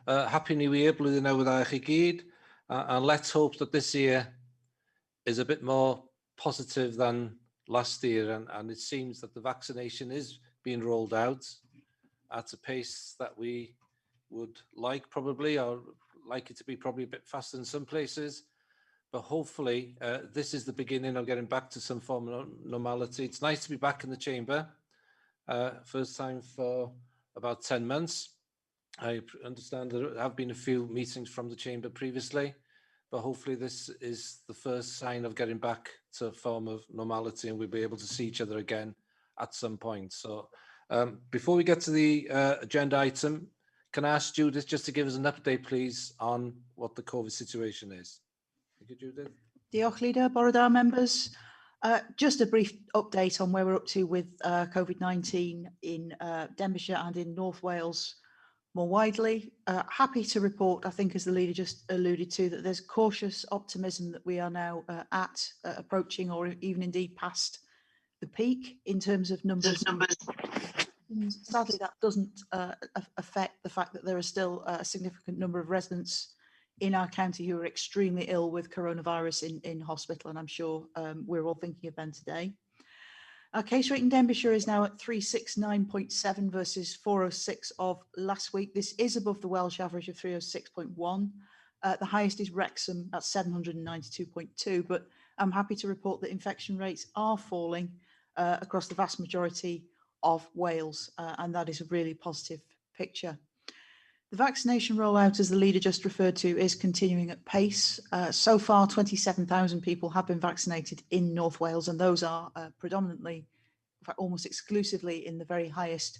Happy New Year, blwyddyn newydd a chi gyd, and let's hope that this year is a bit more positive than last year, and it seems that the vaccination is being rolled out at a pace that we would like probably, or like it to be probably a bit faster in some places, but hopefully this is the beginning of getting back to some form of normality. It's nice to be back in the chamber, first time for about 10 months. I understand there have been a few meetings from the chamber previously, but hopefully this is the first sign of getting back to a form of normality and we'll be able to see each other again at some point. So before we get to the agenda item, can I ask Judith just to give us an update, please, on what the COVID situation is? Thank you, Judith. Diolch, Leader. Bore da, members. Just a brief update on where we're up to with COVID-19 in Denbighshire and in North Wales more widely. Happy to report, I think, as the leader just alluded to, that there's cautious optimism that we are now approaching or even indeed past the peak in terms of numbers. Sadly, that doesn't affect the fact that there are still a significant number of residents in our county who are extremely ill with coronavirus in hospital, and I'm sure we're all thinking of them today. Our case rate in Denbighshire is now at 369.7 versus 406 of last week. This is above the Welsh average of 306.1. The highest is Wrexham at 792.2, but I'm happy to report that infection rates are falling across the vast majority of Wales, and that is a really positive picture. The vaccination rollout, as the leader just referred to, is continuing at pace. So far, 27,000 people have been vaccinated in North Wales, and those are predominantly, in fact, almost exclusively in the very highest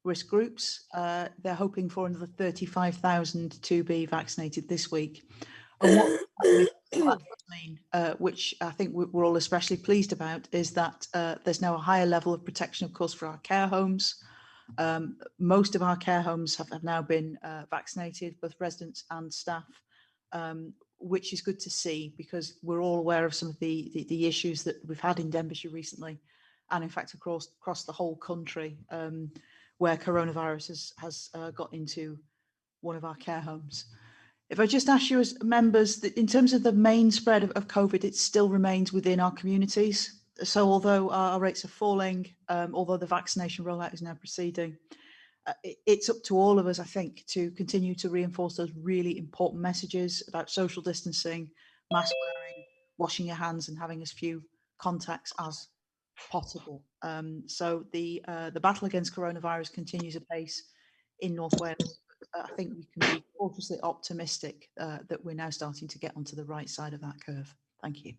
risk groups. They're hoping for another 35,000 to be vaccinated this week. And what that mean, which I think we're all especially pleased about, is that there's now a higher level of protection, of course, for our care homes. Most of our care homes have now been vaccinated, both residents and staff, which is good to see because we're all aware of some of the issues that we've had in Denbighshire recently, and in fact across the whole country, where coronavirus has got into one of our care homes. If I just ask you as members, that in terms of the main spread of COVID, it still remains within our communities. So although our rates are falling, although the vaccination rollout is now proceeding, it's up to all of us, I think, to continue to reinforce those really important messages about social distancing, mask wearing, washing your hands and having as few contacts as possible. So the battle against coronavirus continues apace in North Wales. I think we can be cautiously optimistic that we're now starting to get onto the right side of that curve. Thank you.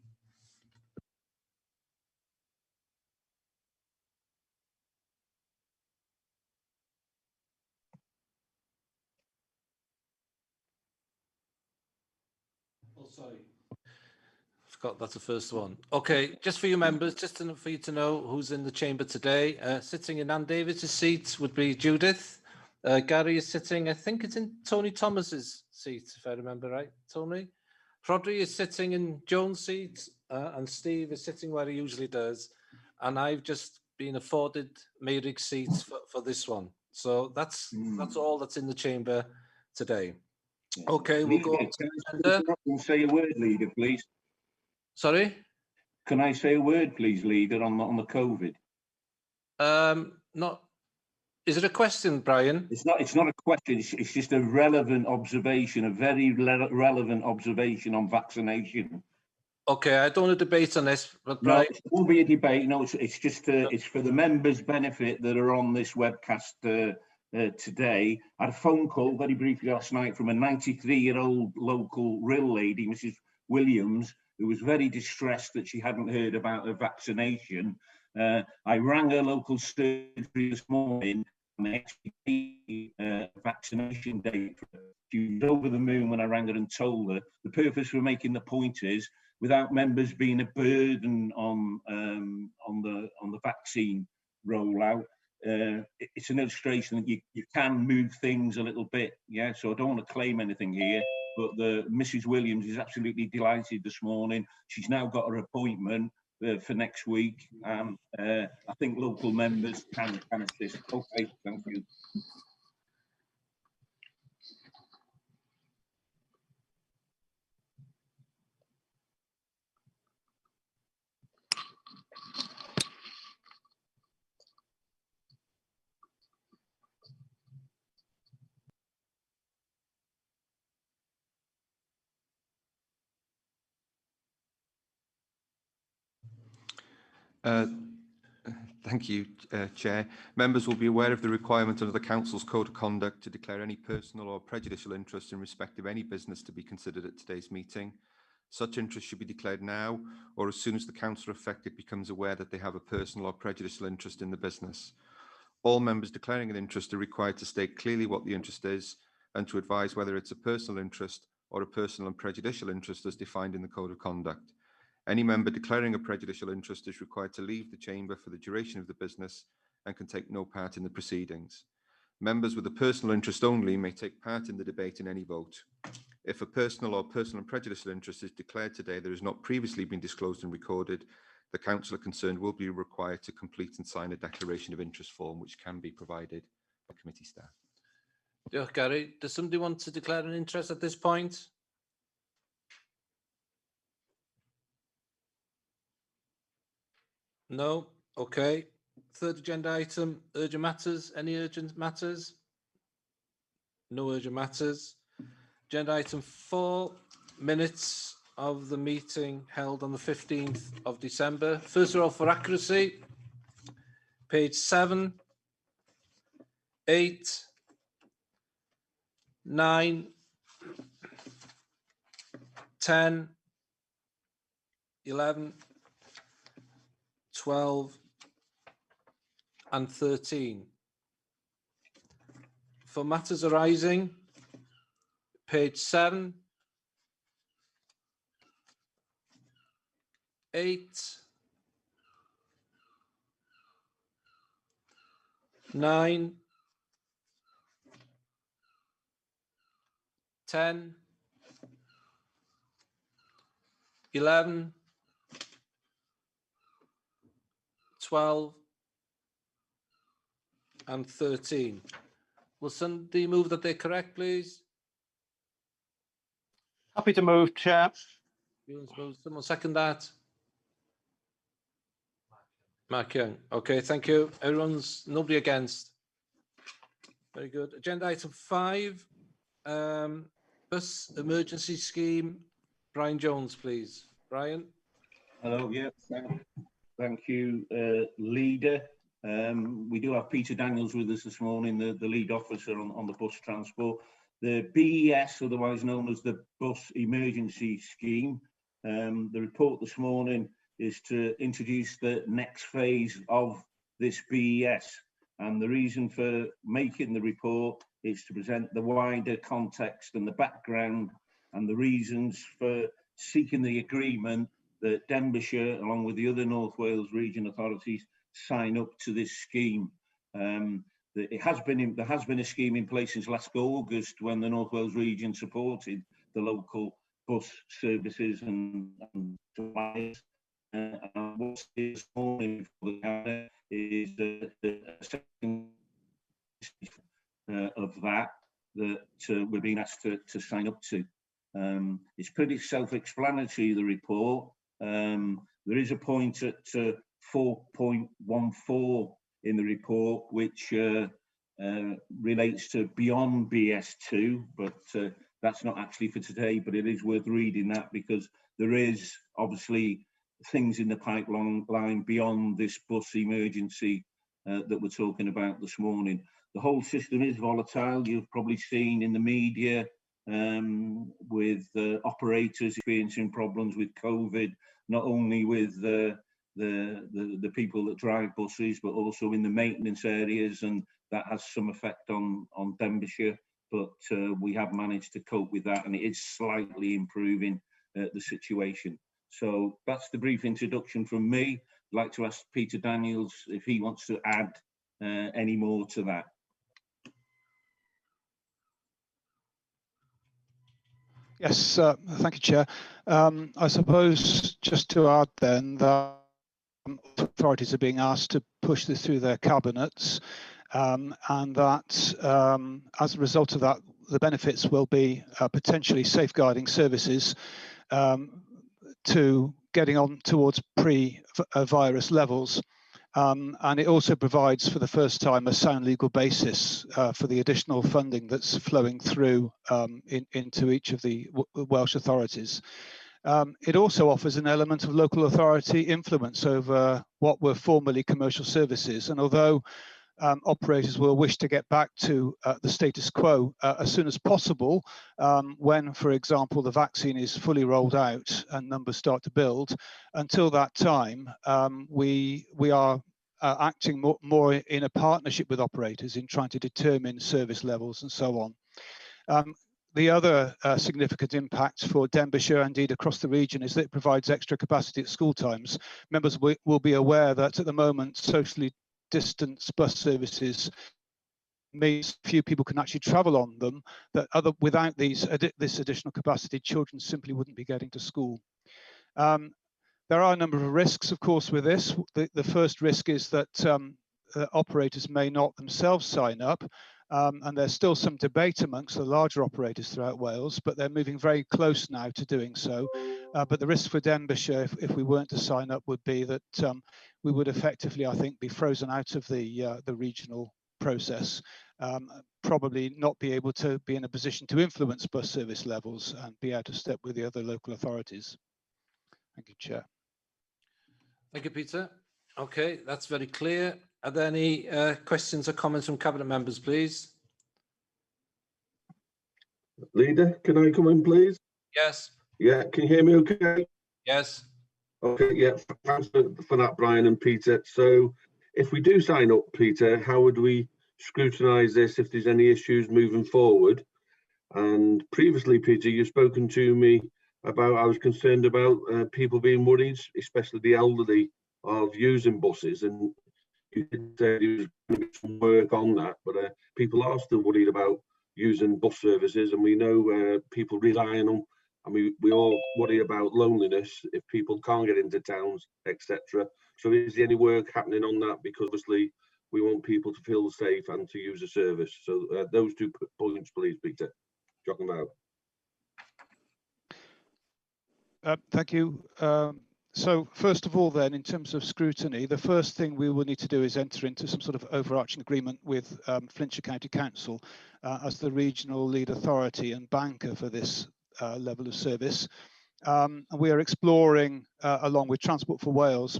Oh, sorry. Forgot that's the first one. Okay, just for you members, just for you to know who's in the chamber today. Sitting in Ann Davis' seat would be Judith. Gary is sitting, I think it's in Tony Thomas's seat, if I remember right. Tony? Rodri is sitting in Joan's seat, and Steve is sitting where he usually does. And I've just been afforded Meirig's seat for this one. So that's all that's in the chamber today. Okay, we'll go on to the agenda. Can I say a word, Leader, please? Sorry? Can I say a word, please, Leader, on the COVID? Not. Is it a question, Brian? It's not a question. It's just a relevant observation, a very relevant observation on vaccination. Okay, I don't want to debate on this, but Brian... No, it won't be a debate. No, it's just it's for the members' benefit that are on this webcast today. I had a phone call very briefly last night from a 93-year-old local real lady, Mrs. Williams, who was very distressed that she hadn't heard about her vaccination. I rang her local surgery this morning and they actually gave a vaccination date. She was over the moon when I rang her and told her. The purpose for making the point is, without members being a burden on the vaccine rollout, it's an illustration that you can move things a little bit. Yeah, so I don't want to claim anything here, but Mrs. Williams is absolutely delighted this morning. She's now got her appointment for next week, and I think local members can assist. Okay, thank you. Thank you, Chair. Members will be aware of the requirement under the Council's Code of Conduct to declare any personal or prejudicial interest in respect of any business to be considered at today's meeting. Such interest should be declared now or as soon as the councillor affected becomes aware that they have a personal or prejudicial interest in the business. All members declaring an interest are required to state clearly what the interest is and to advise whether it's a personal interest or a personal and prejudicial interest as defined in the Code of Conduct. Any member declaring a prejudicial interest is required to leave the chamber for the duration of the business and can take no part in the proceedings. Members with a personal interest only may take part in the debate in any vote. If a personal or personal and prejudicial interest is declared today that has not previously been disclosed and recorded, the councillor concerned will be required to complete and sign a declaration of interest form, which can be provided by committee staff. Yeah, Gary, does somebody want to declare an interest at this point? No. Okay. Third agenda item, urgent matters. Any urgent matters? No urgent matters. Agenda item 4, minutes of the meeting held on the 15th of December. First of all, for accuracy, page 7, 8, 9, 10, 11, 12, and 13. For matters arising, page 7, 8, 9, 10, 11, 12, and 13. Will somebody move that they're correct, please? Happy to move, Chair. Someone second that? Mark Young. Okay, thank you. Nobody against. Very good. Agenda item 5, bus emergency scheme. Brian Jones, please. Brian. Hello, yeah, thank you, Leader. We do have Peter Daniels with us this morning, the lead officer on the bus transport. The BES, otherwise known as the Bus Emergency Scheme, the report this morning is to introduce the next phase of this BES. And the reason for making the report is to present the wider context and the background and the reasons for seeking the agreement that Denbighshire, along with the other North Wales region authorities, sign up to this scheme. There has been a scheme in place since last August when the North Wales region supported the local bus services and suppliers. What's this morning for the is a second of that we're being asked to sign up to. It's pretty self-explanatory, the report. There is a point at 4.14 in the report which relates to beyond BS2, but that's not actually for today, but it is worth reading that because there is obviously things in the pipeline beyond this bus emergency that we're talking about this morning. The whole system is volatile. You've probably seen in the media with operators experiencing problems with COVID, not only with the people that drive buses, but also in the maintenance areas, and that has some effect on Denbighshire. But we have managed to cope with that, and it is slightly improving the situation. So that's the brief introduction from me. I'd like to ask Peter Daniels if he wants to add any more to that. Yes, thank you, Chair. I suppose just to add then that authorities are being asked to push this through their cabinets, and that as a result of that, the benefits will be potentially safeguarding services to getting on towards pre-virus levels. And it also provides for the first time a sound legal basis for the additional funding that's flowing through into each of the Welsh authorities. It also offers an element of local authority influence over what were formerly commercial services. And although operators will wish to get back to the status quo as soon as possible, when, for example, the vaccine is fully rolled out and numbers start to build. Until that time, we are acting more in a partnership with operators in trying to determine service levels and so on. The other significant impact for Denbighshire, indeed across the region, is that it provides extra capacity at school times. Members will be aware that at the moment, socially distanced bus services means few people can actually travel on them, that without this additional capacity, children simply wouldn't be getting to school. There are a number of risks, of course, with this. The first risk is that operators may not themselves sign up, and there's still some debate amongst the larger operators throughout Wales, but they're moving very close now to doing so. But the risk for Denbighshire, if we weren't to sign up, would be that we would effectively, I think, be frozen out of the regional process, probably not be able to be in a position to influence bus service levels and be out of step with the other local authorities. Thank you, Chair. Thank you, Peter. Okay, that's very clear. Are there any questions or comments from Cabinet members, please? Leader, can I come in, please? Yes. Yeah, can you hear me okay? Yes. Okay, yeah, thanks for that, Brian and Peter. So if we do sign up, Peter, how would we scrutinise this if there's any issues moving forward? And previously, Peter, you've spoken to me about, I was concerned about people being worried, especially the elderly, of using buses, and you did say there was going to be some work on that, but people are still worried about using bus services, and we know people rely on them, and we all worry about loneliness if people can't get into towns, etc. So is there any work happening on that? Because obviously we want people to feel safe and to use a service. So those 2 points, please, Peter. Talking about. Thank you. So first of all, then, in terms of scrutiny, the first thing we will need to do is enter into some sort of overarching agreement with Flintshire County Council as the regional lead authority and banker for this level of service. And we are exploring, along with Transport for Wales,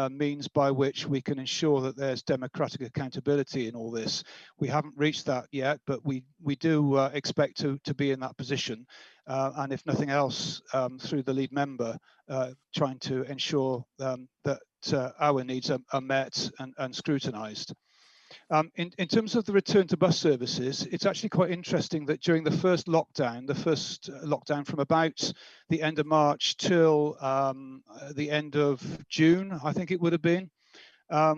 means by which we can ensure that there's democratic accountability in all this. We haven't reached that yet, but we do expect to be in that position. And if nothing else, through the lead member, trying to ensure that our needs are met and scrutinised. In terms of the return to bus services, it's actually quite interesting that during the first lockdown from about the end of March till the end of June, I think it would have been,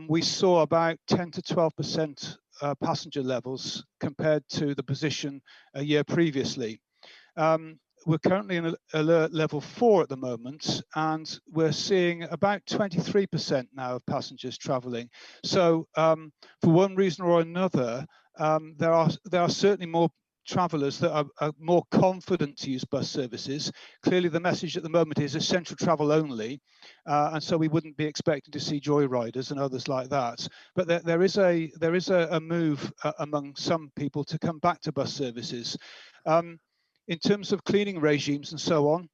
we saw about 10 to 12% passenger levels compared to the position a year previously. We're currently in alert level 4 at the moment, and we're seeing about 23% now of passengers travelling. So for one reason or another, there are certainly more travellers that are more confident to use bus services. Clearly the message at the moment is essential travel only, and so we wouldn't be expecting to see joyriders and others like that. But there is a move among some people to come back to bus services. In terms of cleaning regimes and so on,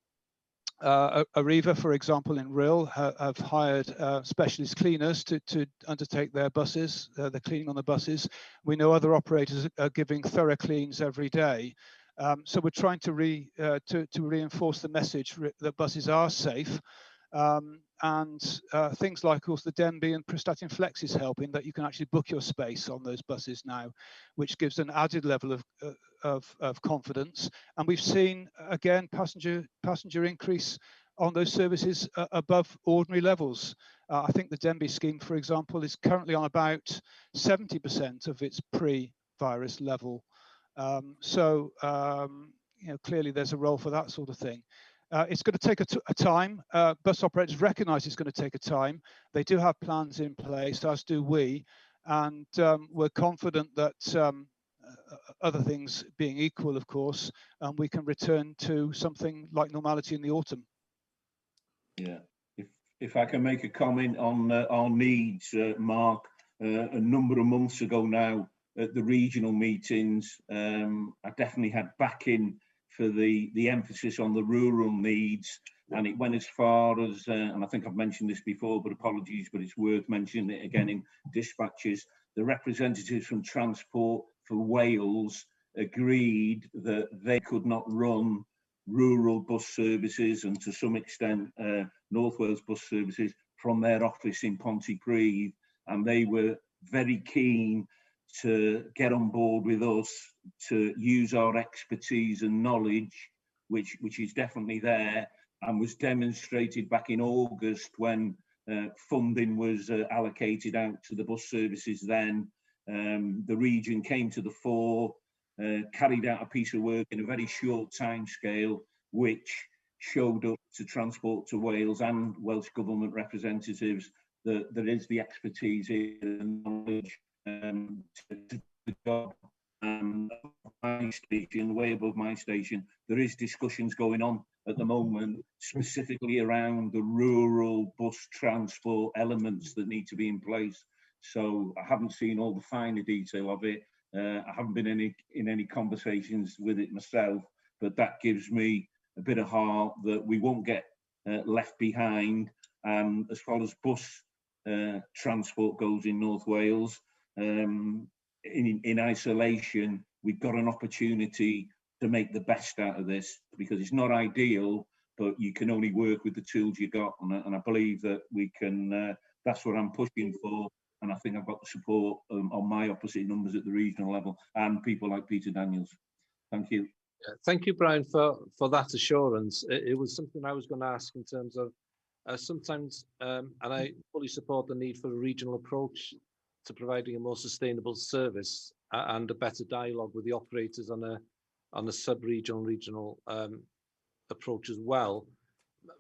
Arriva, for example, in Rhyl have hired specialist cleaners to undertake their buses, the cleaning on the buses. We know other operators are giving thorough cleans every day. So we're trying to reinforce the message that buses are safe. And things like, of course, the Denby and Prestatyn Flex is helping, that you can actually book your space on those buses now, which gives an added level of confidence. And we've seen, again, passenger increase on those services above ordinary levels. I think the Denby scheme, for example, is currently on about 70% of its pre-virus level. So clearly there's a role for that sort of thing. It's going to take a time. Bus operators recognise it's going to take a time. They do have plans in place, as do we, and we're confident that other things being equal, of course, we can return to something like normality in the autumn. Yeah, if I can make a comment on our needs, Mark, a number of months ago now at the regional meetings, I definitely had backing for the emphasis on the rural needs, and it went as far as, and I think I've mentioned this before, but apologies, but it's worth mentioning it again in dispatches. The representatives from Transport for Wales agreed that they could not run rural bus services and to some extent North Wales bus services from their office in Pontypridd, and they were very keen to get on board with us to use our expertise and knowledge, which is definitely there and was demonstrated back in August when funding was allocated out to the bus services then. The region came to the fore, carried out a piece of work in a very short time scale, which showed up to Transport to Wales and Welsh Government representatives that there is the expertise here and knowledge to do the job. My station, way above my station, there is discussions going on at the moment, specifically around the rural bus transport elements that need to be in place. So I haven't seen all the finer detail of it. I haven't been in any conversations with it myself, but that gives me a bit of heart that we won't get left behind. As far as bus transport goes in North Wales, in isolation, we've got an opportunity to make the best out of this, because it's not ideal, but you can only work with the tools you got, and I believe that we can. That's what I'm pushing for, and I think I've got the support on my opposite numbers at the regional level and people like Peter Daniels. Thank you. Thank you, Brian, for that assurance. It was something I was going to ask in terms of sometimes, and I fully support the need for a regional approach to providing a more sustainable service and a better dialogue with the operators on a sub-regional, regional approach as well.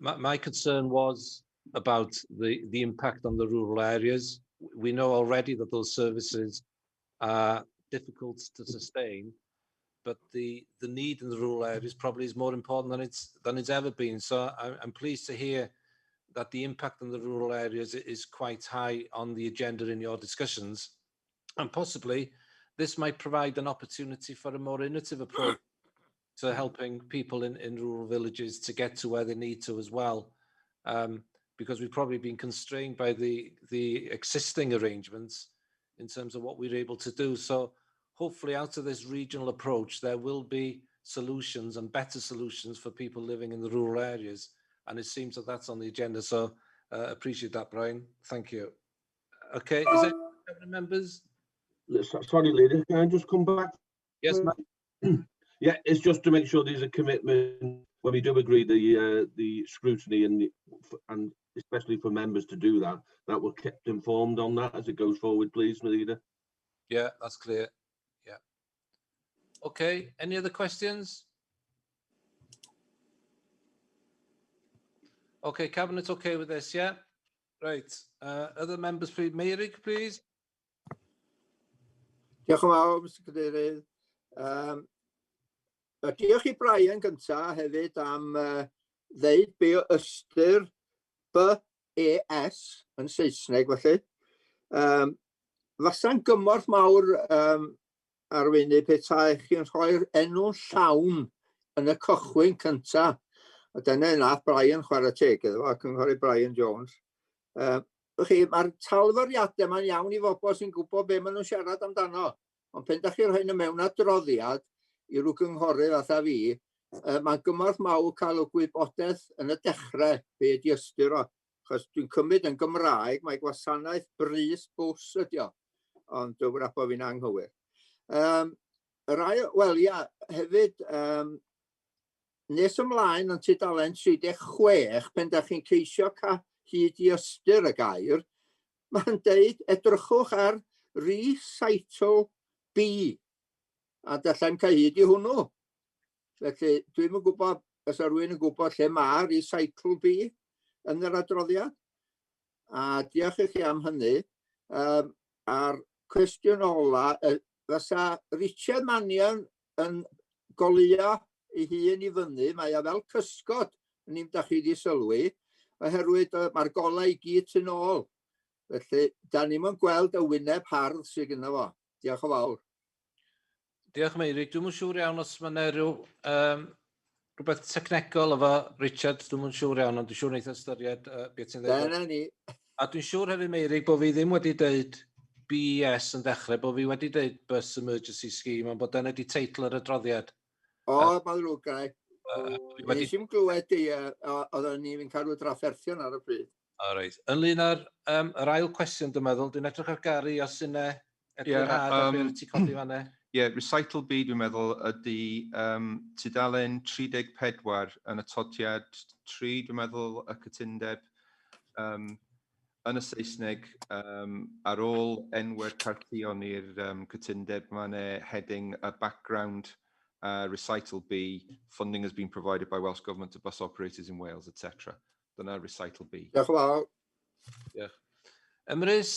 My concern was about the impact on the rural areas. We know already that those services are difficult to sustain, but the need in the rural areas probably is more important than it's ever been. So I'm pleased to hear that the impact on the rural areas is quite high on the agenda in your discussions, and possibly this might provide an opportunity for a more innovative approach to helping people in rural villages to get to where they need to as well, because we've probably been constrained by the existing arrangements in terms of what we're able to do. So hopefully out of this regional approach, there will be solutions and better solutions for people living in the rural areas. And it seems that that's on the agenda. So appreciate that, Brian. Thank you. Okay, is there any members? Sorry, leader, can I just come back? Yes, ma'am. Yeah, it's just to make sure there's a commitment when we do agree the scrutiny and especially for members to do that we're kept informed on that as it goes forward, please, leader. Yeah, that's clear. Yeah. Okay, any other questions? Okay, Cabinet's okay with this, yeah? Right. Other members, please. Meirig, please. Diolch yn fawr, Mr Cadeirydd. Diolch i Brian gynta hefyd am ddeud be o ystyr BES yn Saesneg felly. Fasa'n gymorth mawr arweinydd petai chi'n rhoi'r enw llawn yn y cychwyn cynta. A dyna nath Brian chwarae teg iddo fo, Cynghorydd Brian Jones. Mae'r talfyriadau ma'n iawn i bobl sy'n gwybod be maen nhw'n siarad amdano. Ond pen da chi'n rhoi nhw mewn adroddiad i rw gynghorydd fatha fi, mae'n gymorth mawr cael y gwybodaeth yn y dechrau be ydi ystyr o. Achos dwi'n cymryd yn Gymraeg, mae gwasanaeth BRYS bws ydi o. Ond dwi'n bod fi'n anghywir. Wel, ia, hefyd, nes ymlaen yn tudalen 36, pen da chi'n ceisio cael hyd i ystyr y gair, mae'n deud edrychwch ar REFENIW B, a dylai'n cael hyd i hwnnw. Felly, dwi'n yn gwybod, os ar rwy'n yn gwybod lle mae REFENIW B yn yr adroddiad. A diolch i chi am hynny. A'r cwestiwn ola, fysa Richard Manion yn goleuo ei hun i fyny, mae o fel cysgod yn un da chi wedi sylwi, oherwydd mae'r golau i gyd yn ôl. Felly, da ni'n mynd gweld y wyneb hardd sydd gyda fo. Diolch yn fawr. Diolch, Meirig. Dwi'n yn siŵr iawn os mae 'na ryw rhywbeth technegol efo Richard, dwi'n mwyn siŵr iawn, ond dwi'n siŵr wneud ystyried beth ti'n dweud. Dyna ni. A dwi'n siŵr hefyd, Meirig, bod fi ddim wedi dweud BES yn dechrau, bod fi wedi dweud Bus Emergency Scheme, ond bod dyna di teitl yr adroddiad. O, mae'n rhywbeth gau. Nes i'n glywed i, oedden ni'n cadw drafferthion ar y pryd. O, reit. Ynglyn âr yr ail cwestiwn, dwi'n meddwl, dwi'n edrych ar Gary os yna edrych ar beth ti codi fanna. Ie, recital B, dwi'n meddwl, ydy tudalen 34 yn atodiad 3, dwi'n meddwl, y cytundeb yn y Saesneg, ar ôl enwau'r partïon i'r cytundeb, mae'n heading a background recital B, funding has been provided by Welsh Government to bus operators in Wales, etc. Dyna recital B. Diolch yn fawr. Diolch. Emrys?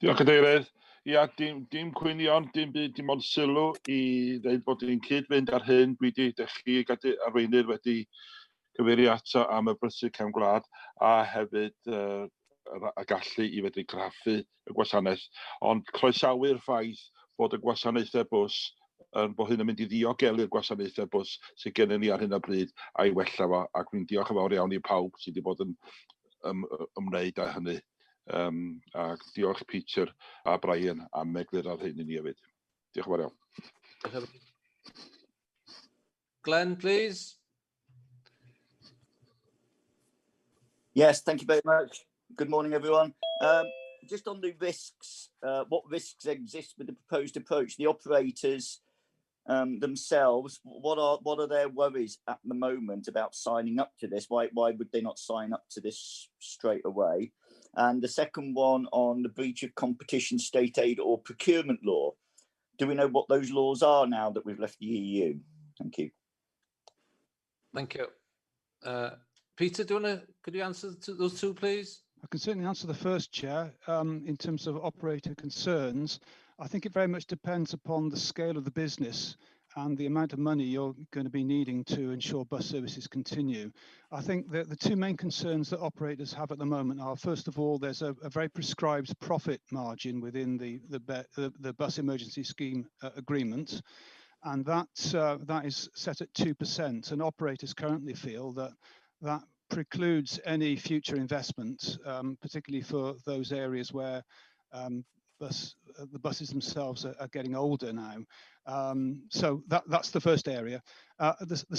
Diolch Cadeirydd. Ia, dim cwynion, dim ond sylw i ddeud bod ni'n cyd-fynd ar hyn. Dwi wedi dechrau arweinydd wedi cyfeirio ato am y brysur cefn gwlad a hefyd y gallu i fedru graffu y gwasanaeth. Ond croesawu'r ffaith bod y gwasanaethau bws bod hyn yn mynd i ddiogelu'r gwasanaethau bws sydd gennym ni ar hyn o bryd a'i wella fo, ac dwi'n diolch yn fawr iawn i pawb sydd wedi bod yn ymwneud â hynny. A diolch Peter a Brian am eglur ar hyn i ni hefyd. Diolch yn fawr iawn. Glenn, please. Yes, thank you very much. Good morning, everyone. Just on the risks, what risks exist with the proposed approach? The operators themselves, what are their worries at the moment about signing up to this? Why would they not sign up to this straight away? And the second one on the breach of competition, state aid or procurement law. Do we know what those laws are now that we've left the EU? Thank you. Thank you. Peter, could you answer those two, please? I can certainly answer the first, Chair. In terms of operator concerns, I think it very much depends upon the scale of the business and the amount of money you're going to be needing to ensure bus services continue. I think that the two main concerns that operators have at the moment are, first of all, there's a very prescribed profit margin within the bus emergency scheme agreement, and that is set at 2%. And operators currently feel that precludes any future investment, particularly for those areas where the buses themselves are getting older now. So that's the first area. The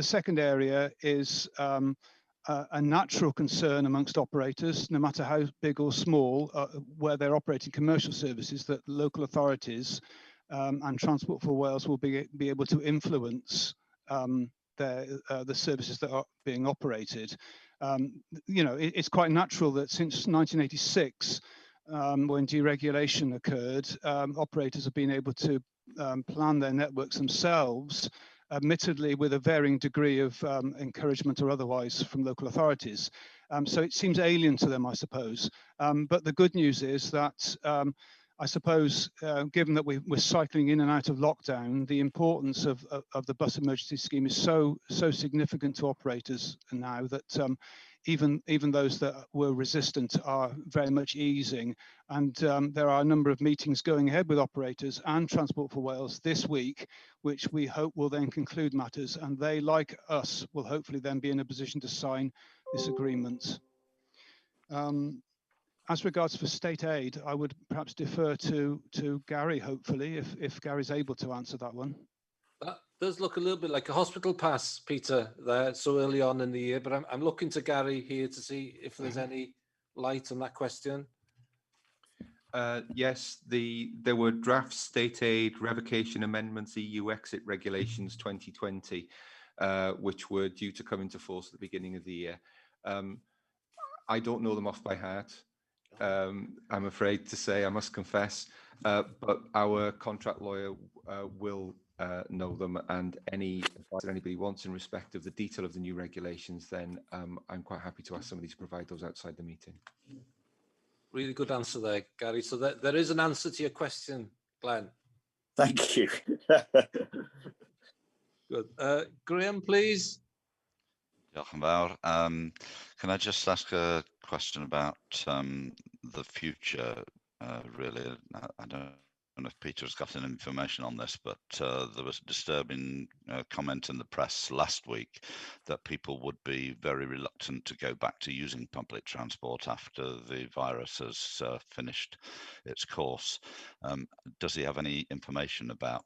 second area is a natural concern amongst operators, no matter how big or small, where they're operating commercial services, that local authorities and Transport for Wales will be able to influence the services that are being operated. You know, it's quite natural that since 1986, when deregulation occurred, operators have been able to plan their networks themselves, admittedly with a varying degree of encouragement or otherwise from local authorities. So it seems alien to them, I suppose. But the good news is that I suppose, given that we're cycling in and out of lockdown, the importance of the bus emergency scheme is so significant to operators now that even those that were resistant are very much easing. And there are a number of meetings going ahead with operators and Transport for Wales this week, which we hope will then conclude matters. And they, like us, will hopefully then be in a position to sign this agreement. As regards for state aid, I would perhaps defer to Gary, hopefully, if Gary's able to answer that one. That does look a little bit like a hospital pass, Peter, there so early on in the year, but I'm looking to Gary here to see if there's any light on that question. Yes, there were draft state aid revocation amendments, EU exit regulations 2020, which were due to come into force at the beginning of the year. I don't know them off by heart. I'm afraid to say, I must confess, but our contract lawyer will know them, and any advice that anybody wants in respect of the detail of the new regulations, then I'm quite happy to ask somebody to provide those outside the meeting. Really good answer there, Gary. So there is an answer to your question, Glenn. Thank you. Good. Graham, please. Diolch yn fawr. Can I just ask a question about the future, really? I don't don't know if Peter's got any information on this, but there was a disturbing comment in the press last week that people would be very reluctant to go back to using public transport after the virus has finished its course. Does he have any information about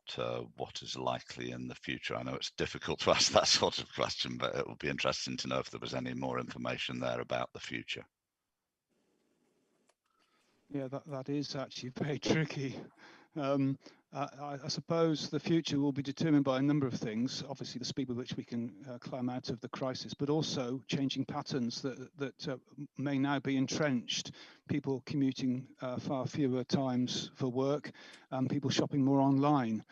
what is likely in the future? I know it's difficult to ask that sort of question, but it would be interesting to know if there was any more information there about the future. Yeah, that is actually very tricky. I suppose the future will be determined by a number of things. Obviously, the speed with which we can climb out of the crisis, but also changing patterns that may now be entrenched. People commuting far fewer times for work, people shopping more online.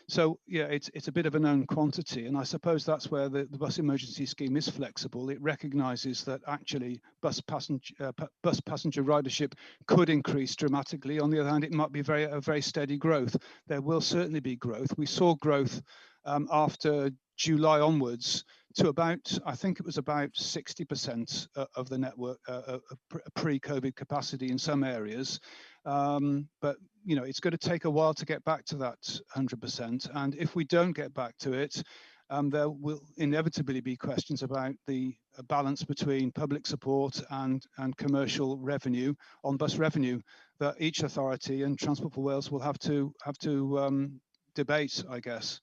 So yeah, it's a bit of a known quantity, and I suppose that's where the bus emergency scheme is flexible. It recognises that actually bus passenger ridership could increase dramatically. On the other hand, it might be a very steady growth. There will certainly be growth. We saw growth after July onwards to about, I think it was about 60% of the network pre-COVID capacity in some areas. But you know, it's going to take a while to get back to that 100%. And if we don't get back to it, there will inevitably be questions about the balance between public support and commercial revenue on bus revenue that each authority and Transport for Wales will have to debate, I guess.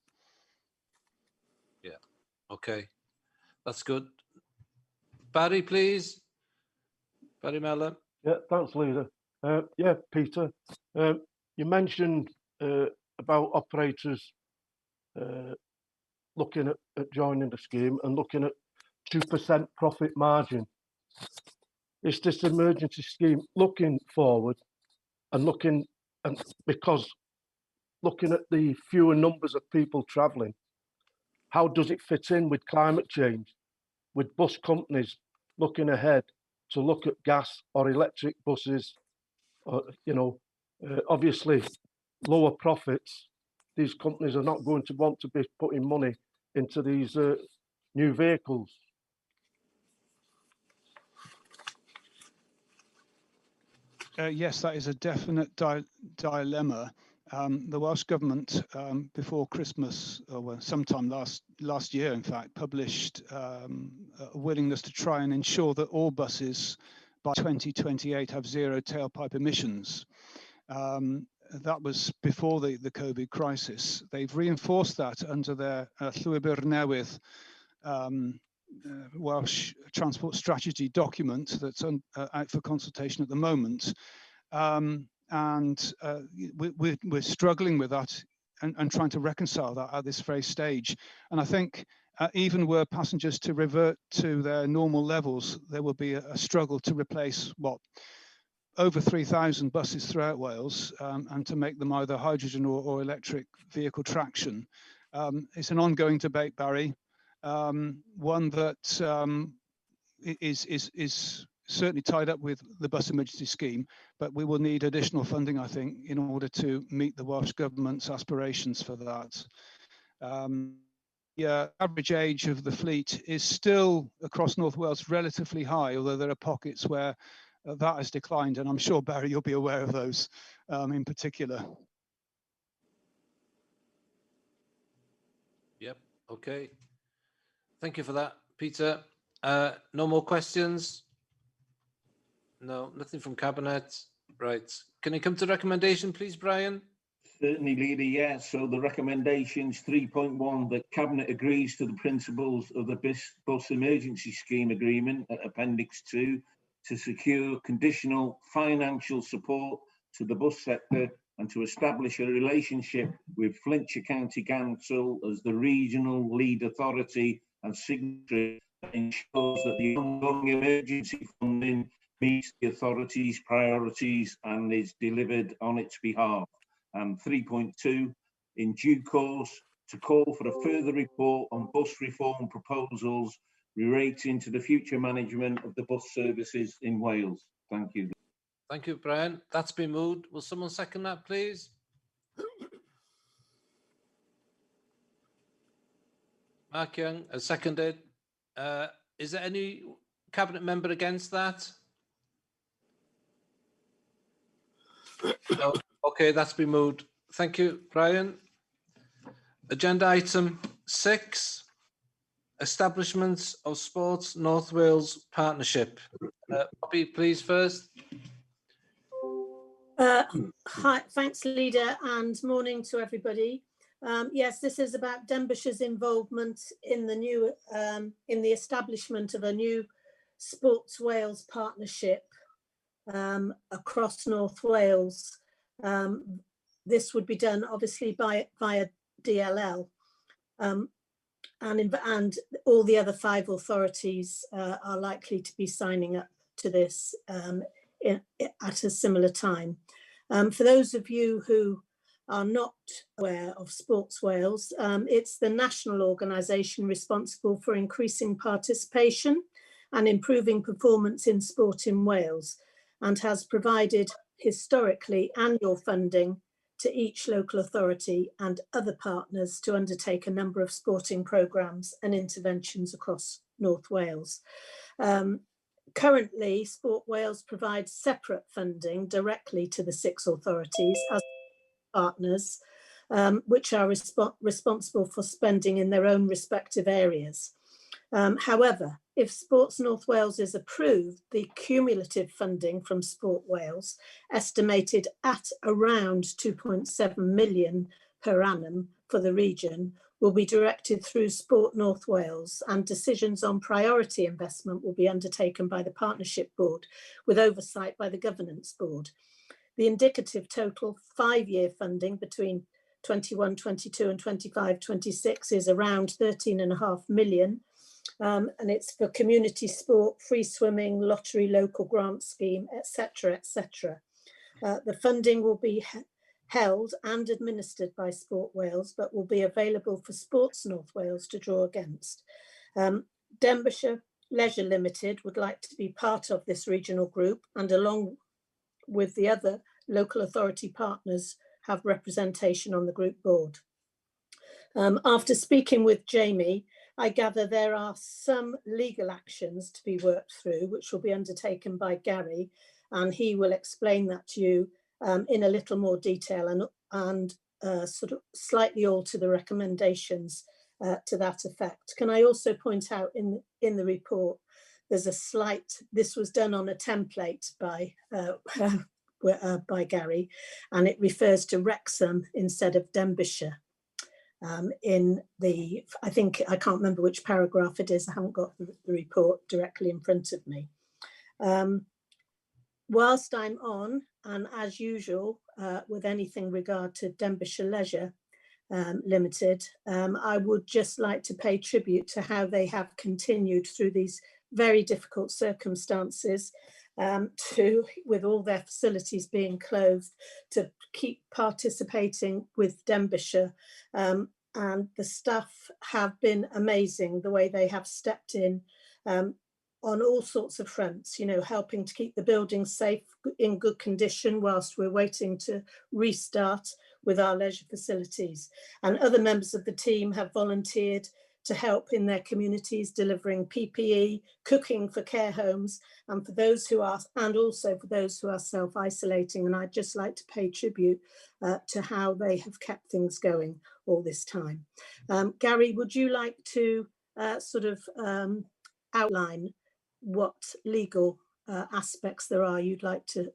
Yeah. Okay. That's good. Barry, please. Barry Mellon. Yeah, thanks, leader. Yeah, Peter, you mentioned about operators looking at joining the scheme and looking at 2% profit margin. Is this emergency scheme looking forward and because looking at the fewer numbers of people travelling, how does it fit in with climate change, with bus companies looking ahead to look at gas or electric buses? You know, obviously lower profits. These companies are not going to want to be putting money into these new vehicles. Yes, that is a definite dilemma. The Welsh Government, before Christmas, or sometime last year, in fact, published a willingness to try and ensure that all buses by 2028 have zero tailpipe emissions. That was before the COVID crisis. They've reinforced that under their BLAENRAGLEN Welsh transport strategy document that's out for consultation at the moment. We're struggling with that and trying to reconcile that at this very stage. And I think even were passengers to revert to their normal levels, there will be a struggle to replace over 3,000 buses throughout Wales and to make them either hydrogen or electric vehicle traction. It's an ongoing debate, Barry, one that is certainly tied up with the bus emergency scheme, but we will need additional funding, I think, in order to meet the Welsh Government's aspirations for that. Yeah, average age of the fleet is still across North Wales relatively high, although there are pockets where that has declined, and I'm sure, Barry, you'll be aware of those in particular. Yep. Okay. Thank you for that, Peter. No more questions? No, nothing from Cabinet. Right. Can you come to recommendation, please, Brian? Certainly, Leader, yes. So the recommendations 3.1, that Cabinet agrees to the principles of the Bus Emergency Scheme Agreement at Appendix 2 to secure conditional financial support to the bus sector and to establish a relationship with Flintshire County Council as the regional lead authority and signatory that ensures that the ongoing emergency funding meets the authority's priorities and is delivered on its behalf. 3.2, in due course, to call for a further report on bus reform proposals relating to the future management of the bus services in Wales. Thank you. Thank you, Brian. That's been moved. Will someone second that, please? Mark Young has seconded. Is there any Cabinet member against that? No. Okay, that's been moved. Thank you, Brian. Agenda item 6, Establishments of Sports North Wales Partnership. Bobby, please first. Hi, thanks, Leader, and morning to everybody. Yes, this is about Denbighshire's involvement in the new in the establishment of a new Sports Wales partnership across North Wales. This would be done obviously via DLL, and all the other 5 authorities are likely to be signing up to this at a similar time. For those of you who are not aware of Sports Wales, it's the national organisation responsible for increasing participation and improving performance in sport in Wales, and has provided historically annual funding to each local authority and other partners to undertake a number of sporting programmes and interventions across North Wales. Currently, Sport Wales provides separate funding directly to the 6 authorities as partners, which are responsible for spending in their own respective areas. However, if Sports North Wales is approved, the cumulative funding from Sport Wales, estimated at around 2.7 million per annum for the region, will be directed through Sport North Wales, and decisions on priority investment will be undertaken by the Partnership Board with oversight by the Governance Board. The indicative total 5-year funding between 21-22 and 25-26 is around 13.5 million. And it's for community sport, free swimming, lottery, local grant scheme, etc., etc. The funding will be held and administered by Sport Wales, but will be available for Sports North Wales to draw against. Denbighshire Leisure Limited would like to be part of this regional group, and along with the other local authority partners, have representation on the group board. After speaking with Jamie, I gather there are some legal actions to be worked through, which will be undertaken by Gary, and he will explain that to you in a little more detail and sort of slightly alter the recommendations to that effect. Can I also point out in the report, there's a slight, this was done on a template by Gary, and it refers to Wrexham instead of Denbighshire. In the, I think, I can't remember which paragraph it is, I haven't got the report directly in front of me. Whilst I'm on, and as usual, with anything regard to Denbighshire Leisure Limited, I would just like to pay tribute to how they have continued through these very difficult circumstances, with all their facilities being closed, to keep participating with Denbighshire. And the staff have been amazing, the way they have stepped in on all sorts of fronts, you know, helping to keep the buildings safe, in good condition, whilst we're waiting to restart with our leisure facilities. And other members of the team have volunteered to help in their communities, delivering PPE, cooking for care homes, and for those who are, and also for those who are self-isolating. And I'd just like to pay tribute to how they have kept things going all this time. Gary, would you like to sort of outline what legal aspects there are you'd like to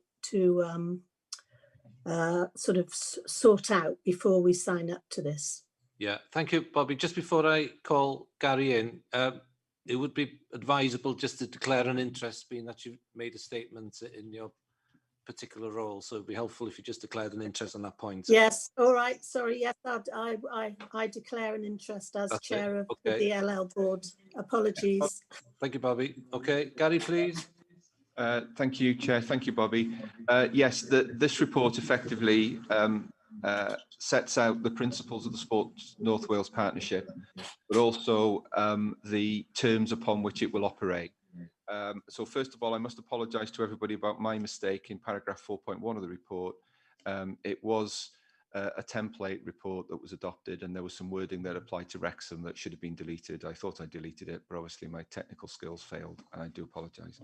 sort of sort out before we sign up to this? Yeah, thank you, Bobby. Just before I call Gary in, it would be advisable just to declare an interest, being that you've made a statement in your particular role. So it'd be helpful if you just declared an interest on that point. Yes, all right, sorry, yes, I declare an interest as That's chair it. of Okay. the DLL board. Apologies. Thank you, Bobby. Okay, Gary, please. Thank you, Chair. Thank you, Bobby. Yes, this report effectively sets out the principles of the Sports North Wales Partnership, but also the terms upon which it will operate. So first of all, I must apologise to everybody about my mistake in paragraph 4.1 of the report. It was a template report that was adopted, and there was some wording that applied to Wrexham that should have been deleted. I thought I deleted it, but obviously my technical skills failed, and I do apologise.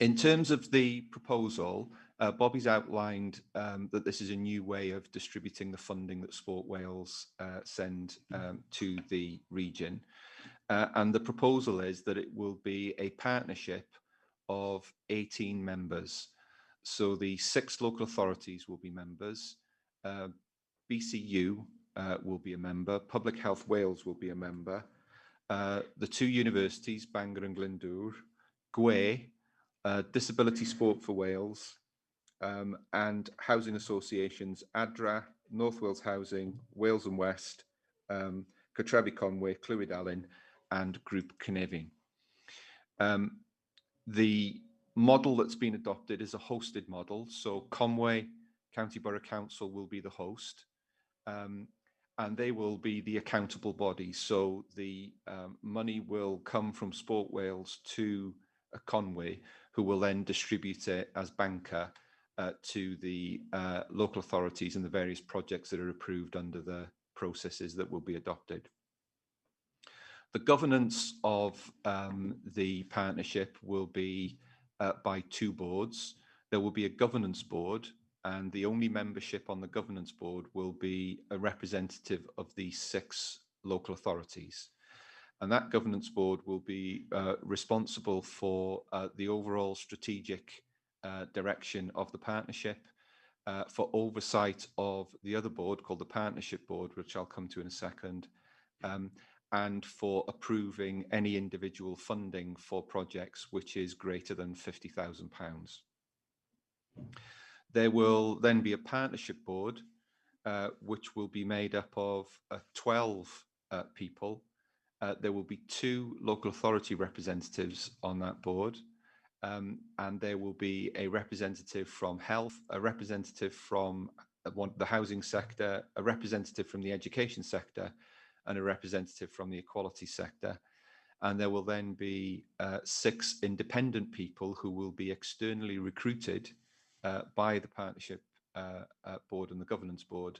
In terms of the proposal, Bobby's outlined that this is a new way of distributing the funding that Sport Wales send to the region. And the proposal is that it will be a partnership of 18 members. So the 6 local authorities will be members, BCU will be a member, Public Health Wales will be a member, the 2 universities, Bangor and Glyndŵr, GWE, Disability Sport for Wales, and housing associations, ADRA, North Wales Housing, Wales and West, Cartrefi Conwy, Clwyd Allen, and Group Cynefin. The model that's been adopted is a hosted model. So Conwy County Borough Council will be the host, and they will be the accountable body. So the money will come from Sport Wales to Conwy, who will then distribute it as banker to the local authorities and the various projects that are approved under the processes that will be adopted. The governance of the partnership will be by 2 boards. There will be a governance board, and the only membership on the governance board will be a representative of the 6 local authorities. And that governance board will be responsible for the overall strategic direction of the partnership, for oversight of the other board called the Partnership Board, which I'll come to in a second, and for approving any individual funding for projects which is greater than £50,000. There will then be a Partnership Board, which will be made up of 12 people. There will be 2 local authority representatives on that board, and there will be a representative from health, a representative from the housing sector, a representative from the education sector, and a representative from the equality sector. And there will then be 6 independent people who will be externally recruited by the Partnership Board and the Governance Board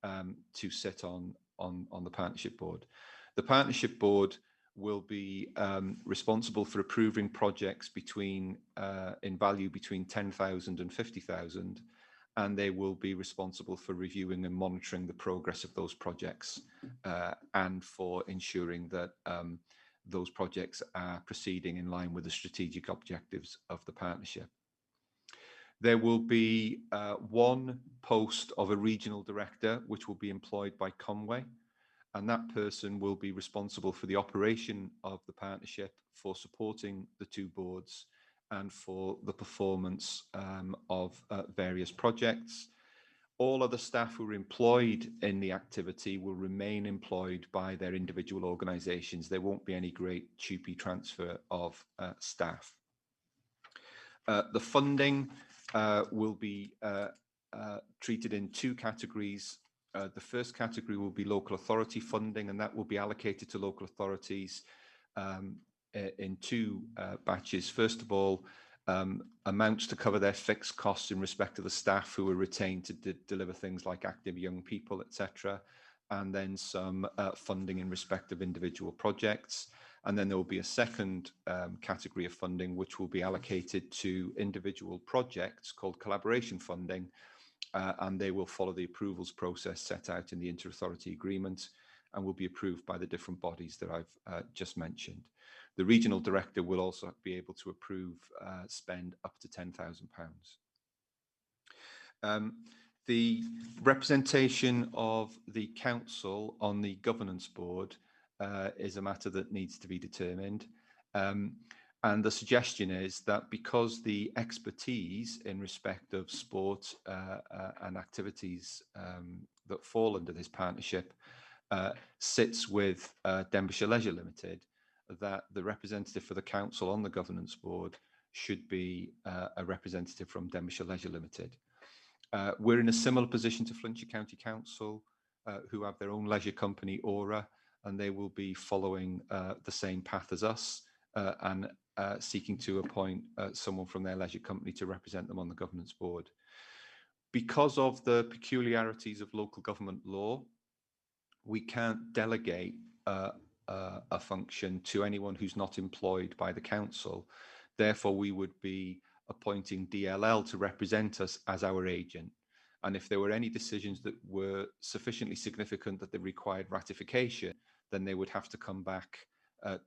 to sit on the Partnership Board. The Partnership Board will be responsible for approving projects between in value between 10,000 and 50,000, and they will be responsible for reviewing and monitoring the progress of those projects and for ensuring that those projects are proceeding in line with the strategic objectives of the partnership. There will be 1 post of a regional director, which will be employed by Conwy, and that person will be responsible for the operation of the partnership, for supporting the 2 boards, and for the performance of various projects. All other staff who are employed in the activity will remain employed by their individual organisations. There won't be any great cheapy transfer of staff. The funding will be treated in 2 categories. The first category will be local authority funding, and that will be allocated to local authorities in 2 batches. First of all, amounts to cover their fixed costs in respect to the staff who are retained to deliver things like active young people, etc., and then some funding in respect of individual projects. And then there will be a second category of funding which will be allocated to individual projects called collaboration funding, and they will follow the approvals process set out in the inter-authority agreement and will be approved by the different bodies that I've just mentioned. The regional director will also be able to approve spend up to £10,000. The representation of the council on the governance board is a matter that needs to be determined. And the suggestion is that because the expertise in respect of sport and activities that fall under this partnership sits with Denbighshire Leisure Limited, that the representative for the council on the governance board should be a representative from Denbighshire Leisure Limited. We're in a similar position to Flintshire County Council, who have their own leisure company, Aura, and they will be following the same path as us and seeking to appoint someone from their leisure company to represent them on the governance board. Because of the peculiarities of local government law, we can't delegate a function to anyone who's not employed by the council. Therefore, we would be appointing DLL to represent us as our agent. And if there were any decisions that were sufficiently significant that they required ratification, then they would have to come back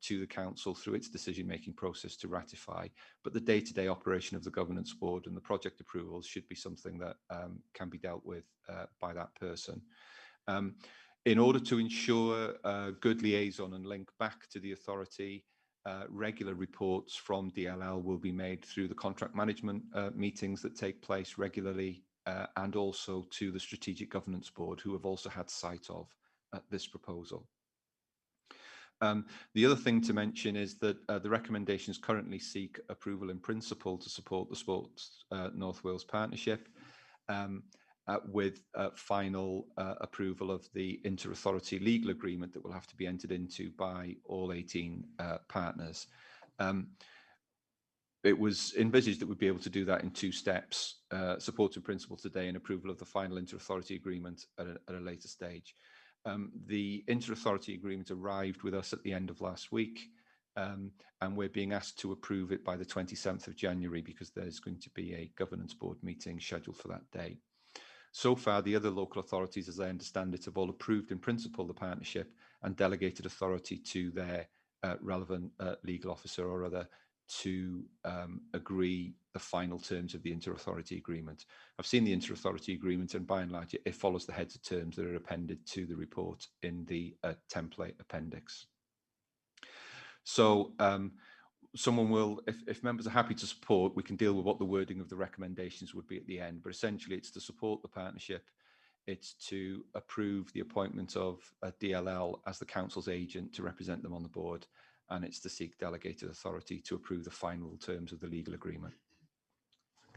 to the council through its decision-making process to ratify. But the day-to-day operation of the governance board and the project approvals should be something that can be dealt with by that person. In order to ensure good liaison and link back to the authority, regular reports from DLL will be made through the contract management meetings that take place regularly, and also to the Strategic Governance Board, who have also had sight of this proposal. The other thing to mention is that the recommendations currently seek approval in principle to support the Sports North Wales Partnership, with final approval of the inter-authority legal agreement that will have to be entered into by all 18 partners. It was envisaged that we'd be able to do that in 2 steps, support in principle today and approval of the final inter-authority agreement at a later stage. The inter-authority agreement arrived with us at the end of last week, and we're being asked to approve it by the 27th of January because there's going to be a governance board meeting scheduled for that day. So far, the other local authorities, as I understand it, have all approved in principle the partnership and delegated authority to their relevant legal officer or other to agree the final terms of the inter-authority agreement. I've seen the inter-authority agreement, and by and large it follows the heads of terms that are appended to the report in the template appendix. So someone will, if members are happy to support, we can deal with what the wording of the recommendations would be at the end, but essentially it's to support the partnership, it's to approve the appointment of a DLL as the council's agent to represent them on the board, and it's to seek delegated authority to approve the final terms of the legal agreement.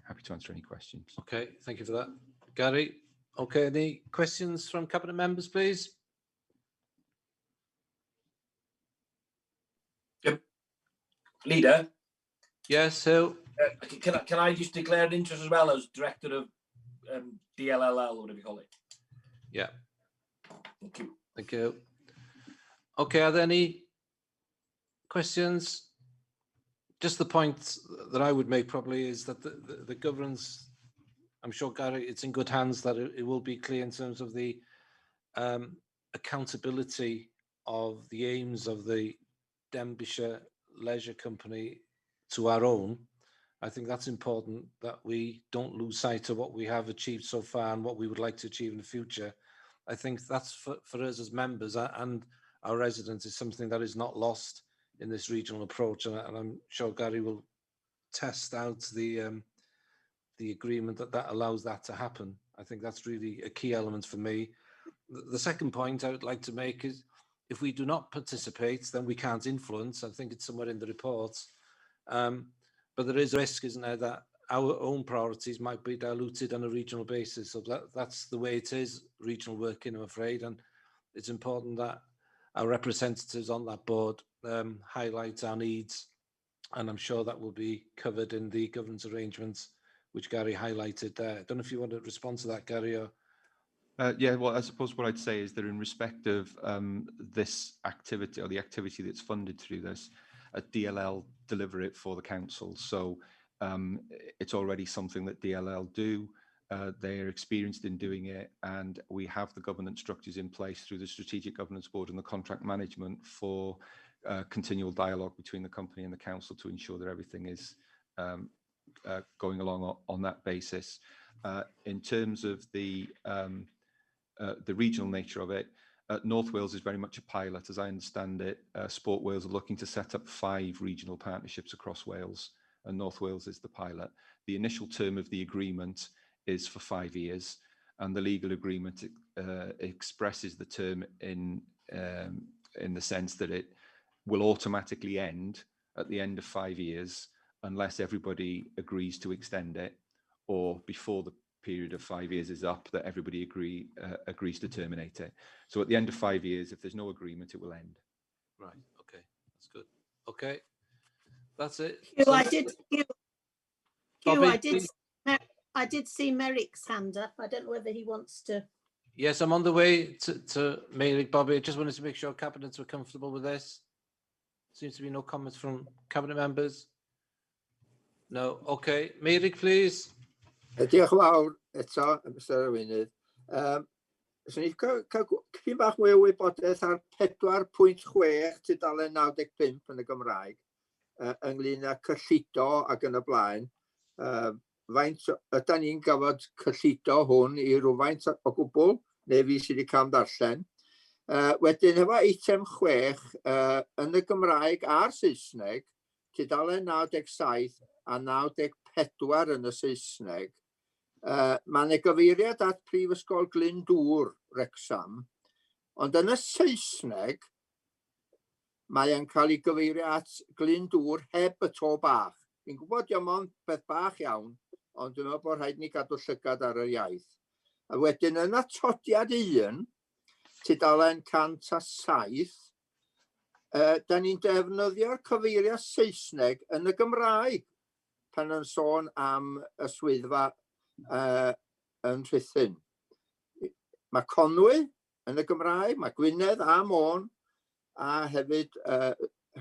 Happy to answer any questions. Okay, thank you for that, Gary. Okay, any questions from cabinet members, please? Yep. Leader. Yes, who? Can I just declare an interest as well as director of DLLL, or whatever you call it? Yeah. Thank you. Thank you. Okay, are there any questions? Just the point that I would make probably is that the governance, I'm sure, Gary, it's in good hands, that it will be clear in terms of the accountability of the aims of the Denbighshire Leisure Company to our own. I think that's important, that we don't lose sight of what we have achieved so far and what we would like to achieve in the future. I think that's for us as members and our residents is something that is not lost in this regional approach, and I'm sure Gary will test out the agreement that allows that to happen. I think that's really a key element for me. The second point I would like to make is, if we do not participate, then we can't influence. I think it's somewhere in the report, but there is a risk, isn't there, that our own priorities might be diluted on a regional basis. So that's the way it is, regional working, I'm afraid, and it's important that our representatives on that board highlight our needs, and I'm sure that will be covered in the governance arrangements which Gary highlighted there. I don't know if you want to respond to that, Gary, or... Yeah, well, I suppose what I'd say is that in respect of this activity, or the activity that's funded through this, DLL deliver it for the council. So it's already something that DLL do. They're experienced in doing it, and we have the governance structures in place through the Strategic Governance Board and the contract management for continual dialogue between the company and the council to ensure that everything is going along on that basis. In terms of the regional nature of it, North Wales is very much a pilot. As I understand it, Sport Wales are looking to set up 5 regional partnerships across Wales, and North Wales is the pilot. The initial term of the agreement is for 5 years, and the legal agreement expresses the term in the sense that it will automatically end at the end of 5 years unless everybody agrees to extend it, or before the period of 5 years is up, that everybody agrees to terminate it. So at the end of 5 years, if there's no agreement, it will end. Right. Okay. That's good. Okay. That's it. Hugh, So I did see Merrick's hand up. I don't know whether he wants to. yes, I'm on the way to Merrick, Bobby. I just wanted to make sure cabinets were comfortable with this. Seems to be no comments from cabinet members. No. Okay. Meirig, please. Diolch yn fawr eto, Mr Arweinydd. Swn i cyn bach mwy o wybodaeth ar 4.6 tudalen 95 yn y Gymraeg, ynglyn â cyllido ac yn y blaen. Faint ydyn ni'n gafod cyllido hwn i rhywfaint o gwbl, neu fi sydd wedi cael darllen. Wedyn, efo eitem 6, yn y Gymraeg a'r Saesneg, tudalen 97 a 94 yn y Saesneg, mae'n ei gyfeiriad at Prifysgol Glyndŵr, Wrecsam, ond yn y Saesneg, mae e'n cael ei gyfeirio at Glyndŵr heb y to bach. Fi'n gwybod diolch ond beth bach iawn, ond dwi'n meddwl bod rhaid ni gadw llygad ar y iaith. A wedyn yn atodiad 1, tudalen 107, da ni'n defnyddio'r cyfeiriad Saesneg yn y Gymraeg pan yn sôn am y swyddfa yn Rhuthun. Mae Conwy yn y Gymraeg, mae Gwynedd a Môn, a hefyd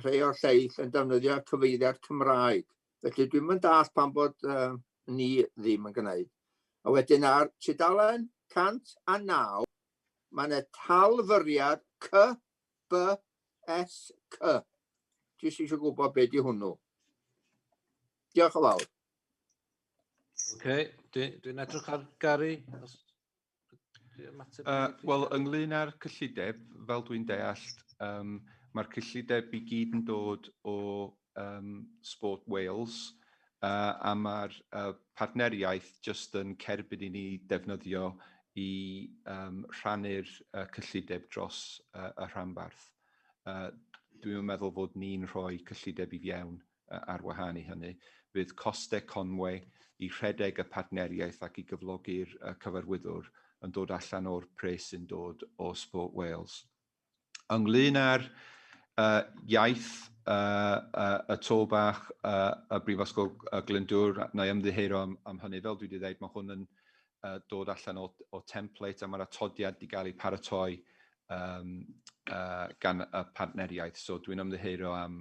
rhai o'r lleill yn defnyddio cyfeiriad Cymraeg. Felly dwi'n mynd all pan bod ni ddim yn gwneud. A wedyn ar tudalen 109, mae'n talfyriad CBSC. Jyst eisiau gwybod beth yw hwnnw. Diolch yn fawr. Okay. Dwi'n edrych ar Gary. Wel, ynglyn â'r cyllideb, fel dwi'n deallt, mae'r cyllideb i gyd yn dod o Sport Wales, a mae'r partneriaeth jyst yn cerbyd i ni defnyddio i rhannu'r cyllideb dros y rhanbarth. Dwi'n meddwl fod ni'n rhoi cyllideb i fiewn ar wahân i hynny. Bydd costau Conwy i rhedeg y partneriaeth ac i gyflogi'r cyfarwyddwr yn dod allan o'r pres sy'n dod o Sport Wales. Ynglyn â'r iaith, y to bach, y Brifysgol Glyndŵr, na i ymddiheuro am hynny, fel dwi wedi dweud, mae hwn yn dod allan o template a mae'r atodiad wedi cael ei paratoi gan y partneriaeth. So dwi'n ymddiheuro am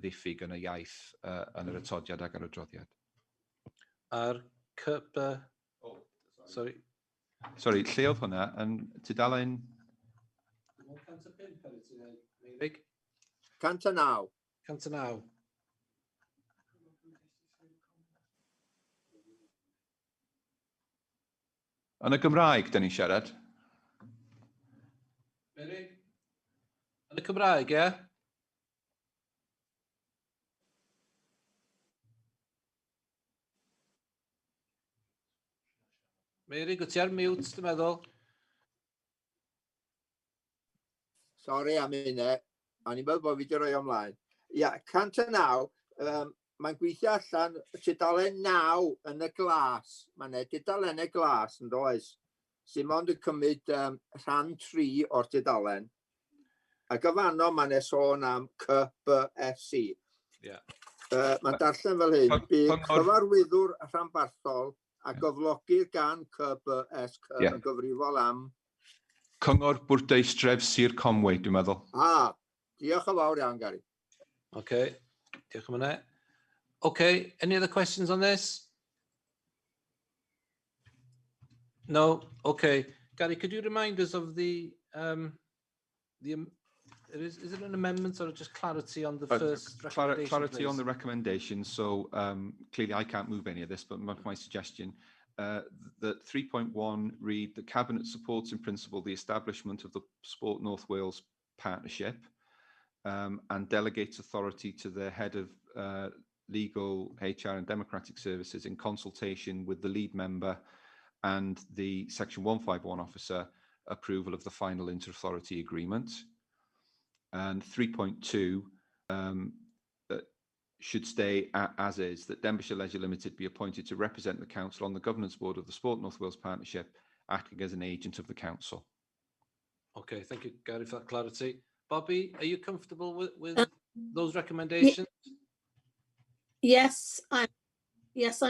ddiffyg yn y iaith yn yr atodiad ac yr adroddiad. A'r CB... Sorry. Sorry, lle oedd hwnna? Yn tudalen... 105 ar y tudalen, Meirig? 109. 109. Yn y Gymraeg, da ni'n siarad? Meirig? Yn y Cymraeg, ie? Meirig, wyt ti ar mute, dwi'n meddwl? Sori am hynny, o'n i'n meddwl bod fi wedi rhoi ymlaen. Ia, 109, mae'n gweithio allan tudalen 9 yn y glas. Mae'n tudalenau glas yn does, sy'n mond yn cymryd rhan 3 o'r tudalen. Ac o fanno mae'n sôn am CBSC. Mae'n darllen fel hyn, bydd cyfarwyddwr rhanbarthol a gyflogir gan CBSC yn gyfrifol am... Cyngor Bwrdeistref Sir Conwy, dwi'n meddwl. Diolch yn fawr iawn, Gary. Okay, diolch am hynny. Okay, any other questions on this? No? Okay. Gary, could you remind us of is it an amendment or just clarity on the first recommendation? Clarity on the recommendation. So clearly I can't move any of this, but my suggestion that 3.1 read the Cabinet supports in principle the establishment of the Sport North Wales Partnership and delegates authority to the head of legal, HR and democratic services in consultation with the lead member and the Section 151 officer approval of the final inter-authority agreement. And 3.2 should stay as is, that Denbighshire Leisure Limited be appointed to represent the Council on the Governance Board of the Sport North Wales Partnership, acting as an agent of the Council. Okay, thank you, Gary, for that clarity. Bobby, are you comfortable with those recommendations? Yes, I'm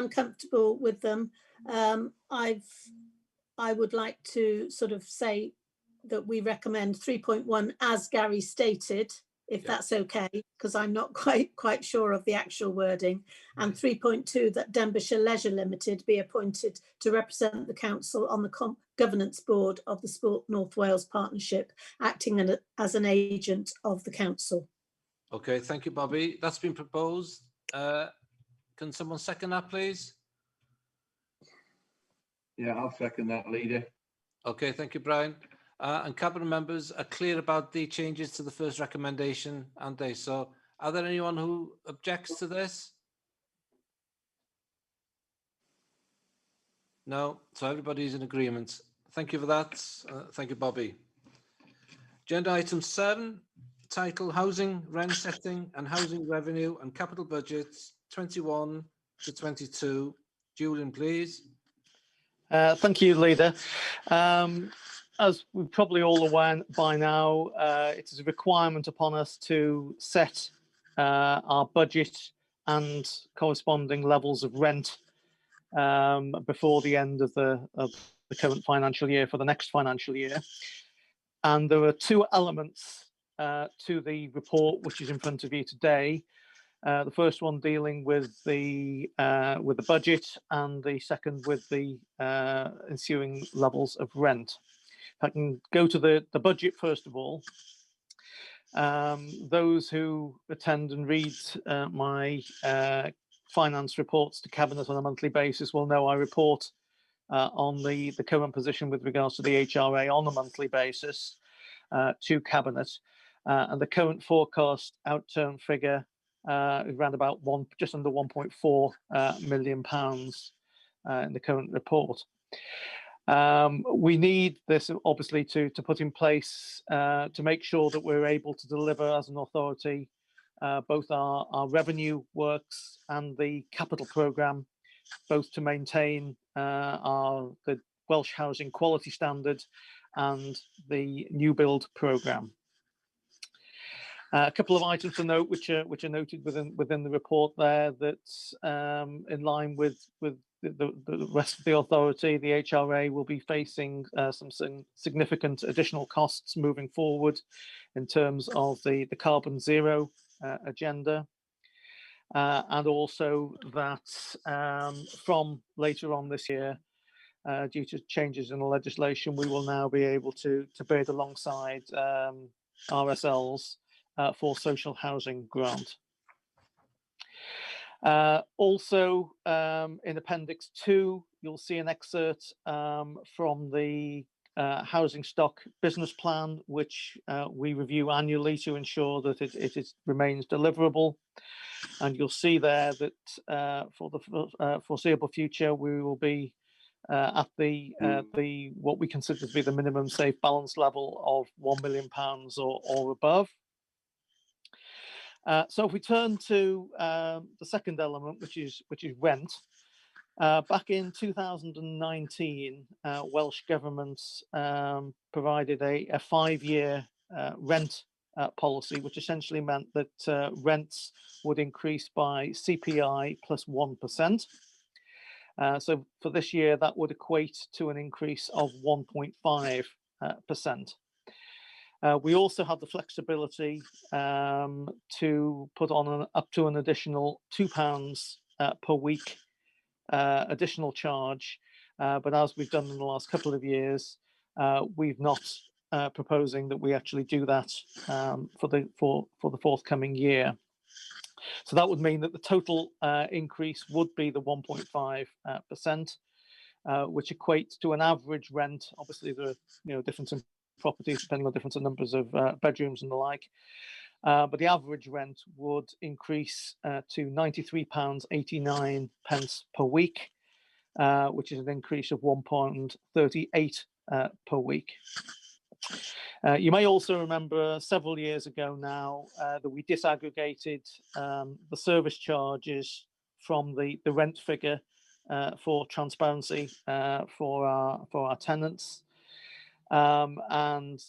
comfortable with them. I would like to sort of say that we recommend 3.1 as Gary stated, if Yeah. that's okay, because I'm not quite sure of the actual wording. And 3.2, that Denbighshire Leisure Limited be appointed to represent the council on the governance board of the Sport North Wales Partnership, acting as an agent of the council. Okay, thank you, Bobby. That's been proposed. Can someone second that, please? Yeah, I'll second that, Leader. Okay, thank you, Brian. And cabinet members are clear about the changes to the first recommendation, aren't they? So are there anyone who objects to this? No, so everybody's in agreement. Thank you for that. Thank you, Bobby. Agenda item 7, title Housing, Rent Setting and Housing Revenue and Capital Budgets 21 to 22. Julian, please. Thank you, Leader. As we're probably all aware by now, it is a requirement upon us to set our budget and corresponding levels of rent before the end of the current financial year for the next financial year. And there are two elements to the report which is in front of you today. The first one dealing with the budget, and the second with the ensuing levels of rent. If I can go to the budget first of all. Those who attend and read my finance reports to Cabinet on a monthly basis will know I report on the current position with regards to the HRA on a monthly basis to Cabinet. And the current forecast outturn figure is around about just under £1.4 million in the current report. We need this obviously to put in place to make sure that we're able to deliver as an authority both our revenue works and the capital programme, both to maintain the Welsh housing quality standard and the new build programme. A couple of items to note which are noted within the report there, that in line with the rest of the authority, the HRA will be facing some significant additional costs moving forward in terms of the carbon zero agenda. And also that from later on this year, due to changes in the legislation, we will now be able to bid alongside RSLs for social housing grant. Also, in Appendix 2, you'll see an excerpt from the housing stock business plan, which we review annually to ensure that it remains deliverable. And you'll see there that for the foreseeable future, we will be at the what we consider to be the minimum safe balance level of £1 million or above. So if we turn to the second element, which is rent, back in 2019, Welsh Government provided a 5-year rent policy, which essentially meant that rents would increase by CPI plus 1%. So for this year, that would equate to an increase of 1.5%. We also have the flexibility to put on up to an additional £2 per week additional charge. But as we've done in the last couple of years, we've not proposing that we actually do that for the forthcoming year. So that would mean that the total increase would be the 1.5%, which equates to an average rent. Obviously, there are difference in properties depending on different numbers of bedrooms and the like. But the average rent would increase to £93.89 per week, which is an increase of £1.38 per week. You may also remember several years ago now that we disaggregated the service charges from the rent figure for transparency for our tenants. And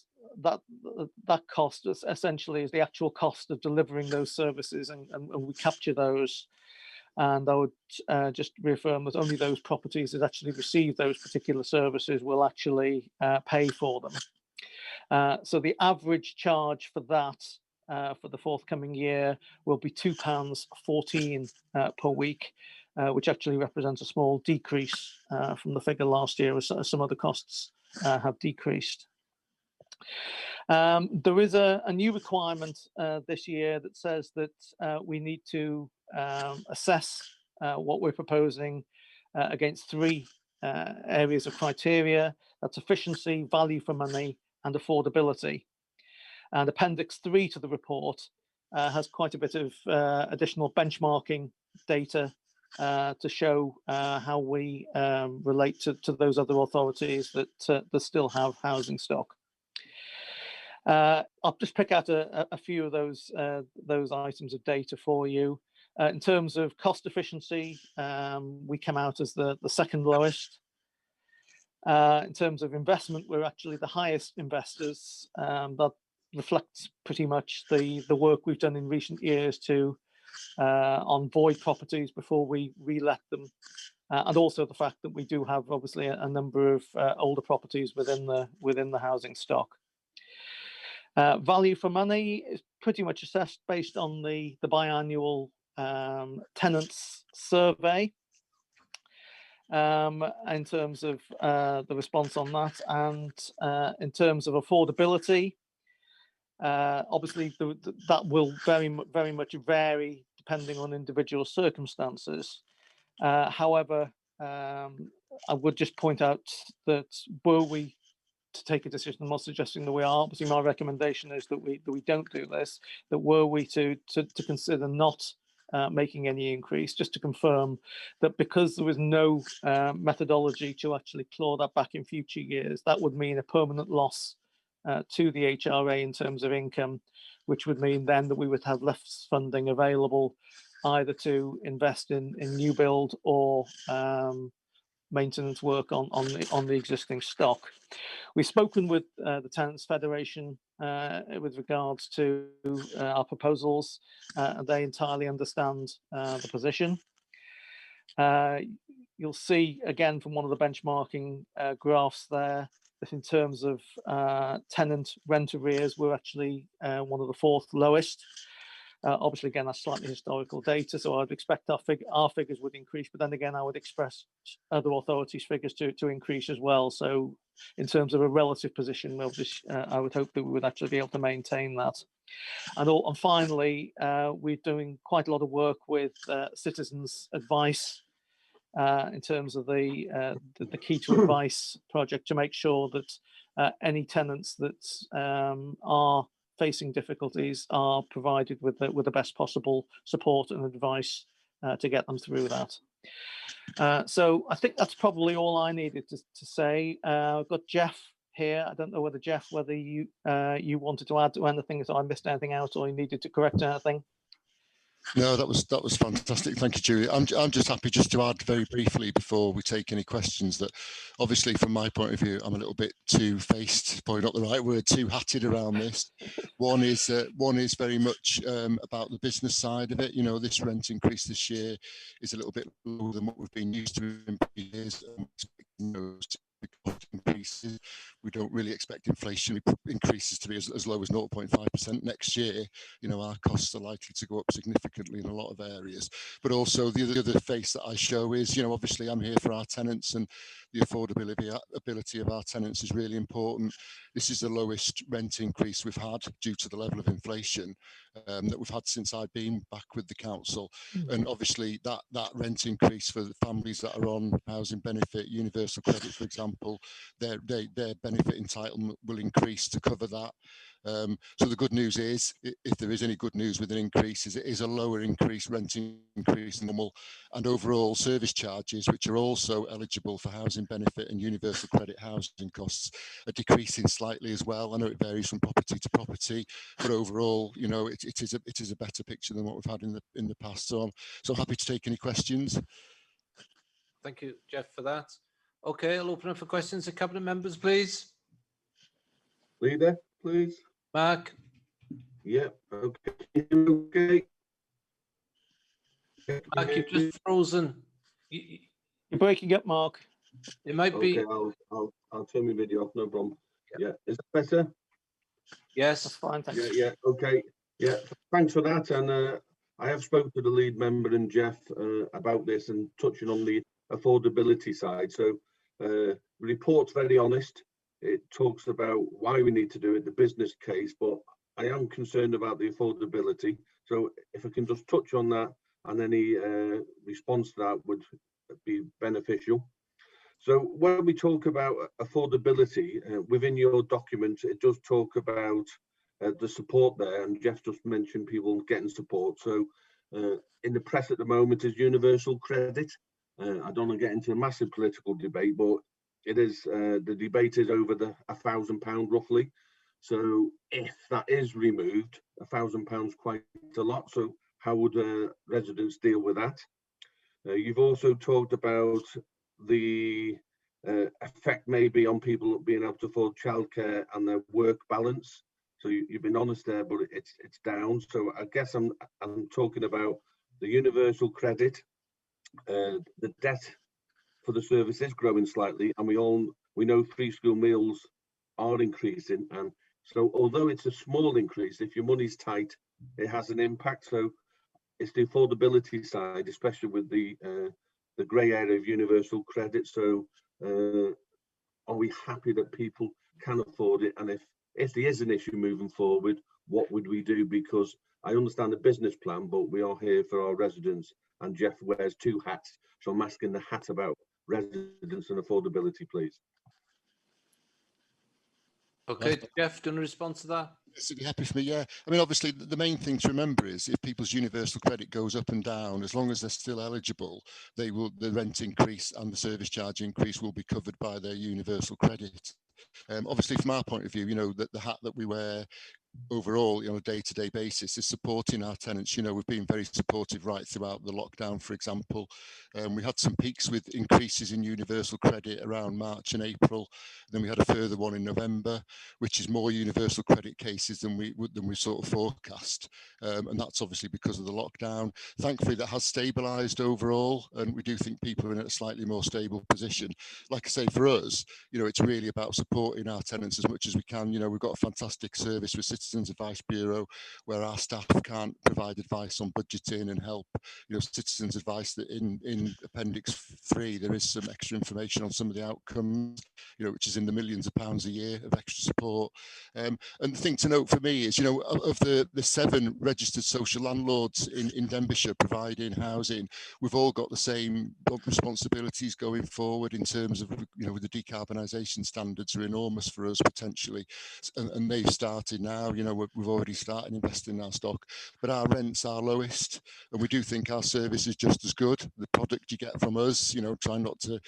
that cost essentially is the actual cost of delivering those services, and we capture those. And I would just reaffirm that only those properties that actually receive those particular services will actually pay for them. So the average charge for that for the forthcoming year will be £2.14 per week, which actually represents a small decrease from the figure last year, as some other costs have decreased. There is a new requirement this year that says that we need to assess what we're proposing against three areas of criteria. That's efficiency, value for money, and affordability. And Appendix 3 to the report has quite a bit of additional benchmarking data to show how we relate to those other authorities that still have housing stock. I'll just pick out a few of those items of data for you. In terms of cost efficiency, we come out as the second lowest. In terms of investment, we're actually the highest investors. That reflects pretty much the work we've done in recent years on void properties before we relet them, and also the fact that we do have obviously a number of older properties within the housing stock. Value for money is pretty much assessed based on the biannual tenants survey in terms of the response on that, and in terms of affordability, obviously that will very much vary depending on individual circumstances. However, I would just point out that were we to take a decision, I'm not suggesting that we are, obviously my recommendation is that we don't do this, that were we to consider not making any increase, just to confirm that because there was no methodology to actually claw that back in future years, that would mean a permanent loss to the HRA in terms of income, which would mean then that we would have less funding available either to invest in new build or maintenance work on the existing stock. We've spoken with the Tenants Federation with regards to our proposals, and they entirely understand the position. You'll see again from one of the benchmarking graphs there that in terms of tenant rent arrears, we're actually one of the fourth lowest. Obviously, again, that's slightly historical data, so I'd expect our figures would increase, but then again, I would expect other authorities' figures to increase as well. So in terms of a relative position, I would hope that we would actually be able to maintain that. And finally, we're doing quite a lot of work with citizens' advice in terms of the Key to Advice project to make sure that any tenants that are facing difficulties are provided with the best possible support and advice to get them through that. So I think that's probably all I needed to say. I've got Jeff here. I don't know whether Jeff, you wanted to add to anything, if I missed anything out or you needed to correct anything. No, that was fantastic. Thank you, Julie. I'm just happy just to add very briefly before we take any questions that obviously from my point of view, I'm a little bit two-faced, probably not the right word, two-hatted around this. One is very much about the business side of it. You know, this rent increase this year is a little bit lower than what we've been used to in previous years. Increases. We don't really expect inflation increases to be as low as 0.5% next year. You know, our costs are likely to go up significantly in a lot of areas. But also the other face that I show is, you know, obviously I'm here for our tenants, and the affordability of our tenants is really important. This is the lowest rent increase we've had due to the level of inflation that we've had since I've been back with the council. And obviously that rent increase for the families that are on housing benefit, universal credit, for example, their benefit entitlement will increase to cover that. So the good news is, if there is any good news with an increase, is it is a lower increase, rent increase than normal, and overall service charges, which are also eligible for housing benefit and universal credit housing costs, are decreasing slightly as well. I know it varies from property to property, but overall, you know, it is a better picture than what we've had in the past. So I'm happy to take any questions. Thank you, Jeff, for that. Okay, I'll open up for questions to cabinet members, please. Leader, please. Mark. Yeah. Okay. Mark, you've just frozen. You're breaking up, Mark. It might be. Okay, I'll turn my video off. No problem. Yeah. Is that better? Yes. That's fine. Thanks. Yeah. Okay. Yeah, thanks for that. And I have spoken to the lead member and Jeff about this and touching on the affordability side. So the report's very honest. It talks about why we need to do it, the business case, but I am concerned about the affordability. So if I can just touch on that, and any response to that would be beneficial. So when we talk about affordability, within your document, it does talk about the support there, and Jeff just mentioned people getting support. So in the press at the moment is universal credit. I don't want to get into a massive political debate, but it is the debate is over the £1,000 roughly. So if that is removed, £1,000 quite a lot. So how would residents deal with that? You've also talked about the effect maybe on people being able to afford childcare and their work balance. So you've been honest there, but it's down. So I guess I'm talking about the universal credit, the debt for the service is growing slightly, and we know free school meals are increasing. And so although it's a small increase, if your money's tight, it has an impact. So it's the affordability side, especially with the grey area of universal credit. So are we happy that people can afford it? And if there is an issue moving forward, what would we do? Because I understand the business plan, but we are here for our residents, and Jeff wears two hats. So I'm asking the hat about residents and affordability, please. Okay, Jeff, do you want to respond to that? Yes, it'd be happy for me, yeah. I mean, obviously, the main thing to remember is if people's universal credit goes up and down, as long as they're still eligible, the rent increase and the service charge increase will be covered by their universal credit. Obviously, from our point of view, you know, that the hat that we wear overall, you know, a day-to-day basis is supporting our tenants. You know, we've been very supportive right throughout the lockdown, for example. We had some peaks with increases in universal credit around March and April. Then we had a further one in November, which is more universal credit cases than we sort of forecast. And that's obviously because of the lockdown. Thankfully, that has stabilised overall, and we do think people are in a slightly more stable position. Like I say, for us, you know, it's really about supporting our tenants as much as we can. You know, we've got a fantastic service with Citizens Advice Bureau, where our staff can't provide advice on budgeting and help. You know, Citizens Advice, that in Appendix 3, there is some extra information on some of the outcomes, you know, which is in the millions of pounds a year of extra support. And the thing to note for me is, you know, of the 7 registered social landlords in Denbighshire providing housing, we've all got the same responsibilities going forward in terms of, you know, the decarbonisation standards are enormous for us potentially, and they've started now. You know, we've already started investing in our stock, but our rents are lowest, and we do think our service is just as good. The product you get from us, you know, try not to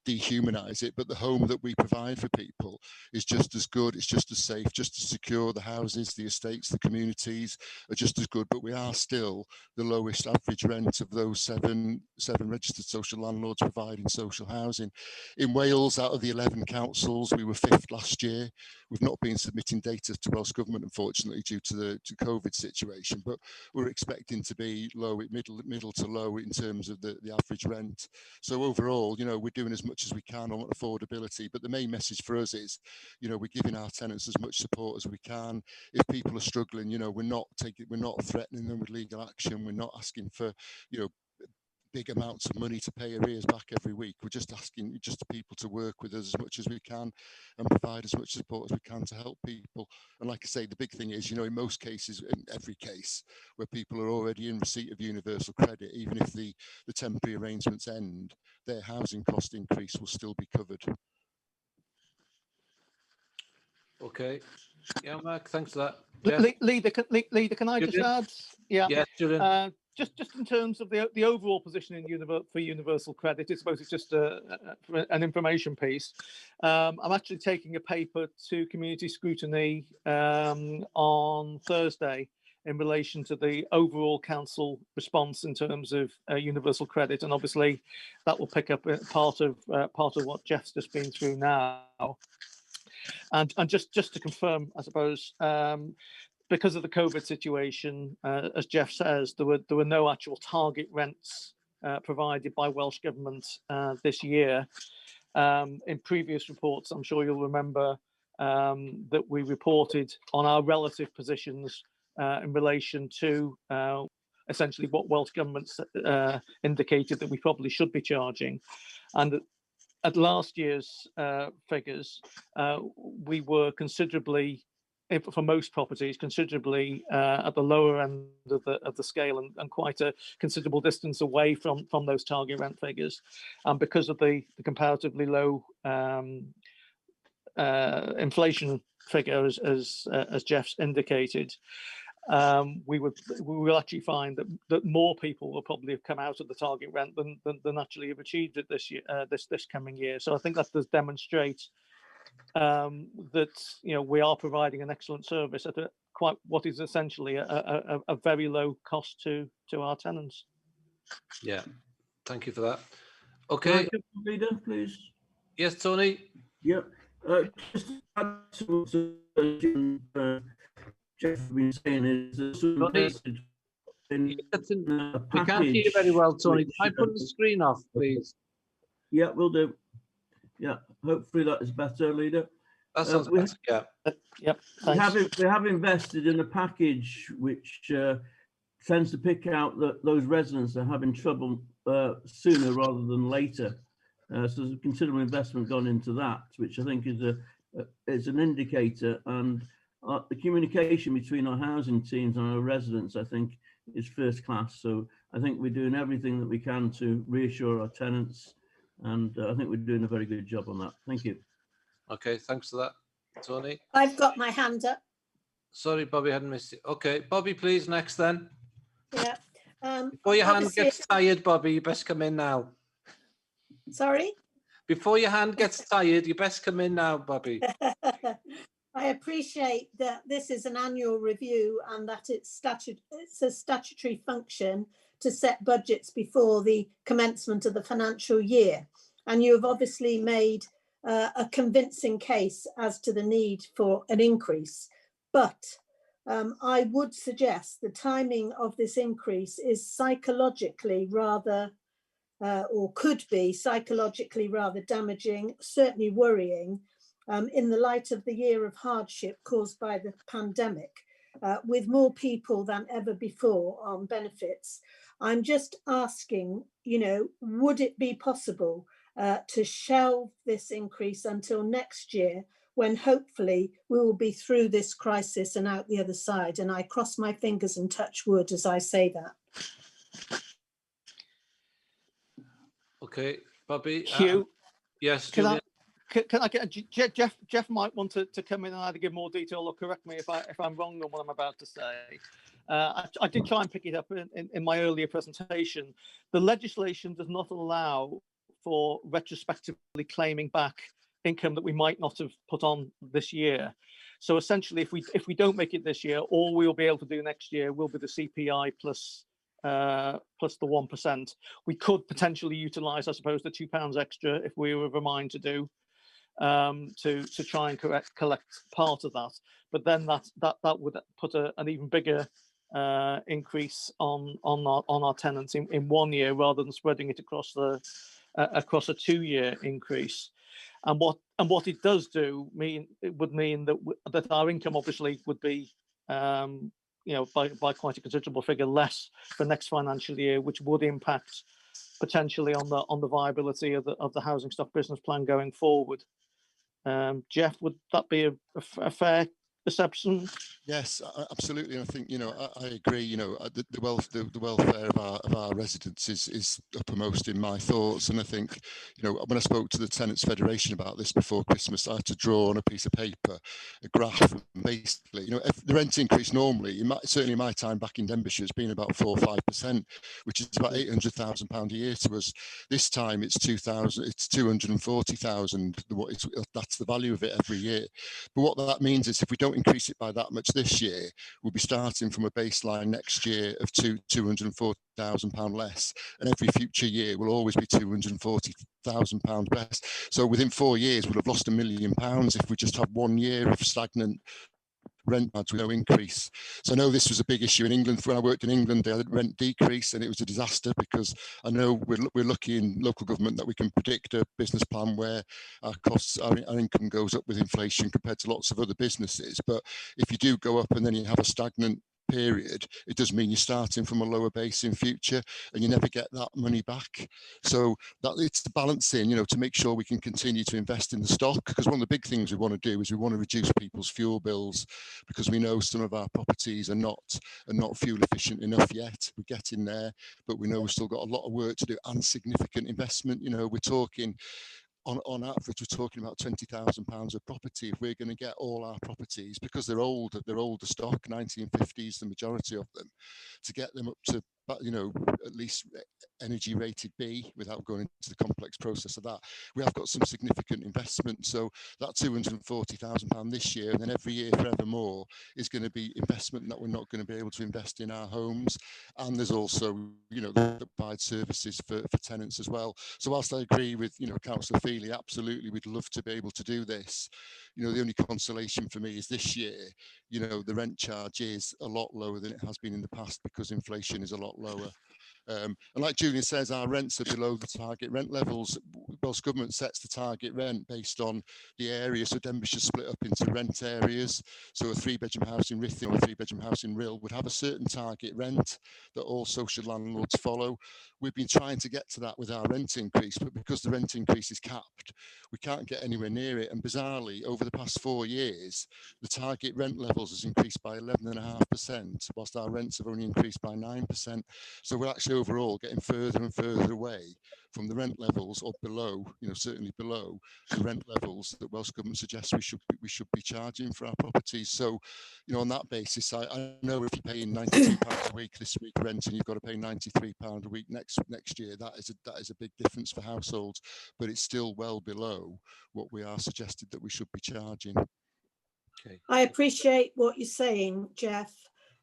dehumanise it, but the home that we provide for people is just as good. It's just as safe, just as secure. The houses, the estates, the communities are just as good, but we are still the lowest average rent of those seven registered social landlords providing social housing. In Wales, out of the 11 councils, we were 5th last year. We've not been submitting data to Welsh Government, unfortunately, due to the COVID situation, but we're expecting to be low, middle to low in terms of the average rent. So overall, you know, we're doing as much as we can on affordability, but the main message for us is, you know, we're giving our tenants as much support as we can. If people are struggling, you know, we're not threatening them with legal action. We're not asking for, you know, big amounts of money to pay arrears back every week. We're just asking people to work with us as much as we can and provide as much support as we can to help people. And like I say, the big thing is, you know, in most cases, in every case where people are already in receipt of universal credit, even if the temporary arrangements end, their housing cost increase will still be covered. Okay. Yeah, Mark, thanks for that. Leader, can I just add? Yeah. Yeah, Julian. Just in terms of the overall position for universal credit, I suppose it's just an information piece. I'm actually taking a paper to community scrutiny on Thursday in relation to the overall council response in terms of universal credit, and obviously that will pick up part of what Jeff's just been through now. And just to confirm, I suppose, because of the COVID situation, as Jeff says, there were no actual target rents provided by Welsh Government this year. In previous reports, I'm sure you'll remember that we reported on our relative positions in relation to essentially what Welsh Government indicated that we probably should be charging. And at last year's figures, we were considerably, for most properties, considerably at the lower end of the scale and quite a considerable distance away from those target rent figures. And because of the comparatively low inflation figure, as Jeff's indicated, we will actually find that more people will probably have come out of the target rent than actually have achieved it this year, this coming year. So I think that does demonstrate that we are providing an excellent service at quite what is essentially a very low cost to our tenants. Yeah, thank you for that. Okay, Leader, please. Yes, Tony. Yep. Just to add to what Jeff has been saying is we can't hear you very well, Tony. Can I put the screen off, please? Yeah, we'll do. Yeah, hopefully that is better, Leader. That sounds better, yeah. Yep. We have invested in a package which tends to pick out those residents that are having trouble sooner rather than later. So there's a considerable investment gone into that, which I think is an indicator, and the communication between our housing teams and our residents, I think, is first class. So I think we're doing everything that we can to reassure our tenants, and I think we're doing a very good job on that. Thank you. Okay, thanks for that, Tony. I've got my hand up. Sorry, Bobby, I hadn't missed it. Okay, Bobby, please, next then. Yeah. Before your hand obviously- gets tired, Bobby, you best come in now. Sorry? Before your hand gets tired, you best come in now, Bobby. I appreciate that this is an annual review and that it's a statutory function to set budgets before the commencement of the financial year. And you have obviously made a convincing case as to the need for an increase. But I would suggest the timing of this increase is psychologically rather, or could be psychologically rather damaging, certainly worrying, in the light of the year of hardship caused by the pandemic, with more people than ever before on benefits. I'm just asking, would it be possible to shelve this increase until next year, when hopefully we will be through this crisis and out the other side? And I cross my fingers and touch wood as I say that. Okay, Bobby. Hugh, yes, can Julian? I get Jeff might want to come in and either give more detail or correct me if I'm wrong on what I'm about to say. I did try and pick it up in my earlier presentation. The legislation does not allow for retrospectively claiming back income that we might not have put on this year. So essentially, if we don't make it this year, all we'll be able to do next year will be the CPI plus the 1%. We could potentially utilise, I suppose, the £2 extra if we were of a mind to do, to try and collect part of that. But then that would put an even bigger increase on our tenants in 1 year rather than spreading it across a 2-year increase. And what it does do would mean that our income obviously would be by quite a considerable figure less for next financial year, which would impact potentially on the viability of the housing stock business plan going forward. Jeff, would that be a fair perception? Yes, absolutely. I think I agree. The welfare of our residents is uppermost in my thoughts. And I think when I spoke to the Tenants Federation about this before Christmas, I had to draw on a piece of paper a graph. And basically, if the rent increase normally, certainly in my time back in Denbighshire, has been about 4 or 5%, which is about £800,000 a year to us. This time it's 240,000. That's the value of it every year. But what that means is if we don't increase it by that much this year, we'll be starting from a baseline next year of £240,000 less, and every future year will always be £240,000 less. So within 4 years, we'll have lost £1 million if we just have 1 year of stagnant rent with no increase. So I know this was a big issue in England. When I worked in England, they had rent decrease, and it was a disaster, because I know we're lucky in local government that we can predict a business plan where our costs, our income goes up with inflation compared to lots of other businesses. But if you do go up and then you have a stagnant period, it does mean you're starting from a lower base in future and you never get that money back. So that it's the balancing, to make sure we can continue to invest in the stock, because one of the big things we want to do is we want to reduce people's fuel bills, because we know some of our properties are not fuel efficient enough yet. We're getting there, but we know we've still got a lot of work to do and significant investment. We're talking on average, we're talking about £20,000 of property. If we're going to get all our properties, because they're older stock, 1950s, the majority of them, to get them up to, at least energy rated B without going into the complex process of that, we have got some significant investment. So that £240,000 this year, and then every year forevermore, is going to be investment that we're not going to be able to invest in our homes. And there's also, the provide services for tenants as well. So whilst I agree with, Councillor Feely, absolutely, we'd love to be able to do this. The only consolation for me is this year, the rent charge is a lot lower than it has been in the past because inflation is a lot lower. And like Julian says, our rents are below the target rent levels. Welsh Government sets the target rent based on the area. So Denbighshire's split up into rent areas. So a 3-bedroom house in Rhythm or a 3-bedroom house in Rhyl would have a certain target rent that all social landlords follow. We've been trying to get to that with our rent increase, but because the rent increase is capped, we can't get anywhere near it. And bizarrely, over the past 4 years, the target rent levels has increased by 11.5%, whilst our rents have only increased by 9%. So we're actually overall getting further and further away from the rent levels, or below, certainly below the rent levels that Welsh Government suggests we should be charging for our properties. So, on that basis, I know if you're paying £92 a week this week rent and you've got to pay £93 a week next year, that is a big difference for households, but it's still well below what we are suggested that we should be charging. Okay. I appreciate what you're saying, Jeff,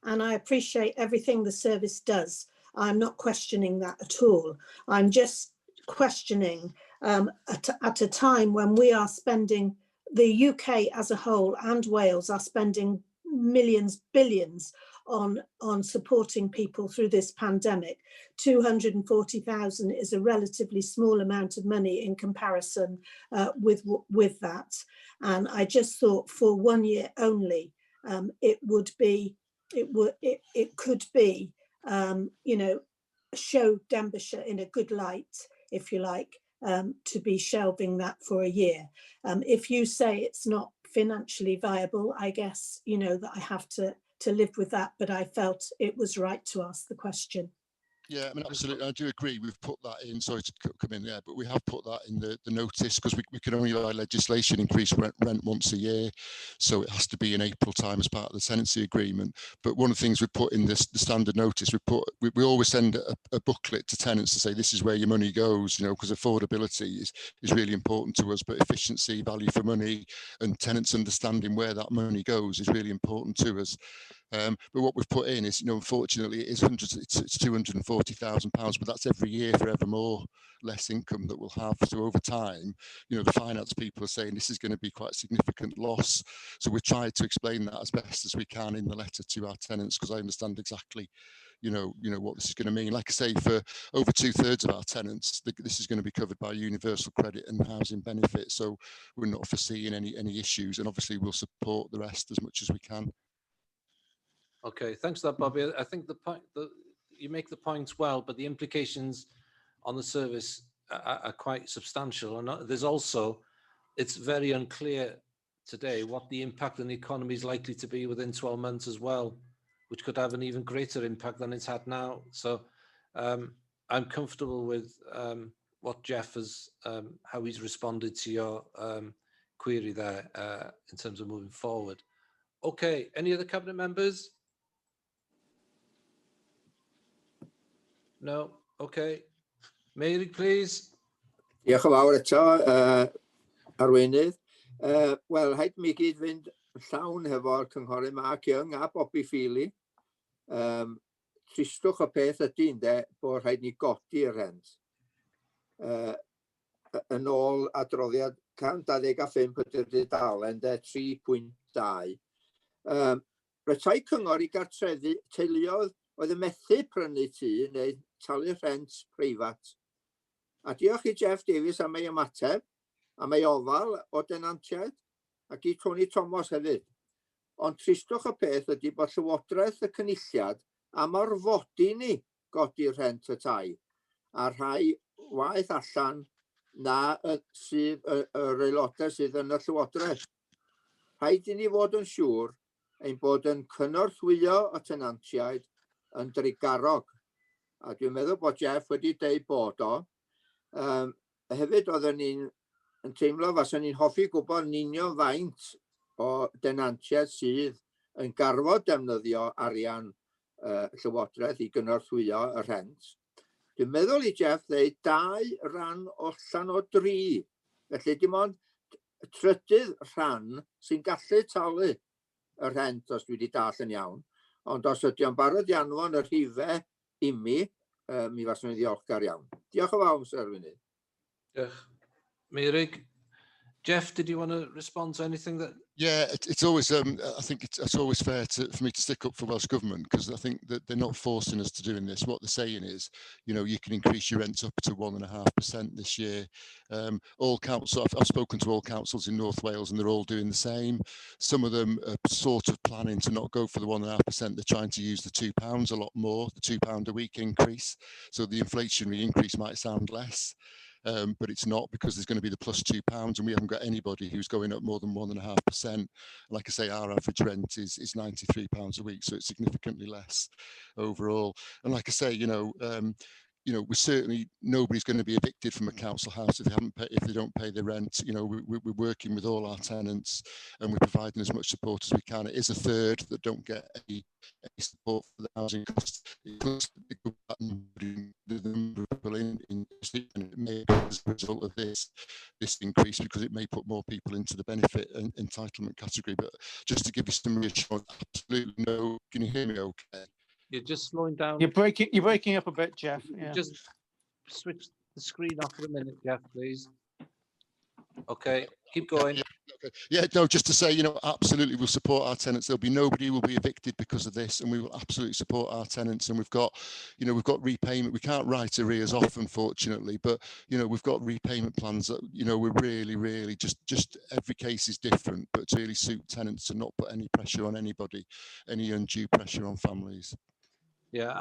and I appreciate everything the service does. I'm not questioning that at all. I'm just questioning at a time when we are spending, the UK as a whole and Wales are spending millions, billions on supporting people through this pandemic. 240,000 is a relatively small amount of money in comparison with that. And I just thought for 1 year only, it could be, show Denbighshire in a good light, if you like, to be shelving that for a year. If you say it's not financially viable, I guess, that I have to live with that, but I felt it was right to ask the question. Yeah, I mean, absolutely. I do agree. We've put that in, sorry to come in there, but we have put that in the notice, because we can only, by legislation, increase rent once a year. So it has to be in April time as part of the tenancy agreement. But one of the things we put in the standard notice, we always send a booklet to tenants to say, this is where your money goes, because affordability is really important to us, but efficiency, value for money, and tenants understanding where that money goes is really important to us. But what we've put in is, unfortunately, it's £240,000, but that's every year forevermore less income that we'll have. So over time, the finance people are saying this is going to be quite a significant loss. So we've tried to explain that as best as we can in the letter to our tenants, because I understand exactly, what this is going to mean. Like I say, for over 2/3 of our tenants, this is going to be covered by universal credit and housing benefit. So we're not foreseeing any issues, and obviously we'll support the rest as much as we can. Okay, thanks for that, Bobby. I think the point that you make the points well, but the implications on the service are quite substantial. And there's also, it's very unclear today what the impact on the economy is likely to be within 12 months as well, which could have an even greater impact than it's had now. So I'm comfortable with what Jeff has, how he's responded to your query there in terms of moving forward. Okay, any other cabinet members? No, okay. Mary, please. Diolch yn fawr eto, arweinydd. Wel, rhaid mi gyd fynd llawn hefo'r cynghorydd Mark Young a Bobby Feely. Tristwch o peth ydy, bod rhaid ni godi'r rent. Yn ôl adroddiad 125 ydy'r dudalen, 3.2. Rydau cyngor i gartrefu teuluodd oedd yn methu prynu tŷ neu talu rhent preifat. A diolch i Jeff Davies am ei ymateb, am ei ofal o denantiaid, ac i Tony Thomas hefyd. ond tristwch y peth ydy bod Llywodraeth y Cynulliad am orfodi ni godi rhent y tai, a rhai waith allan na sydd yr aelodau sydd yn y Llywodraeth. Rhaid i ni fod yn siŵr ein bod yn cynorthwyo y tenantiaid yn drigarog. A dwi'n meddwl bod Jeff wedi deud bod o. Hefyd oedden ni'n teimlo faswn ni'n hoffi gwybod yn union faint o denantiaid sydd yn garfod defnyddio arian Llywodraeth i gynorthwyo y rhent. Dwi'n meddwl i Jeff ddeud 2 ran allan o 3. Felly dim ond trydydd rhan sy'n gallu talu y rhent os dwi wedi dall yn iawn. Ond os ydy o'n barod i anfon y rhifau i mi faswn i'n ddiolchgar iawn. Diolch yn fawr, Sir Arweinydd. Diolch. Meirig, Jeff, did you want to respond to anything that? Yeah, it's always, I think it's always fair for me to stick up for Welsh Government, because I think that they're not forcing us to doing this. What they're saying is, you know, you can increase your rents up to 1.5% this year. All councils, I've spoken to all councils in North Wales and they're all doing the same. Some of them are sort of planning to not go for the 1.5%. They're trying to use the £2 a lot more, the £2 a week increase. So the inflationary increase might sound less. But it's not, because there's going to be the plus £2 and we haven't got anybody who's going up more than 1.5%. Like I say, our average rent is £93 a week, so it's significantly less overall. And like I say, we're certainly, nobody's going to be evicted from a council house if they don't pay their rent. You know, we're working with all our tenants and we're providing as much support as we can. It is a third that don't get any support for the housing costs. The number of people in it may be as a result of this increase, because it may put more people into the benefit and entitlement category. But just to give you some reassurance, absolutely no. Can you hear me okay? You're just slowing down. You're breaking up a bit, Jeff. Yeah. Just switch the screen off for a minute, Jeff, please. Okay, keep going. Yeah, no, just to say, absolutely we'll support our tenants. There'll be nobody who will be evicted because of this, and we will absolutely support our tenants. And we've got repayment. We can't write arrears off, unfortunately, but we've got repayment plans that we're really just every case is different, but to really suit tenants and not put any pressure on anybody, any undue pressure on families. Yeah,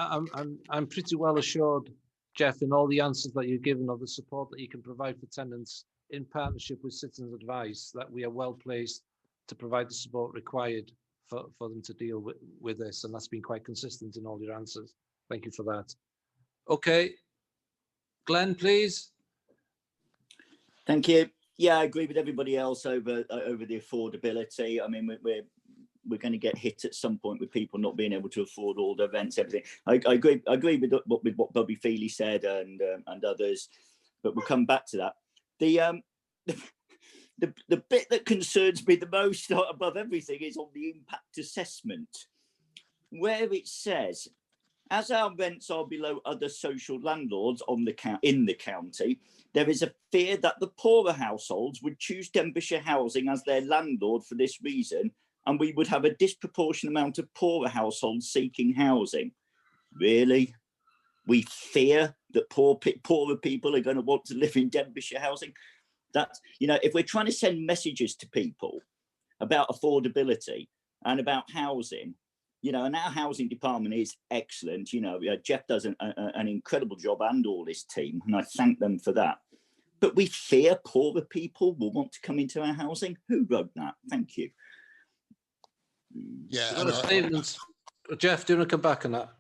I'm pretty well assured, Jeff, in all the answers that you've given of the support that you can provide for tenants in partnership with Citizens Advice, that we are well placed to provide the support required for them to deal with this, and that's been quite consistent in all your answers. Thank you for that. Okay, Glenn, please. Thank you. Yeah, I agree with everybody else over the affordability. I mean, we're going to get hit at some point with people not being able to afford all the rents, everything. I agree with what Bobby Feely said and others, but we'll come back to that. The bit that concerns me the most above everything is on the impact assessment, where it says, as our rents are below other social landlords in the county, there is a fear that the poorer households would choose Denbighshire Housing as their landlord for this reason, and we would have a disproportionate amount of poorer households seeking housing. Really? We fear that poorer people are going to want to live in Denbighshire Housing? That's, if we're trying to send messages to people about affordability and about housing, and our housing department is excellent. Jeff does an incredible job, and all his team, and I thank them for that. But we fear poorer people will want to come into our housing. Who wrote that? Thank you. Yeah. Jeff, do you want to come back on that?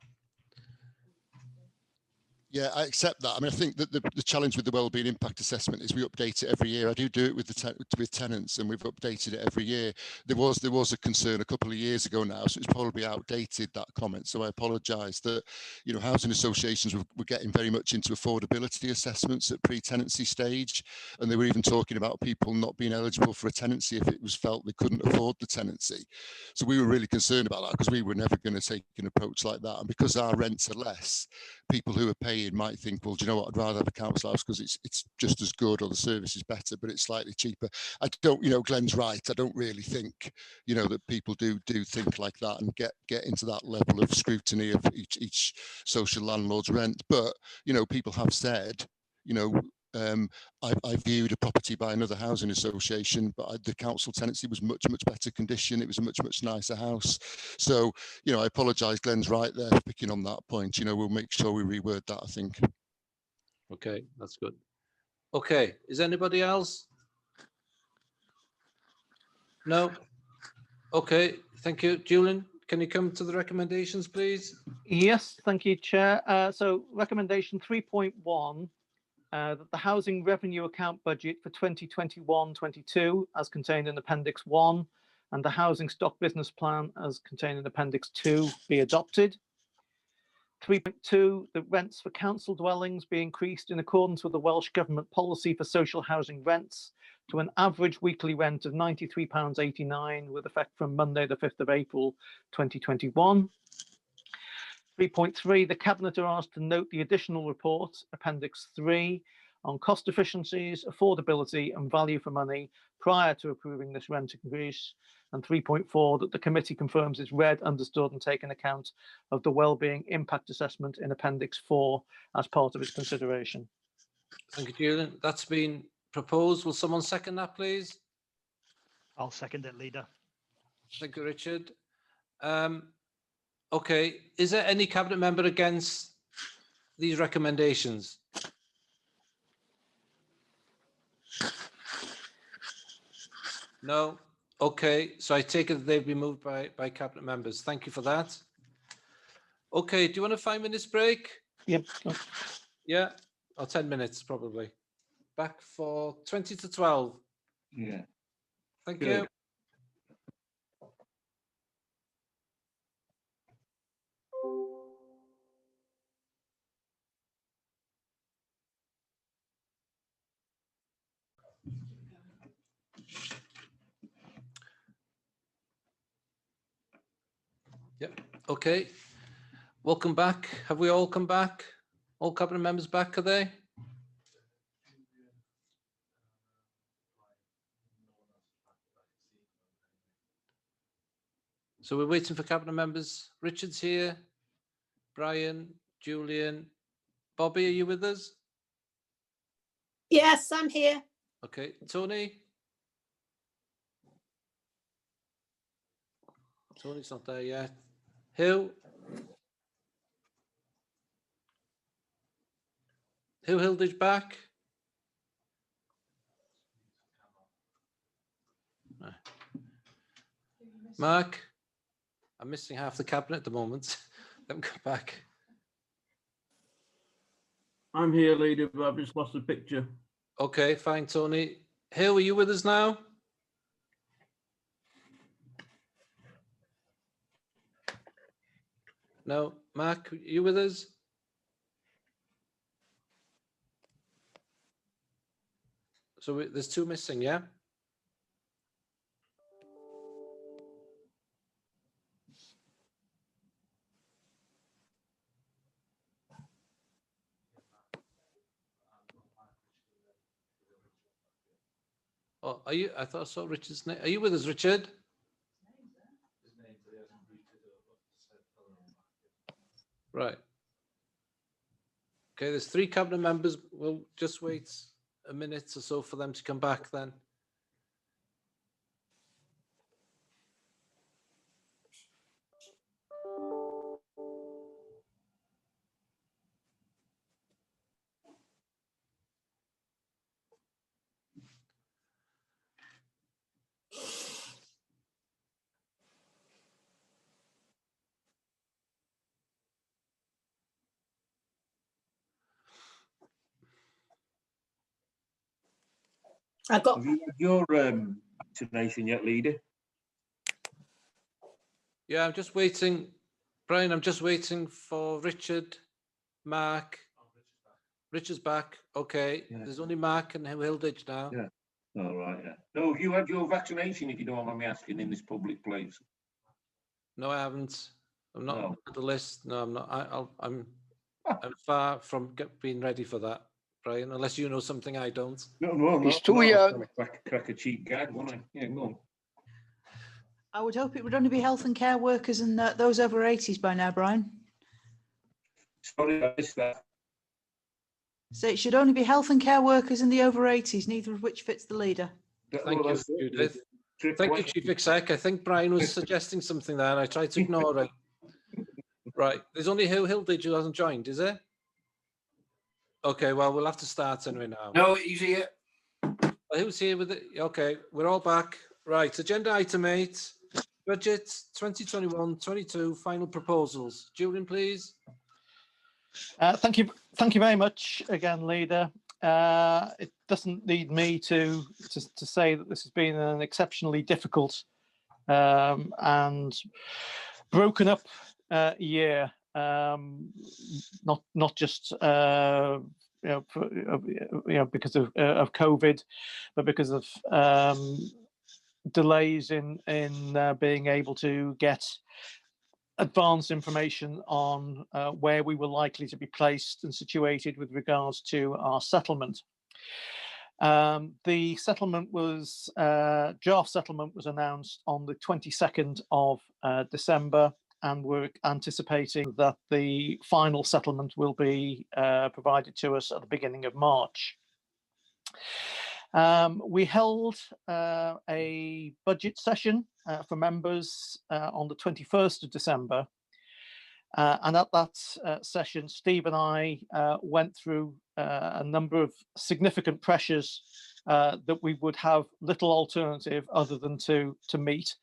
Yeah, I accept that. I mean, I think that the challenge with the wellbeing impact assessment is we update it every year. I do it with tenants, and we've updated it every year. There was a concern a couple of years ago now, so it's probably outdated, that comment. So I apologise that housing associations were getting very much into affordability assessments at pre-tenancy stage, and they were even talking about people not being eligible for a tenancy if it was felt they couldn't afford the tenancy. So we were really concerned about that, because we were never going to take an approach like that. And because our rents are less, people who are paying might think, well, do you know what, I'd rather have a council house because it's just as good, or the service is better, but it's slightly cheaper. I don't, Glenn's right. I don't really think, that people do think like that and get into that level of scrutiny of each social landlord's rent. But, people have said, I viewed a property by another housing association, but the council tenancy was much better condition. It was a much nicer house. So, you know, I apologise, Glenn's right there for picking on that point. You know, we'll make sure we reword that, I think. Okay, that's good. Okay, is anybody else? No? Okay, thank you. Julian, can you come to the recommendations, please? Yes, thank you, Chair. So recommendation 3.1, that the housing revenue account budget for 2021-22 as contained in Appendix 1 and the housing stock business plan as contained in Appendix 2 be adopted. 3.2, that rents for council dwellings be increased in accordance with the Welsh Government policy for social housing rents to an average weekly rent of £93.89 with effect from Monday the 5th of April 2021. 3.3, the Cabinet are asked to note the additional report, Appendix 3, on cost efficiencies, affordability and value for money prior to approving this rent increase. And 3.4, that the committee confirms it's read, understood and taken account of the wellbeing impact assessment in Appendix 4 as part of its consideration. Thank you, Julian. That's been proposed. Will someone second that, please? I'll second it, Leader. Thank you, Richard. Okay, is there any cabinet member against these recommendations? No? Okay, so I take it that they've been moved by cabinet members. Thank you for that. Okay, do you want a 5 minutes break? Yep. Yeah, or 10 minutes probably. Back for 20 to 12. Yeah. Thank Good. you. Yep. Okay. Welcome back. Have we all come back? All cabinet members back, are they? So we're waiting for cabinet members. Richard's here. Brian, Julian, Bobby, are you with us? Yes, I'm here. Okay, Tony? Tony's not there yet. Who? Hilditch back? No. Mark? I'm missing half the cabinet at the moment. Let them come back. I'm here, Leader, but I've just lost the picture. Okay, fine, Tony. Hill, are you with us now? No. Mark, are you with us? So there's two missing, yeah? Oh, are you? I thought I saw Richard's name. Are you with us, Richard? Right. Okay, there's three cabinet members. We'll just wait a minute or so for them to come back then. I've got. Have you had your vaccination yet, Leader? Yeah, I'm just waiting. Brian, I'm just waiting for Richard, Mark. Richard's back. Okay. Yeah. There's only Mark and Hilditch now. Yeah. All right. Yeah. No, have you had your vaccination, if you don't mind me asking, in this public place? No, I haven't. I'm not No. at the list. No, I'm not. I'm far from being ready for that, Brian, unless you know something I don't. No. He's too young. Crack a cheap gag, won't I? Yeah, go on. I would hope it would only be health and care workers and those over 80s by now, Brian. Sorry, I missed that. So it should only be health and care workers and the over 80s, neither of which fits the leader. Thank you, Judith. Thank you, Chief Exec. I think Brian was suggesting something there and I tried to ignore it. Right, there's only Hugh Hilditch who hasn't joined, is there? Okay, well, we'll have to start anyway now. No, he's here. Who's here with it? Okay, we're all back. Right, agenda item 8, budget 2021-22, final proposals. Julian, please. Thank you very much again, Leader. It doesn't need me to say that this has been an exceptionally difficult and broken up year. Not just because of COVID, but because of delays in being able to get advanced information on where we were likely to be placed and situated with regards to our settlement. The settlement was, draft settlement was announced on the 22nd of December, and we're anticipating that the final settlement will be provided to us at the beginning of March. We held a budget session for members on the 21st of December. And at that session, Steve and I went through a number of significant pressures that we would have little alternative other than to meet.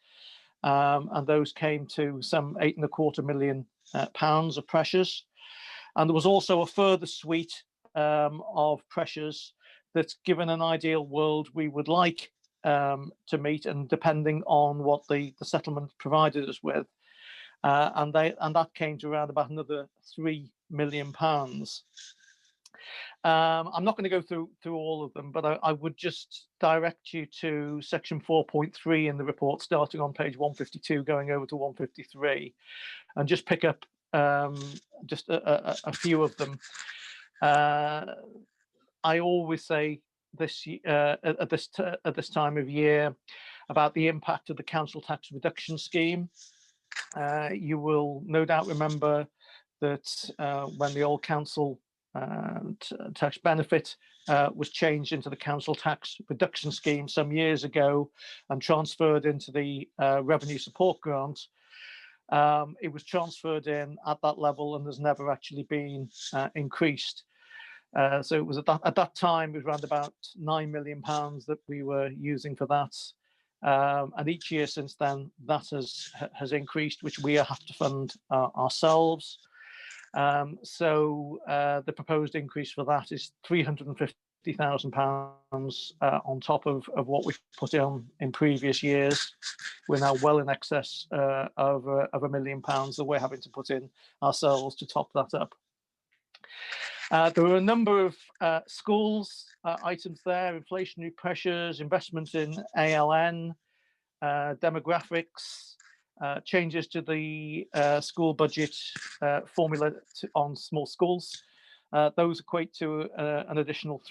And those came to some £8.25 million of pressures. And there was also a further suite of pressures that, given an ideal world, we would like to meet, and depending on what the settlement provided us with. And that came to around about another £3 million. I'm not going to go through all of them, but I would just direct you to section 4.3 in the report, starting on page 152, going over to 153, and just pick up just a few of them. I always say this at this time of year about the impact of the council tax reduction scheme. You will no doubt remember that when the old council tax benefit was changed into the council tax reduction scheme some years ago and transferred into the revenue support grant, it was transferred in at that level and has never actually been increased. So it was at that time, it was around about £9 million that we were using for that. And each year since then, that has increased, which we have to fund ourselves. So the proposed increase for that is £350,000 on top of what we've put in previous years. We're now well in excess of £1 million that we're having to put in ourselves to top that up. There were a number of schools items there: inflationary pressures, investment in ALN, demographics, changes to the school budget formula on small schools. Those equate to an additional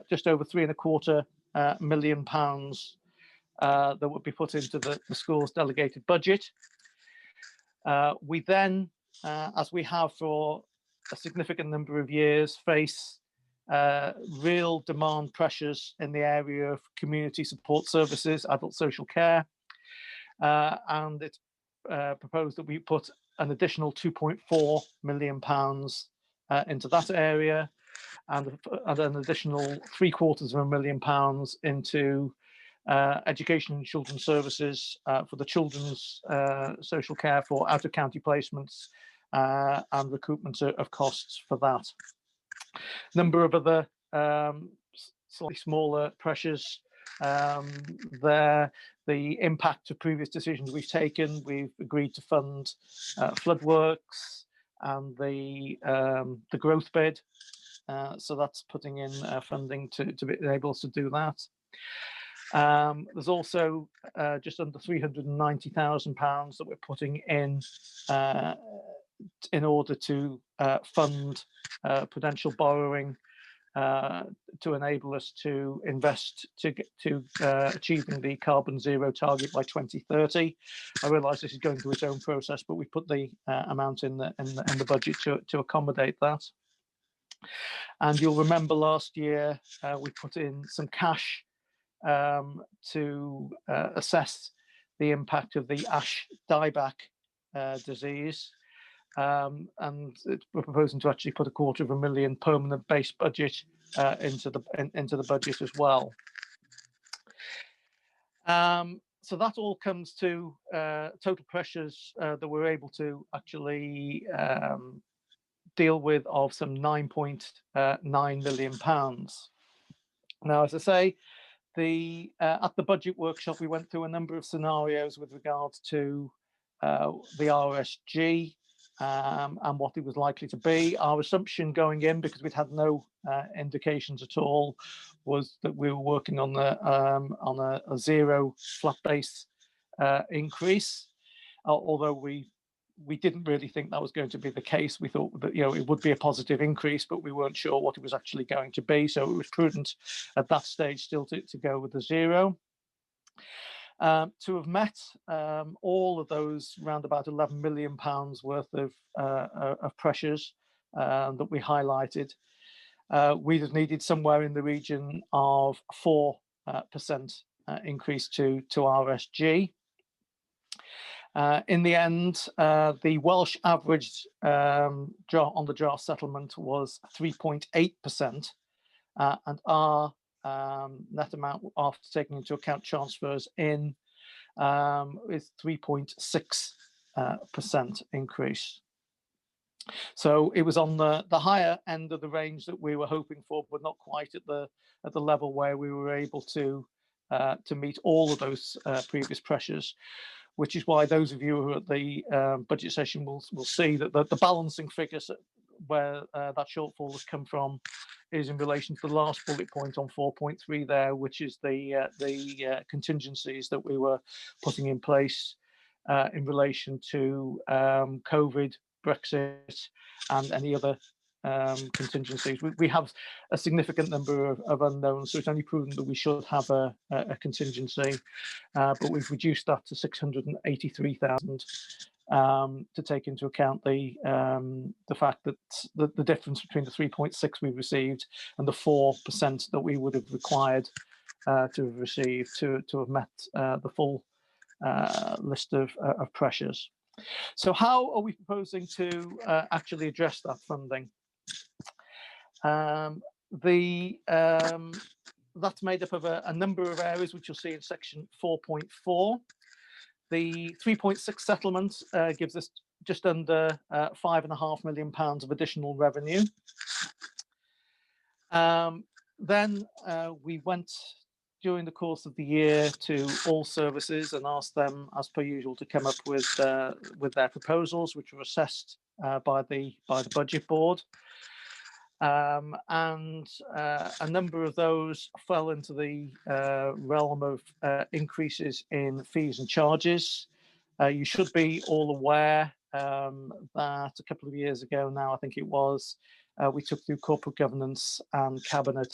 just over £3.25 million that would be put into the school's delegated budget. We then, as we have for a significant number of years, face real demand pressures in the area of community support services, adult social care, and it's proposed that we put an additional £2.4 million into that area, and an additional £750,000 million into education and children's services for the children's social care for out-of-county placements and recoupment of costs for that. Number of other slightly smaller pressures there. The impact of previous decisions we've taken, we've agreed to fund flood works and the growth bid. So that's putting in funding to be able to do that. There's also just under £390,000 that we're putting in order to fund potential borrowing to enable us to invest to achieving the carbon zero target by 2030. I realise this is going through its own process, but we put the amount in the budget to accommodate that. And you'll remember last year we put in some cash to assess the impact of the ash dieback disease. And we're proposing to actually put £250,000 permanent base budget into the budget as well. So that all comes to total pressures that we're able to actually deal with of some £9.9 million. Now, as I say, at the budget workshop, we went through a number of scenarios with regards to the RSG and what it was likely to be. Our assumption going in, because we'd had no indications at all, was that we were working on a zero flat base increase. Although we didn't really think that was going to be the case. We thought that it would be a positive increase, but we weren't sure what it was actually going to be. So it was prudent at that stage still to go with the zero. To have met all of those round about £11 million worth of pressures that we highlighted, we'd have needed somewhere in the region of 4% increase to RSG. In the end, the Welsh average on the draft settlement was 3.8%, and our net amount after taking into account transfers in is 3.6% increase. So it was on the higher end of the range that we were hoping for, but not quite at the level where we were able to meet all of those previous pressures. Which is why those of you who are at the budget session will see that the balancing figures where that shortfall has come from is in relation to the last bullet point on 4.3 there, which is the contingencies that we were putting in place in relation to COVID, Brexit, and any other contingencies. We have a significant number of unknowns, so it's only prudent that we should have a contingency, but we've reduced that to 683,000 to take into account the fact that the difference between the 3.6 we received and the 4% that we would have required to have received to have met the full list of pressures. So how are we proposing to actually address that funding? That's made up of a number of areas, which you'll see in section 4.4. The 3.6 settlement gives us just under £5.5 million of additional revenue. Then we went during the course of the year to all services and asked them, as per usual, to come up with their proposals, which were assessed by the budget board. And a number of those fell into the realm of increases in fees and charges. You should be all aware that a couple of years ago now, I think it was, we took through corporate governance and cabinet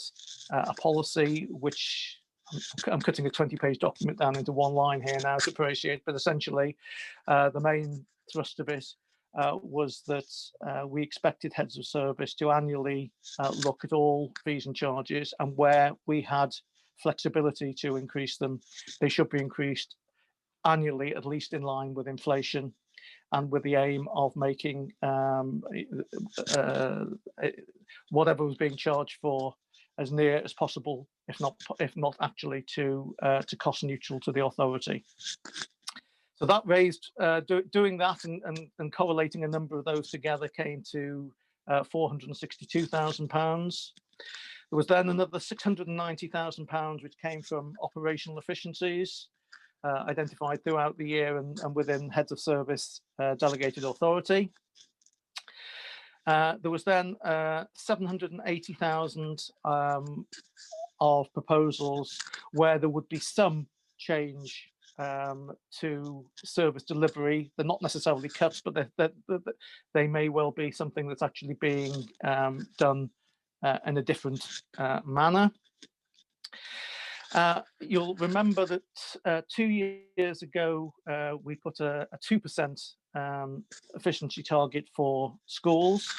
a policy which I'm cutting a 20-page document down into one line here now to appreciate, but essentially the main thrust of it was that we expected heads of service to annually look at all fees and charges, and where we had flexibility to increase them, they should be increased annually, at least in line with inflation, and with the aim of making whatever was being charged for as near as possible, if not actually to cost neutral to the authority. So that raised, doing that and correlating a number of those together came to £462,000. There was then another £690,000 which came from operational efficiencies identified throughout the year and within heads of service delegated authority. There was then 780,000 of proposals where there would be some change to service delivery. They're not necessarily cuts, but they may well be something that's actually being done in a different manner. You'll remember that 2 years ago, we put a 2% efficiency target for schools.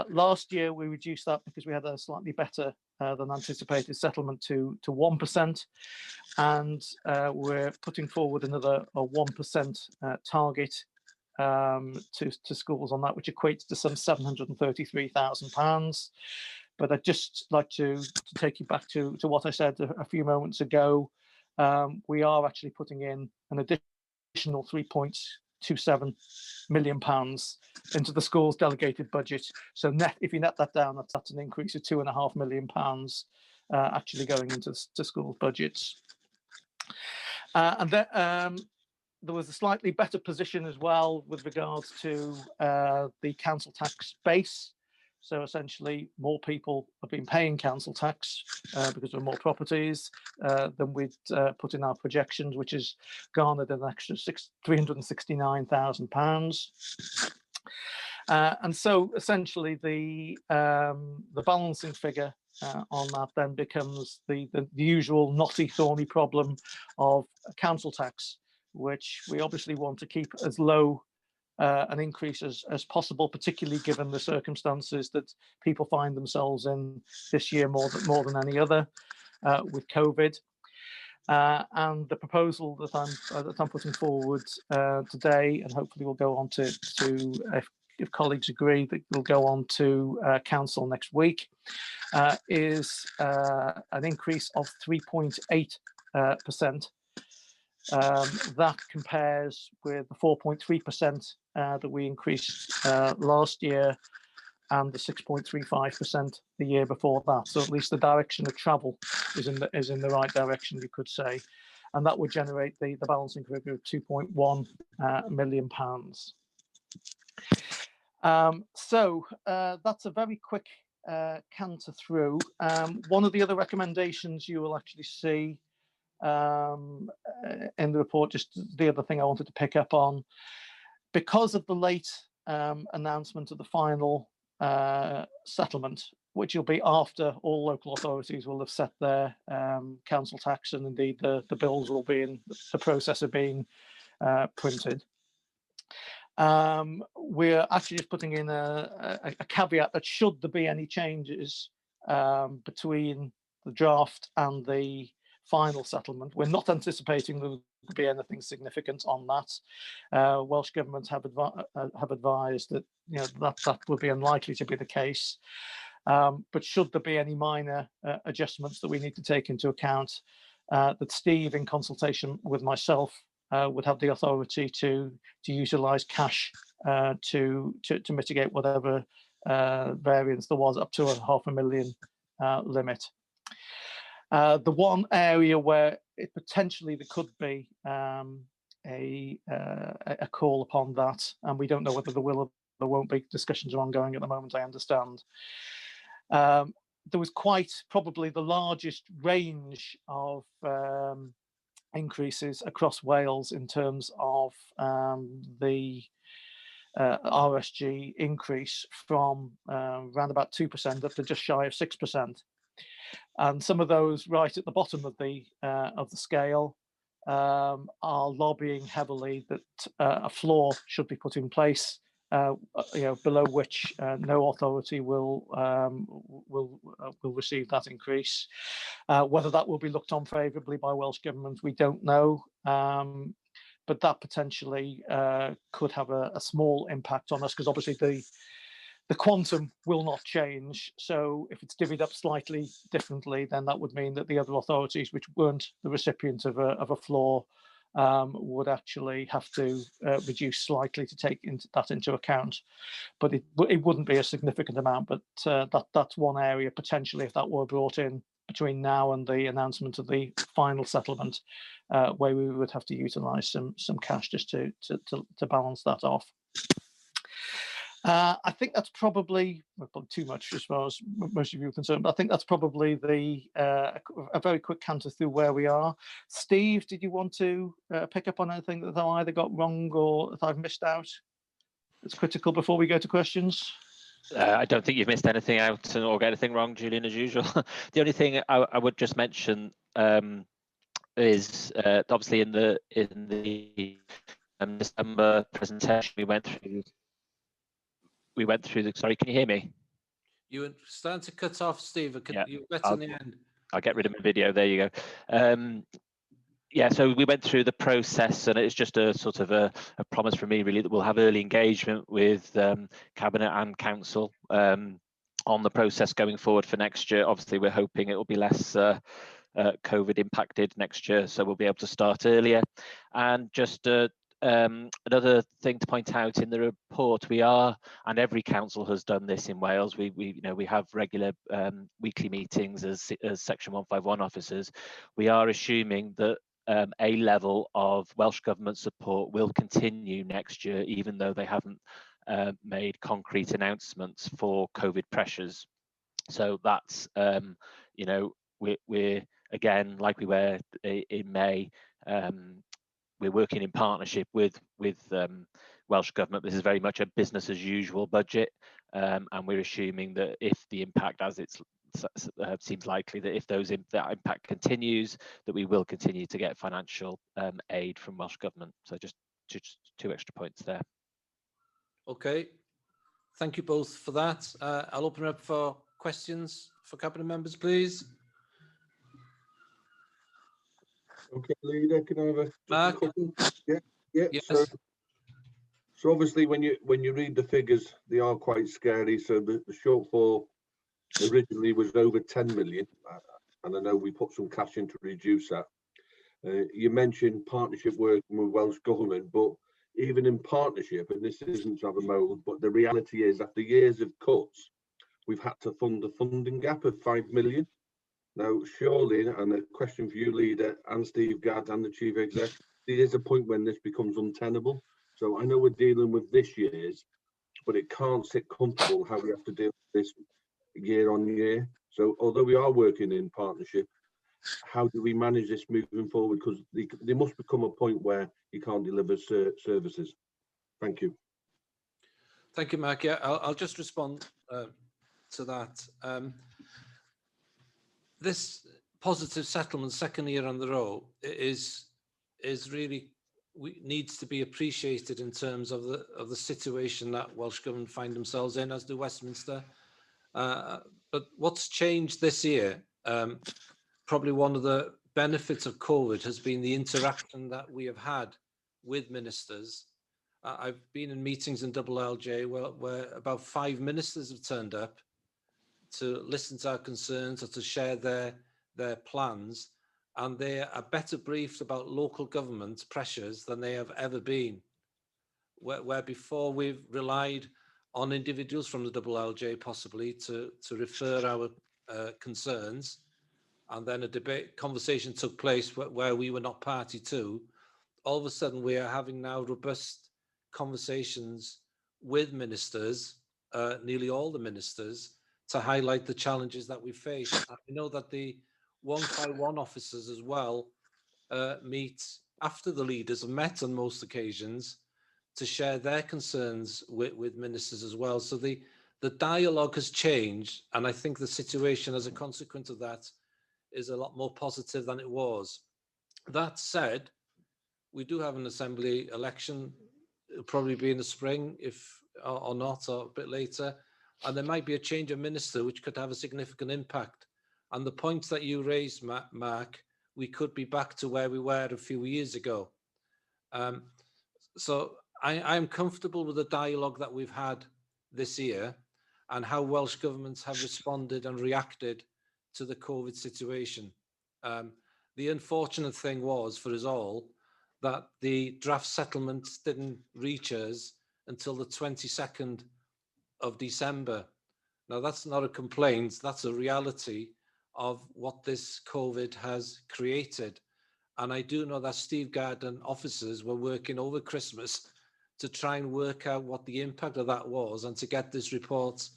Last year, we reduced that because we had a slightly better than anticipated settlement to 1%, and we're putting forward another 1% target to schools on that, which equates to some £733,000. But I'd just like to take you back to what I said a few moments ago. We are actually putting in an additional £3.27 million into the school's delegated budget. So net, if you net that down, that's an increase of £2.5 million actually going into school budgets. And then there was a slightly better position as well with regards to the council tax base. So essentially, more people have been paying council tax because there are more properties than we'd put in our projections, which has garnered an extra £369,000. And so essentially, the balancing figure on that then becomes the usual knotty, thorny problem of council tax, which we obviously want to keep as low an increase as possible, particularly given the circumstances that people find themselves in this year more than any other with COVID. And the proposal that I'm putting forward today, and hopefully we'll go on to if colleagues agree, that we'll go on to council next week, is an increase of 3.8%. That compares with the 4.3% that we increased last year and the 6.35% the year before that. So at least the direction of travel is in the right direction, you could say, and that would generate the balancing figure of £2.1 million. So that's a very quick canter through. One of the other recommendations you will actually see in the report, just the other thing I wanted to pick up on, because of the late announcement of the final settlement, which will be after all local authorities will have set their council tax, and indeed the bills will be in the process of being printed. We're actually just putting in a caveat that should there be any changes between the draft and the final settlement, we're not anticipating there will be anything significant on that. Welsh Government have advised that that would be unlikely to be the case. But should there be any minor adjustments that we need to take into account, that Steve, in consultation with myself, would have the authority to utilise cash to mitigate whatever variance there was, up to a £500,000 limit. The one area where it potentially there could be a call upon that, and we don't know whether there will or there won't be, discussions are ongoing at the moment, I understand. There was quite probably the largest range of increases across Wales in terms of the RSG increase from around about 2% up to just shy of 6%. And some of those right at the bottom of the scale are lobbying heavily that a floor should be put in place, below which no authority will receive that increase. Whether that will be looked on favourably by Welsh Government, we don't know. But that potentially could have a small impact on us, because obviously the quantum will not change. So if it's divvied up slightly differently, then that would mean that the other authorities which weren't the recipient of a floor would actually have to reduce slightly to take that into account. But it wouldn't be a significant amount, but that's one area potentially, if that were brought in between now and the announcement of the final settlement, where we would have to utilise some cash just to balance that off. I think that's probably too much as far as most of you are concerned, but I think that's probably a very quick canter through where we are. Steve, did you want to pick up on anything that I either got wrong or that I've missed out? It's critical before we go to questions. I don't think you've missed anything out or got anything wrong, Julian, as usual. The only thing I would just mention is obviously in the December presentation we went through we went through the. Sorry, can you hear me? You were starting to cut off, Steve. Yeah, You were getting the end. I'll get rid of my video. There you go. Yeah, so we went through the process, and it's just a sort of a promise from me, really, that we'll have early engagement with Cabinet and Council on the process going forward for next year. Obviously, we're hoping it will be less COVID impacted next year, so we'll be able to start earlier. And just another thing to point out in the report, we are, and every council has done this in Wales, we have regular weekly meetings as Section 151 officers. We are assuming that a level of Welsh Government support will continue next year, even though they haven't made concrete announcements for COVID pressures. So that's, we're again, like we were in May, we're working in partnership with Welsh Government. This is very much a business as usual budget, and we're assuming that if the impact, as it seems likely, that if that impact continues, that we will continue to get financial aid from Welsh Government. So just two extra points there. Okay, thank you both for that. I'll open up for questions for Cabinet members, please. Okay, Leader, can I have a Mark? couple? Yeah. Yes. So obviously, when you read the figures, they are quite scary. So the shortfall originally was over 10 million, and I know we put some cash in to reduce that. You mentioned partnership working with Welsh Government, but even in partnership, and this isn't to have a mould, but the reality is, after years of cuts, we've had to fund a funding gap of 5 million. Now, surely, and a question for you, Leader, and Steve Gadd and the Chief Exec, there is a point when this becomes untenable. So I know we're dealing with this year's, but it can't sit comfortable how we have to deal with this year on year. So although we are working in partnership, how do we manage this moving forward? Because there must become a point where you can't deliver services. Thank you. Thank you, Mark. Yeah, I'll just respond to that. This positive settlement, second year on the row, is really needs to be appreciated in terms of the situation that Welsh Government find themselves in, as do Westminster. But what's changed this year, probably one of the benefits of COVID has been the interaction that we have had with ministers. I've been in meetings in LLJ where about 5 ministers have turned up to listen to our concerns or to share their plans, and they are better briefed about local government pressures than they have ever been. Where before we've relied on individuals from the LLJ possibly to refer our concerns, and then a conversation took place where we were not party to. All of a sudden we are having now robust conversations with ministers, nearly all the ministers, to highlight the challenges that we face. I know that the 151 officers as well meet after the leaders have met on most occasions to share their concerns with ministers as well. So the dialogue has changed, and I think the situation as a consequence of that is a lot more positive than it was. That said, we do have an assembly election. It'll probably be in the spring, or not, or a bit later. And there might be a change of minister, which could have a significant impact. And the points that you raised, Mark, we could be back to where we were a few years ago. So I'm comfortable with the dialogue that we've had this year and how Welsh governments have responded and reacted to the COVID situation. The unfortunate thing was for us all that the draft settlements didn't reach us until the 22nd of December. Now, that's not a complaint, that's a reality of what this COVID has created. And I do know that Steve Gadd and officers were working over Christmas to try and work out what the impact of that was and to get this report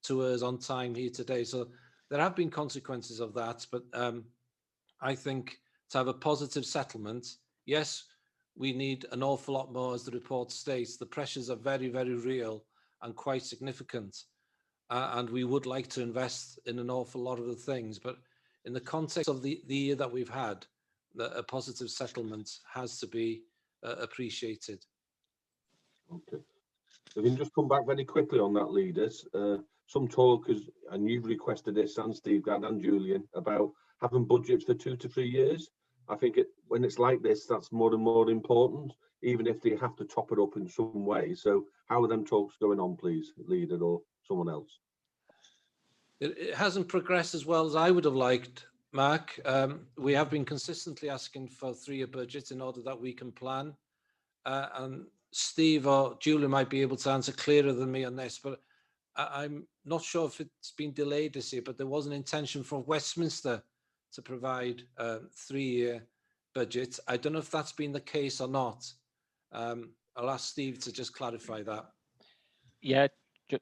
to us on time here today. So there have been consequences of that, but I think to have a positive settlement, yes, we need an awful lot more, as the report states. The pressures are very, very real and quite significant. And we would like to invest in an awful lot of the things, but in the context of the year that we've had, a positive settlement has to be appreciated. Okay. We can just come back very quickly on that, leaders. Some talkers, and you've requested this, and Steve Gadd and Julian, about having budgets for 2 to 3 years. I think when it's like this, that's more and more important, even if they have to top it up in some way. So how are them talks going on, please, leader or someone else? It hasn't progressed as well as I would have liked, Mark. We have been consistently asking for 3-year budgets in order that we can plan. And Steve or Julian might be able to answer clearer than me on this, but I'm not sure if it's been delayed this year, but there was an intention from Westminster to provide 3-year budgets. I don't know if that's been the case or not. I'll ask Steve to just clarify that. Yeah, do you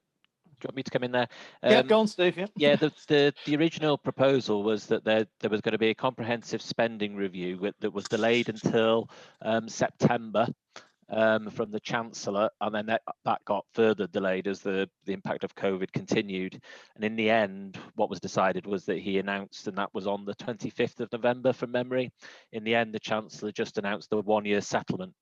want me to come in there? Yeah, go on, Steve. Yeah, yeah. The original proposal was that there was going to be a comprehensive spending review that was delayed until September from the Chancellor, and then that got further delayed as the impact of COVID continued. And in the end, what was decided was that he announced, and that was on the 25th of November from memory. In the end, the Chancellor just announced the 1-year settlement.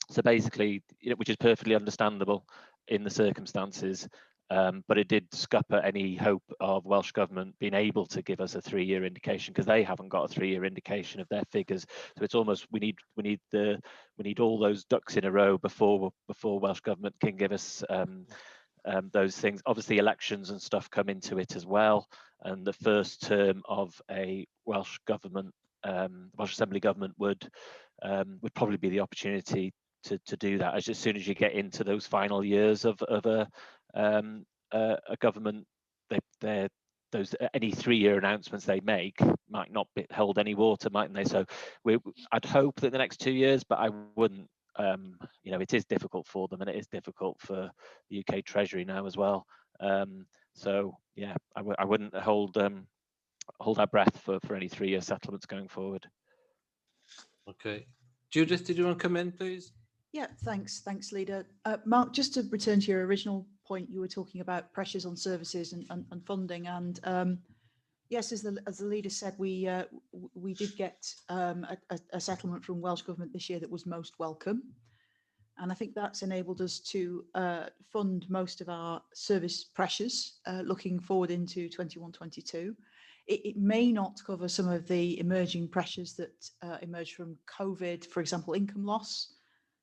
So basically, which is perfectly understandable in the circumstances, but it did scupper any hope of Welsh Government being able to give us a 3-year indication, because they haven't got a 3-year indication of their figures. So it's almost we need all those ducks in a row before Welsh Government can give us those things. Obviously, elections and stuff come into it as well, and the first term of a Welsh government, Welsh Assembly government would probably be the opportunity to do that. As soon as you get into those final years of a government, any 3-year announcements they make might not hold any water, mightn't they? So I'd hope that the next 2 years, but I wouldn't. It is difficult for them, and it is difficult for the UK Treasury now as well. So yeah, I wouldn't hold our breath for any 3-year settlements going forward. Okay, Judith, did you want to come in, please? Yeah, thanks, leader. Mark, just to return to your original point, you were talking about pressures on services and funding, and yes, as the leader said, we did get a settlement from Welsh Government this year that was most welcome, and I think that's enabled us to fund most of our service pressures looking forward into 21-22. It may not cover some of the emerging pressures that emerged from COVID, for example, income loss,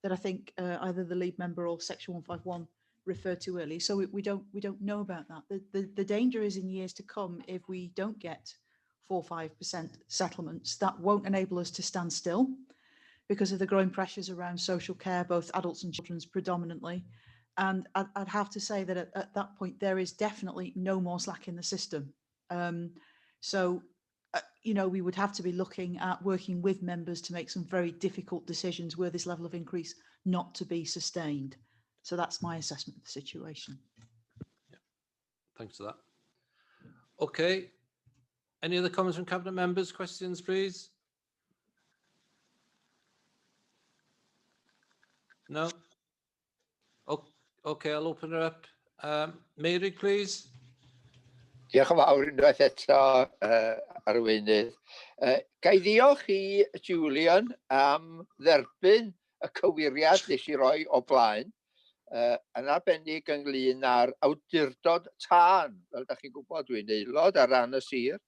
that I think either the lead member or Section 151 referred to earlier. So we don't know about that. The danger is in years to come, if we don't get 4 or 5% settlements, that won't enable us to stand still because of the growing pressures around social care, both adults and children's predominantly. And I'd have to say that at that point, there is definitely no more slack in the system. We would have to be looking at working with members to make some very difficult decisions were this level of increase not to be sustained. So that's my assessment of the situation. Yeah. Thanks for that. Okay. Any other comments from Cabinet members? Questions, please? No? Okay, I'll open it up. Mary, please. Diolch yn fawr unwaith eto, arweinydd. Ga i ddiolch i Julian am dderbyn y cywiriad nes i roi o blaen, yn arbennig ynglyn â'r awdurdod tân, fel da chi'n gwybod, dwi'n aelod ar ran y sir,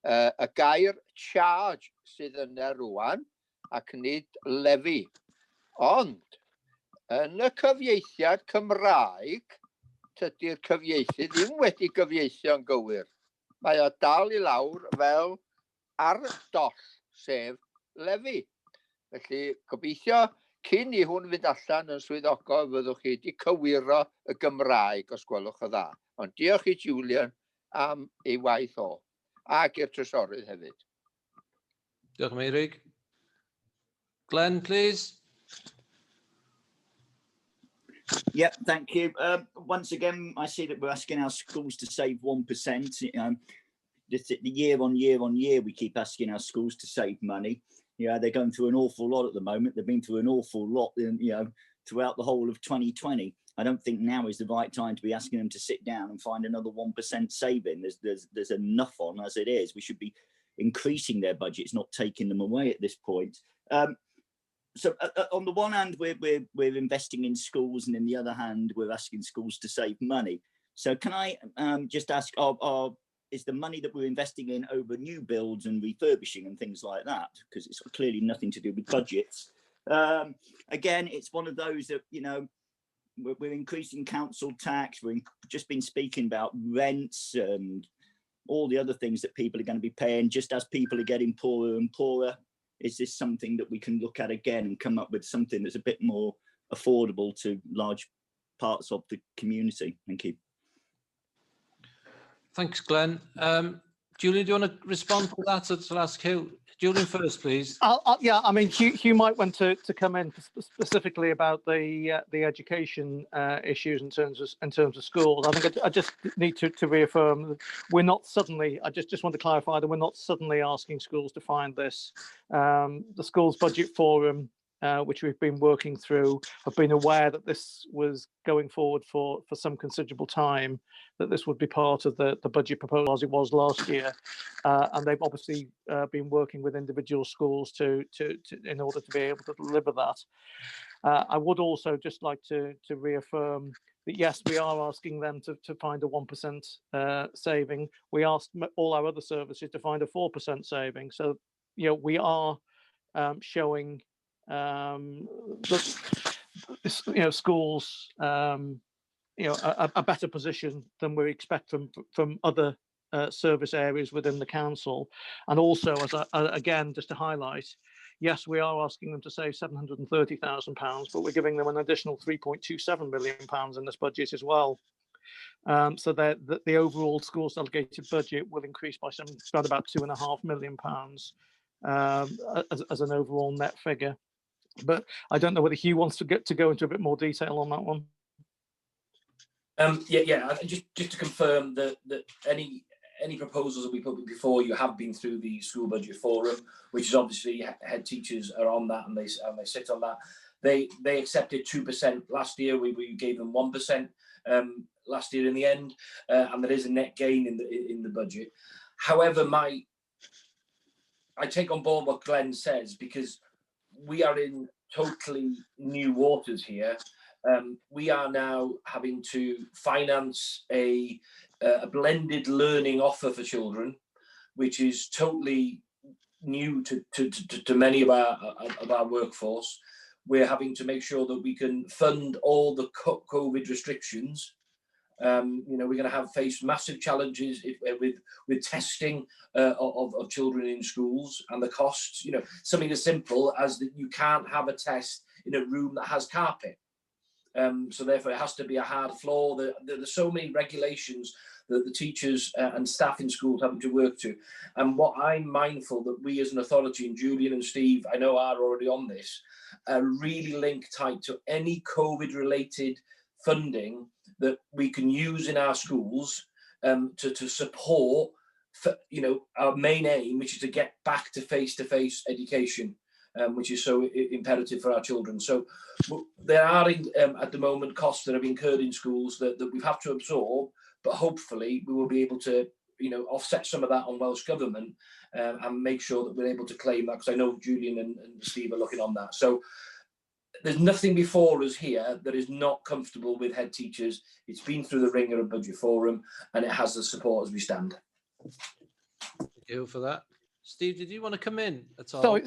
y gair charge sydd yna rwan, ac nid levy. Ond, yn y cyfieithiad Cymraeg, tydi'r cyfieithu ddim wedi gyfieithio'n gywir. Mae o dal i lawr fel ardoll, sef levy. Felly, gobeithio, cyn i hwn fynd allan yn swyddogol, fyddwch chi wedi cywiro y Gymraeg os gwelwch o dda. Ond diolch i Julian am ei waith o, ac i'r trysorydd hefyd. Diolch, Meirig. Glenn, please. Yeah, thank you. Once again, I see that we're asking our schools to save 1%. The year on year, we keep asking our schools to save money. They're going through an awful lot at the moment. They've been through an awful lot, throughout the whole of 2020. I don't think now is the right time to be asking them to sit down and find another 1% saving. There's enough on as it is. We should be increasing their budgets, not taking them away at this point. So on the one hand, we're investing in schools, and in the other hand, we're asking schools to save money. So can I just ask, is the money that we're investing in over new builds and refurbishing and things like that? Because it's clearly nothing to do with budgets. Again, it's one of those that, you know, we're increasing council tax. We've just been speaking about rents and all the other things that people are going to be paying just as people are getting poorer and poorer. Is this something that we can look at again and come up with something that's a bit more affordable to large parts of the community? Thank you. Thanks, Glenn. Julian, do you want to respond to that? So I'll ask Hugh. Julian first, please. Yeah, I mean, Hugh might want to come in specifically about the education issues in terms of schools. I think I just need to reaffirm that we're not suddenly. I just want to clarify that we're not suddenly asking schools to find this. The schools budget forum, which we've been working through, have been aware that this was going forward for some considerable time, that this would be part of the budget proposal as it was last year, and they've obviously been working with individual schools to in order to be able to deliver that. I would also just like to reaffirm that yes, we are asking them to find a 1% saving. We asked all our other services to find a 4% saving. So, you know, we are showing schools a better position than we expect from other service areas within the council. And also, again, just to highlight, yes, we are asking them to save £730,000, but we're giving them an additional £3.27 million in this budget as well. So that the overall schools delegated budget will increase by around about £2.5 million as an overall net figure. But I don't know whether Hugh wants to go into a bit more detail on that one. Yeah. Just to confirm that any proposals that we put before you have been through the school budget forum, which is obviously head teachers are on that and they sit on that. They accepted 2% last year. We gave them 1% last year in the end, and there is a net gain in the budget. However, I take on board what Glenn says, because we are in totally new waters here. We are now having to finance a blended learning offer for children, which is totally new to many of our workforce. We're having to make sure that we can fund all the COVID restrictions. We're going to face massive challenges with testing of children in schools and the costs. Something as simple as that you can't have a test in a room that has carpet. So therefore, it has to be a hard floor. There's so many regulations that the teachers and staff in schools having to work to. And what I'm mindful that we as an authority, and Julian and Steve, I know, are already on this, really link tight to any COVID-related funding that we can use in our schools to support, our main aim, which is to get back to face-to-face education, which is so imperative for our children. So there are at the moment costs that have incurred in schools that we have to absorb, but hopefully we will be able to offset some of that on Welsh Government and make sure that we're able to claim that, because I know Julian and Steve are looking on that. So there's nothing before us here that is not comfortable with head teachers. It's been through the ringer of budget forum, and it has the support as we stand. Thank you for that. Steve, did you want to come in at all?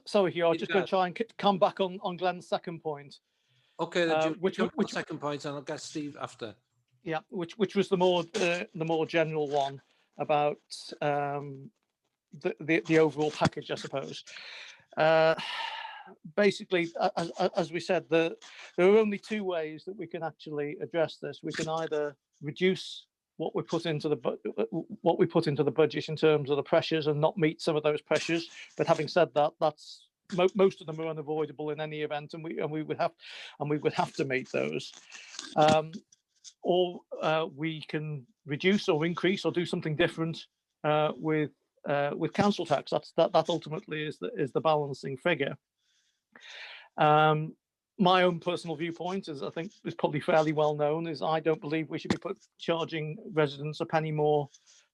Sorry, Hugh. I was just going to try and come back on Glenn's second point. Okay, then which second point, and I'll get Steve after. Yeah, which was the more general one about the overall package, I suppose. Basically, as we said, there are only two ways that we can actually address this. We can either reduce what we put into the budget in terms of the pressures and not meet some of those pressures. But having said that, that's most of them are unavoidable in any event, and we would have to meet those. Or we can reduce or increase or do something different with council tax. That ultimately is the balancing figure. My own personal viewpoint, as I think is probably fairly well known, is I don't believe we should be charging residents a penny more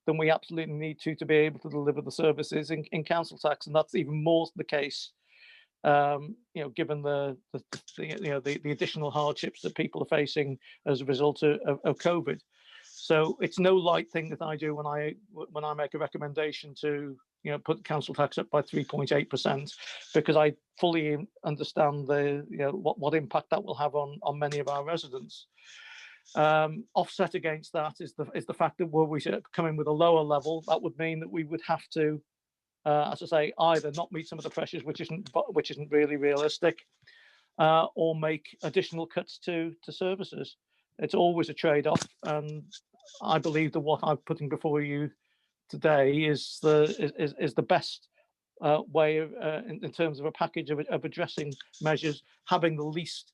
than we absolutely need to be able to deliver the services in council tax, and that's even more the case given the additional hardships that people are facing as a result of COVID. So it's no light thing that I do when I make a recommendation to put the council tax up by 3.8%, because I fully understand what impact that will have on many of our residents. Offset against that is the fact that were we to come in with a lower level, that would mean that we would have to, as I say, either not meet some of the pressures, which isn't really realistic, or make additional cuts to services. It's always a trade-off, and I believe that what I'm putting before you today is the best way of, in terms of a package of addressing measures having the least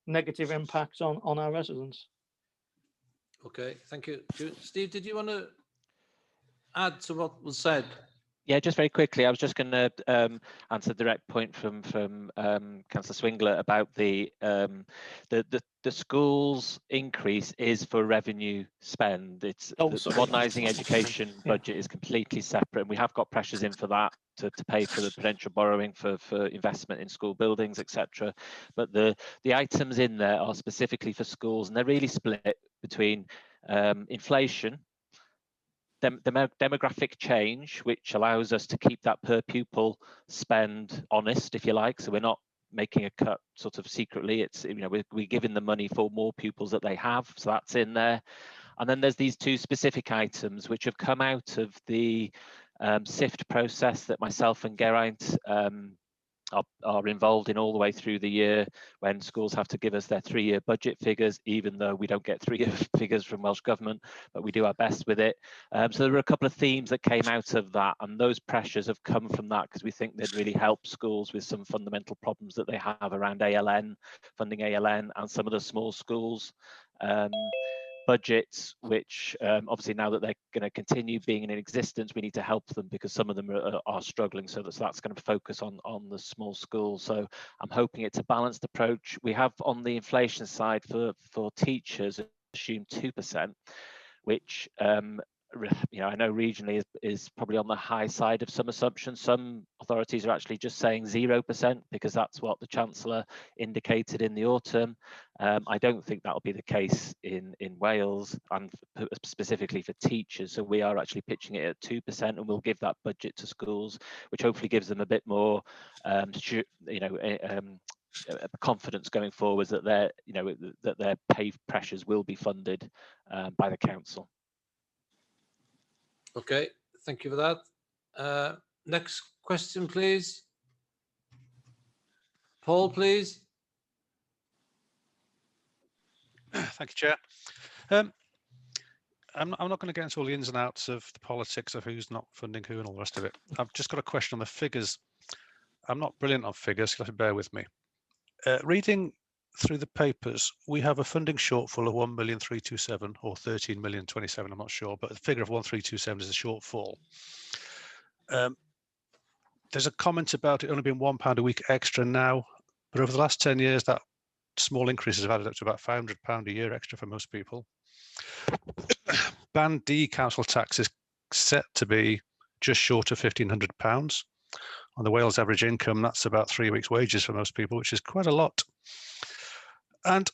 negative impact on our residents. Okay, thank you. Steve, did you want to add to what was said? Yeah, just very quickly, I was just going to answer a direct point from Councillor Swingler about the schools increase is for revenue spend. It's the modernising education budget is completely separate, and we have got pressures in for that to pay for the potential borrowing for investment in school buildings, etc. But the items in there are specifically for schools, and they're really split between inflation, demographic change, which allows us to keep that per pupil spend honest, if you like. So we're not making a cut sort of secretly. It's, we're giving the money for more pupils that they have. So that's in there. And then there's these two specific items which have come out of the SIFT process that myself and GERAINT are involved in all the way through the year, when schools have to give us their 3-year budget figures, even though we don't get 3-year figures from Welsh Government, but we do our best with it. So there were a couple of themes that came out of that, and those pressures have come from that because we think they'd really help schools with some fundamental problems that they have around ALN, funding ALN, and some of the small schools. Budgets, which obviously now that they're going to continue being in existence, we need to help them because some of them are struggling. So that's going to focus on the small schools. So I'm hoping it's a balanced approach. We have on the inflation side for teachers assumed 2%, which I know regionally is probably on the high side of some assumptions. Some authorities are actually just saying 0% because that's what the Chancellor indicated in the autumn. I don't think that'll be the case in Wales, and specifically for teachers. So we are actually pitching it at 2%, and we'll give that budget to schools, which hopefully gives them a bit more, confidence going forward that their pay pressures will be funded by the council. Okay, thank you for that. Next question, please. Paul, please. Thank you, Chair. I'm not going to get into all the ins and outs of the politics of who's not funding who and all the rest of it. I've just got a question on the figures. I'm not brilliant on figures, so you have to bear with me. Reading through the papers, we have a funding shortfall of 1,327,000 or 13,027,000, I'm not sure, but the figure of 1,327 is a shortfall. There's a comment about it only being £1 a week extra now, but over the last 10 years, that small increases have added up to about £500 a year extra for most people. Band D council tax is set to be just short of £1,500. On the Wales average income, that's about 3 weeks' wages for most people, which is quite a lot. And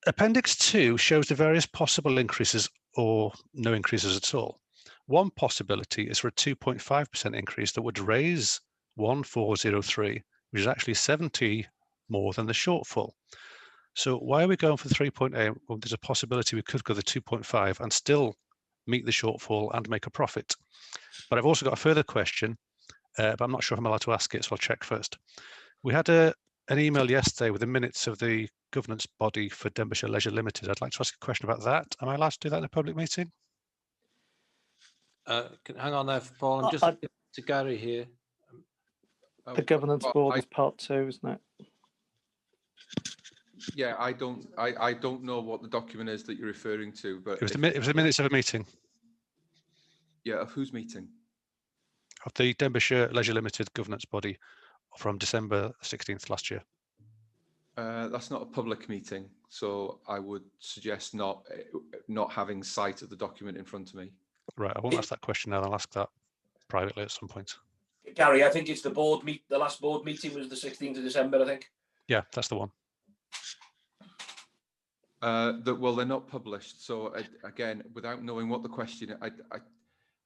Appendix 2 shows the various possible increases or no increases at all. One possibility is for a 2.5% increase that would raise 1,403, which is actually 70 more than the shortfall. So why are we going for 3.8? Well, there's a possibility we could go the 2.5 and still meet the shortfall and make a profit. But I've also got a further question, but I'm not sure if I'm allowed to ask it, so I'll check first. We had an email yesterday with the minutes of the governance body for Denbighshire Leisure Limited. I'd like to ask a question about that. Am I allowed to do that in a public meeting? Hang on there, Paul. I'm just to Gary here. The governance board is part 2, isn't it? Yeah, I don't know what the document is that you're referring to, but it was the minutes of a meeting. Yeah, of whose meeting? Of the Denbighshire Leisure Limited governance body from December 16th last year. That's not a public meeting, so I would suggest not having sight of the document in front of me. Right, I won't ask that question now. I'll ask that privately at some point. Gary, I think it's the board the last board meeting was the 16th of December, I think. Yeah, that's the one. Well, they're not published. So again, without knowing what the question, I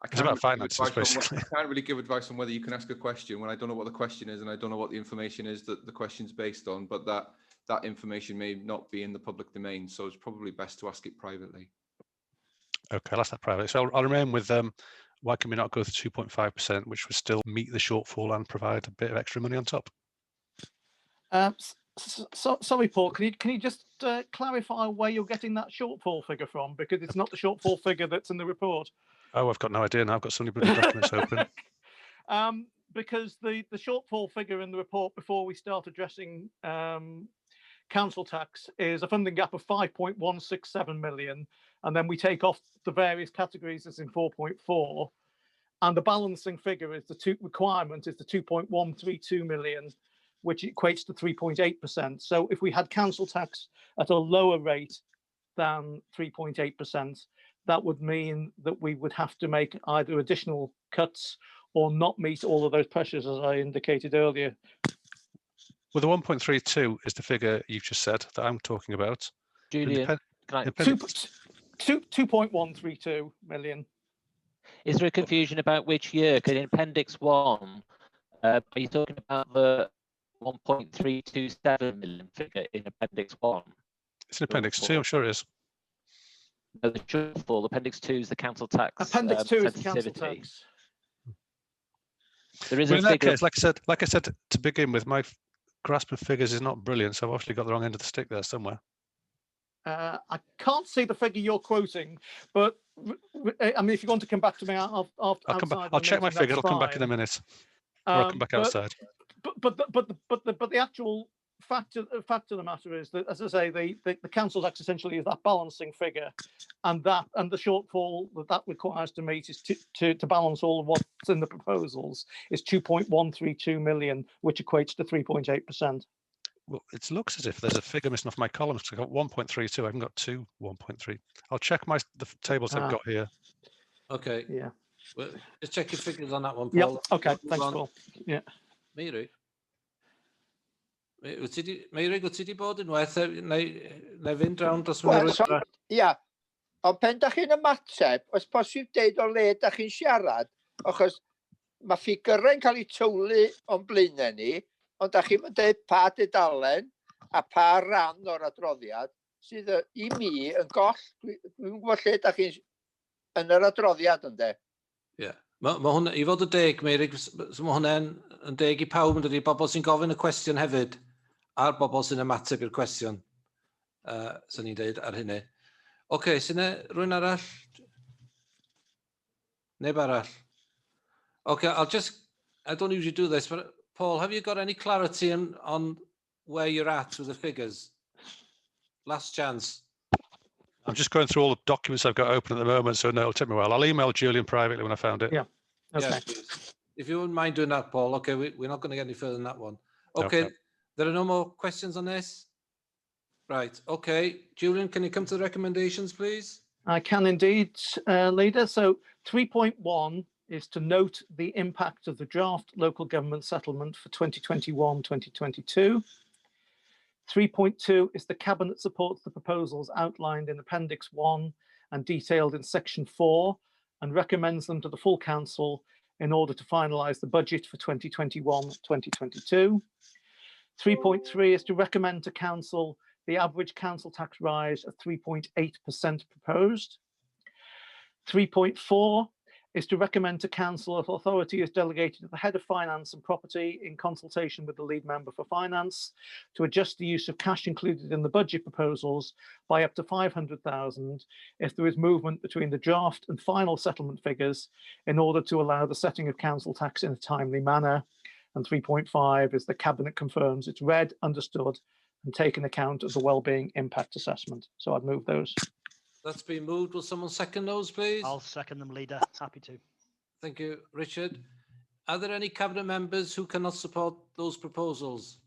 It's can't about really give finances, advice on basically. I can't really give advice on whether you can ask a question when I don't know what the question is and I don't know what the information is that the question's based on. But that information may not be in the public domain, so it's probably best to ask it privately. Okay, I'll ask that privately. So I'll remain with why can we not go to 2.5%, which would still meet the shortfall and provide a bit of extra money on top? Sorry, Paul, can you just clarify where you're getting that shortfall figure from? Because it's not the shortfall figure that's in the report. Oh, I've got no idea now. I've got so many bloody documents open. Because the shortfall figure in the report before we start addressing council tax is a funding gap of 5.167 million, and then we take off the various categories as in 4.4, and the balancing figure is the requirement is the 2.132 million, which equates to 3.8%. So if we had council tax at a lower rate than 3.8%, that would mean that we would have to make either additional cuts or not meet all of those pressures, as I indicated earlier. Well, the 1.32 is the figure you've just said that I'm talking about. Julian, 2.132 million. Is there a confusion about which year? Because in Appendix 1, are you talking about the 1.327 million figure in Appendix 1? It's in Appendix 2, I'm sure it is. No, the shortfall. Appendix 2 is the council tax. Appendix 2 is the council sensitivity. tax. There is Well, a in that figure. case, like I said to begin with, my grasp of figures is not brilliant, so I've obviously got the wrong end of the stick there somewhere. I can't see the figure you're quoting, but I mean, if you want to come back to me, I'll come back. I'll check my figure. I'll come back in a minute, or I'll come back outside. But the actual fact of the matter is that, as I say, the council tax essentially is that balancing figure, and the shortfall that requires to meet is to balance all of what's in the proposals is 2.132 million, which equates to 3.8%. Well, it looks as if there's a figure missing off my columns. I've got 1.32. I haven't got 1.3. I'll check the tables I've got here. Okay. Yeah. Well, just check your figures on that one, Yep. Paul. Okay. Thanks, Paul. Yeah. Meirig, wyt ti 'di bod unwaith neu fynd round dros Wel, ia, ond pen da chi'n ymateb, oes posib deud o le da chi'n siarad, achos mae ffigurau'n cael eu tywlu o'n blaenau ni, ond da chi'n deud pa dudalen a pa ran o'r adroddiad sydd i mi yn goll. Dwi'n gwybod lle da chi'n yn yr adroddiad ynde. Ie. Mae hwnna, i fod y deg, Meirig, mae hwnna'n yn deg i pawb yn dydi, bobl sy'n gofyn y cwestiwn hefyd, a'r bobl sy'n ymateb i'r cwestiwn, sy'n ni'n dweud ar hynny. Oce, sy'n rhywun arall? Neb arall? Okay, I don't usually do this, but Paul, have you got any clarity on where you're at with the figures? Last chance. I'm just going through all the documents I've got open at the moment, so no, it'll take me a while. I'll email Julian privately when I found it. Yeah. Okay. Yes, if you wouldn't mind doing that, Paul. Okay, we're not going to get any further than that one. Okay, No. There are no more questions on this? Right, okay. Julian, can you come to the recommendations, please? I can indeed, Leader. So 3.1 is to note the impact of the draft local government settlement for 2021-2022. 3.2 is the Cabinet supports the proposals outlined in Appendix 1 and detailed in Section 4 and recommends them to the full Council in order to finalise the budget for 2021-2022. 3.3 is to recommend to Council the average council tax rise of 3.8% proposed. 3.4 is to recommend to Council if authority is delegated to the Head of Finance and Property in consultation with the lead member for Finance to adjust the use of cash included in the budget proposals by up to 500,000 if there is movement between the draft and final settlement figures in order to allow the setting of council tax in a timely manner. And 3.5 is the Cabinet confirms it's read, understood and taken account of the wellbeing impact assessment. So I'd move those. That's been moved. Will someone second those, please? I'll second them, Leader. Happy to. Thank you, Richard. Are there any Cabinet members who cannot support those proposals?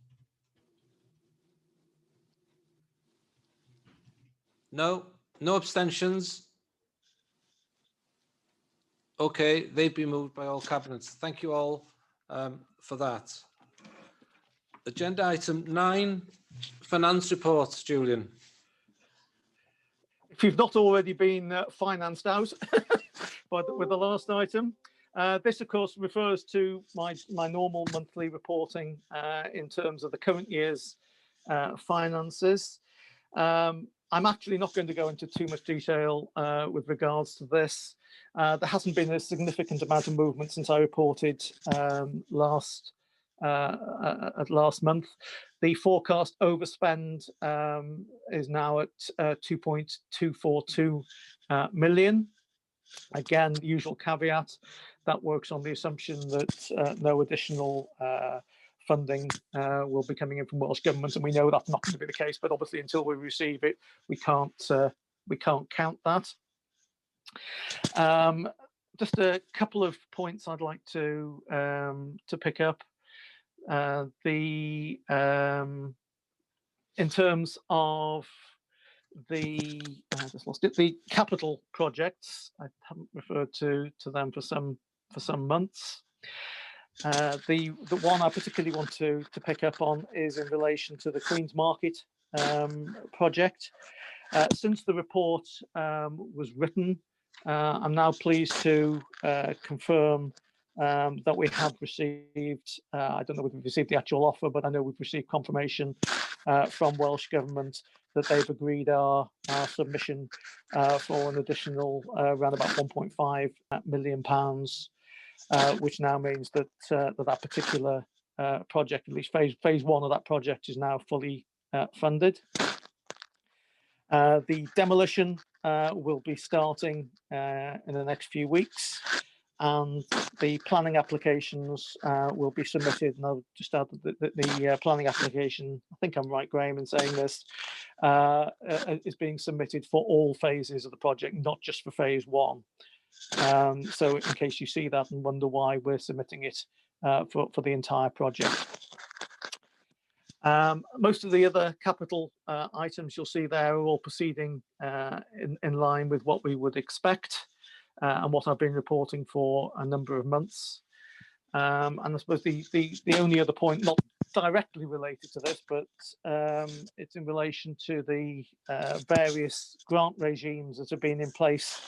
No? No abstentions? Okay, they've been moved by all cabinets. Thank you all for that. Agenda item 9, finance reports, Julian. If you've not already been financed out with the last item, this of course refers to my normal monthly reporting in terms of the current year's finances. I'm actually not going to go into too much detail with regards to this. There hasn't been a significant amount of movement since I reported last month. The forecast overspend is now at 2.242 million. Again, the usual caveat, that works on the assumption that no additional funding will be coming in from Welsh Government, and we know that's not going to be the case, but obviously until we receive it, we can't count that. Just a couple of points I'd like to pick up. In terms of the the capital projects, I haven't referred to them for some months. The one I particularly want to pick up on is in relation to the Queen's Market project. Since the report was written, I'm now pleased to confirm that we have received, I don't know if we've received the actual offer, but I know we've received confirmation from Welsh Government that they've agreed our submission for an additional around about £1.5 million, which now means that that particular project, at least phase one of that project, is now fully funded. The demolition will be starting in the next few weeks, and the planning applications will be submitted. And I'll just add that the planning application, I think I'm right, Graham, in saying this, is being submitted for all phases of the project, not just for phase one. So in case you see that and wonder why we're submitting it for the entire project. Most of the other capital items you'll see there are all proceeding in line with what we would expect and what I've been reporting for a number of months. And I suppose the only other point, not directly related to this, but it's in relation to the various grant regimes that have been in place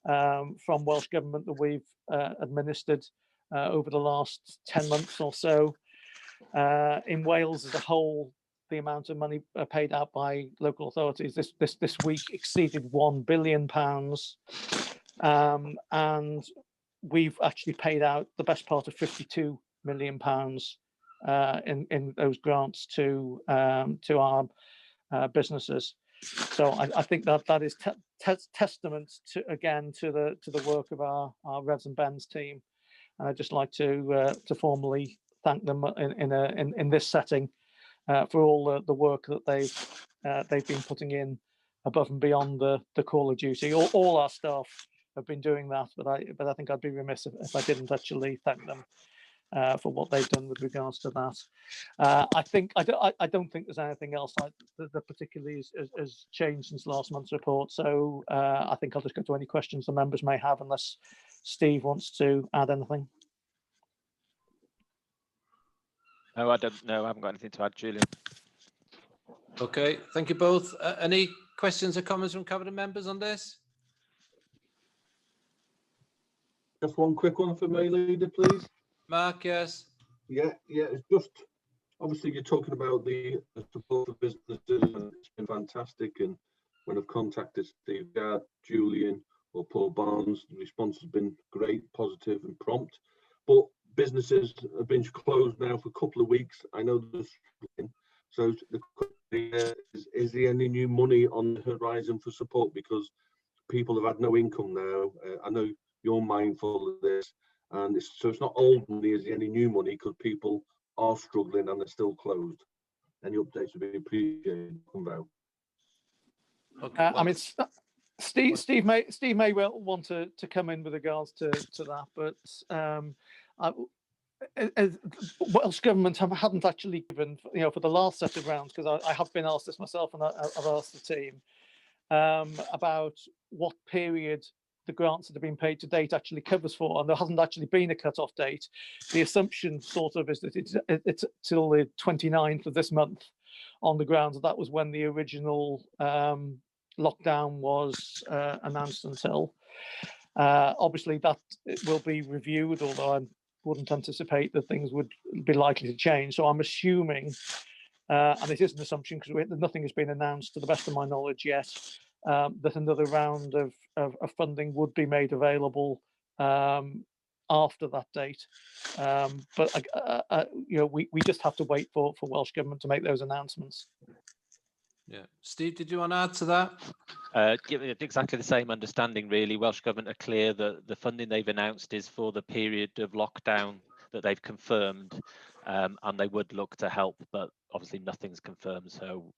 from Welsh Government that we've administered over the last 10 months or so. In Wales as a whole, the amount of money paid out by local authorities this week exceeded £1 billion, and we've actually paid out the best part of £52 million in those grants to our businesses. So I think that is testament to the work of our Revs and Bens team, and I'd just like to formally thank them in this setting for all the work that they've been putting in above and beyond the call of duty. All our staff have been doing that, but I think I'd be remiss if I didn't actually thank them for what they've done with regards to that. I don't think there's anything else that particularly has changed since last month's report. So I think I'll just go to any questions the members may have, unless Steve wants to add anything. No, I don't know. I haven't got anything to add, Julian. Okay, thank you both. Any questions or comments from Cabinet members on this? Just one quick one for me, Leader, please. Mark, yes. Yeah, it's just, obviously you're talking about the support for businesses, and it's been fantastic. And when I've contacted Steve Gard, Julian or Paul Barnes, the response has been great, positive and prompt. But businesses have been closed now for a couple of weeks. I know there's, so the question is there any new money on the horizon for support? Because people have had no income now. I know you're mindful of this, and so it's not old money. Is there any new money because people are struggling and they're still closed? Any updates would be appreciated. Okay, I mean, Steve may well want to come in with regards to that, but Welsh Government hadn't actually given, for the last set of rounds, because I have been asked this myself, and I've asked the team about what period the grants that have been paid to date actually covers for, and there hasn't actually been a cut-off date. The assumption sort of is that it's till the 29th of this month, on the grounds that was when the original lockdown was announced until. Obviously that will be reviewed, although I wouldn't anticipate that things would be likely to change. So I'm assuming, and it is an assumption because nothing has been announced to the best of my knowledge yet, that another round of funding would be made available after that date. But you know, we just have to wait for Welsh Government to make those announcements. Yeah, Steve, did you want to add to that? Exactly the same understanding, really. Welsh Government are clear that the funding they've announced is for the period of lockdown that they've confirmed, and they would look to help, but obviously nothing's confirmed. So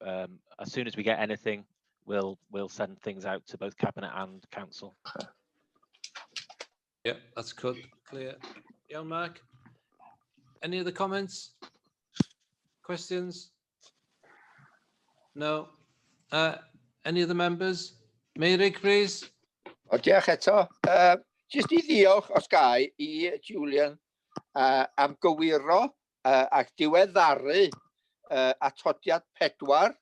as soon as we get anything, we'll send things out to both Cabinet and Council. Yeah, that's good, clear. Yeah, Mark. Any other comments? Questions? No. Any other members? Meirig, please. O, diolch eto. Jyst I ddiolch os gai I Julian am gywiro ac diweddaru atodiad 4.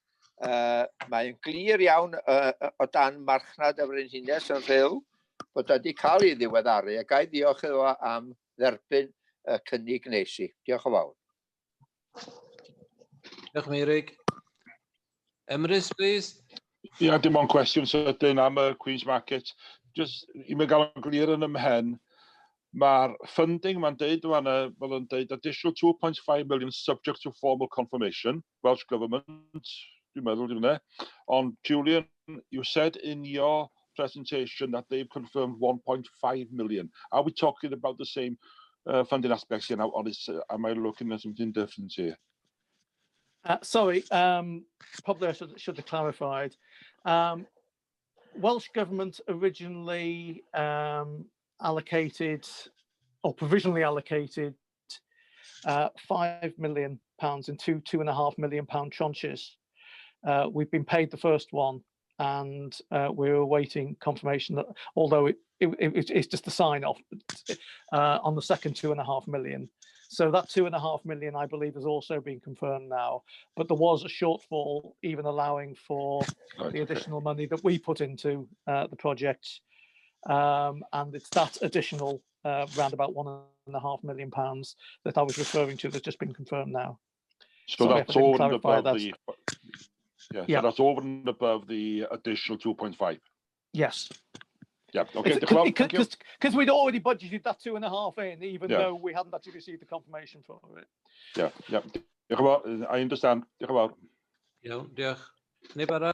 Mae'n glir iawn o dan marchnad y Frenhines yn rhyw bod wedi cael ei ddiweddaru a gai ddiolch iddo am dderbyn y cynnig nes I. Diolch yn fawr. Diolch, Meirig. Emrys, please. Ia, dim ond cwestiwn sydyn am y Queen's Market. Just I mi gael yn glir yn ymhen, mae'r funding mae'n deud fel yn deud additional 2.5 million subject to formal confirmation, Welsh Government, dwi'n meddwl, dwi'n meddwl. On Julian, you said in your presentation that they've confirmed 1.5 million. Are we talking about the same funding aspects here now, or am I looking at something different here? Sorry, probably I should have clarified. Welsh Government originally allocated, or provisionally allocated, £5 million in £2.5 million tranches. We've been paid the first one, and we're awaiting confirmation that, although it's just a sign-off on the second £2.5 million. So that £2.5 million, I believe, has also been confirmed now. But there was a shortfall, even allowing for the additional money that we put into the project. And it's that additional round about £1.5 million that I was referring to that's just been confirmed now. So sorry, that's over and above that. the... Yeah, so that's over and above the additional 2.5. Yes. Yeah, okay. Because we'd already budgeted that 2.5 in, even though we hadn't actually received the confirmation for it. Yeah, yeah. Diolch yn fawr. I understand. Diolch yn fawr. Iawn, diolch. Neb arall?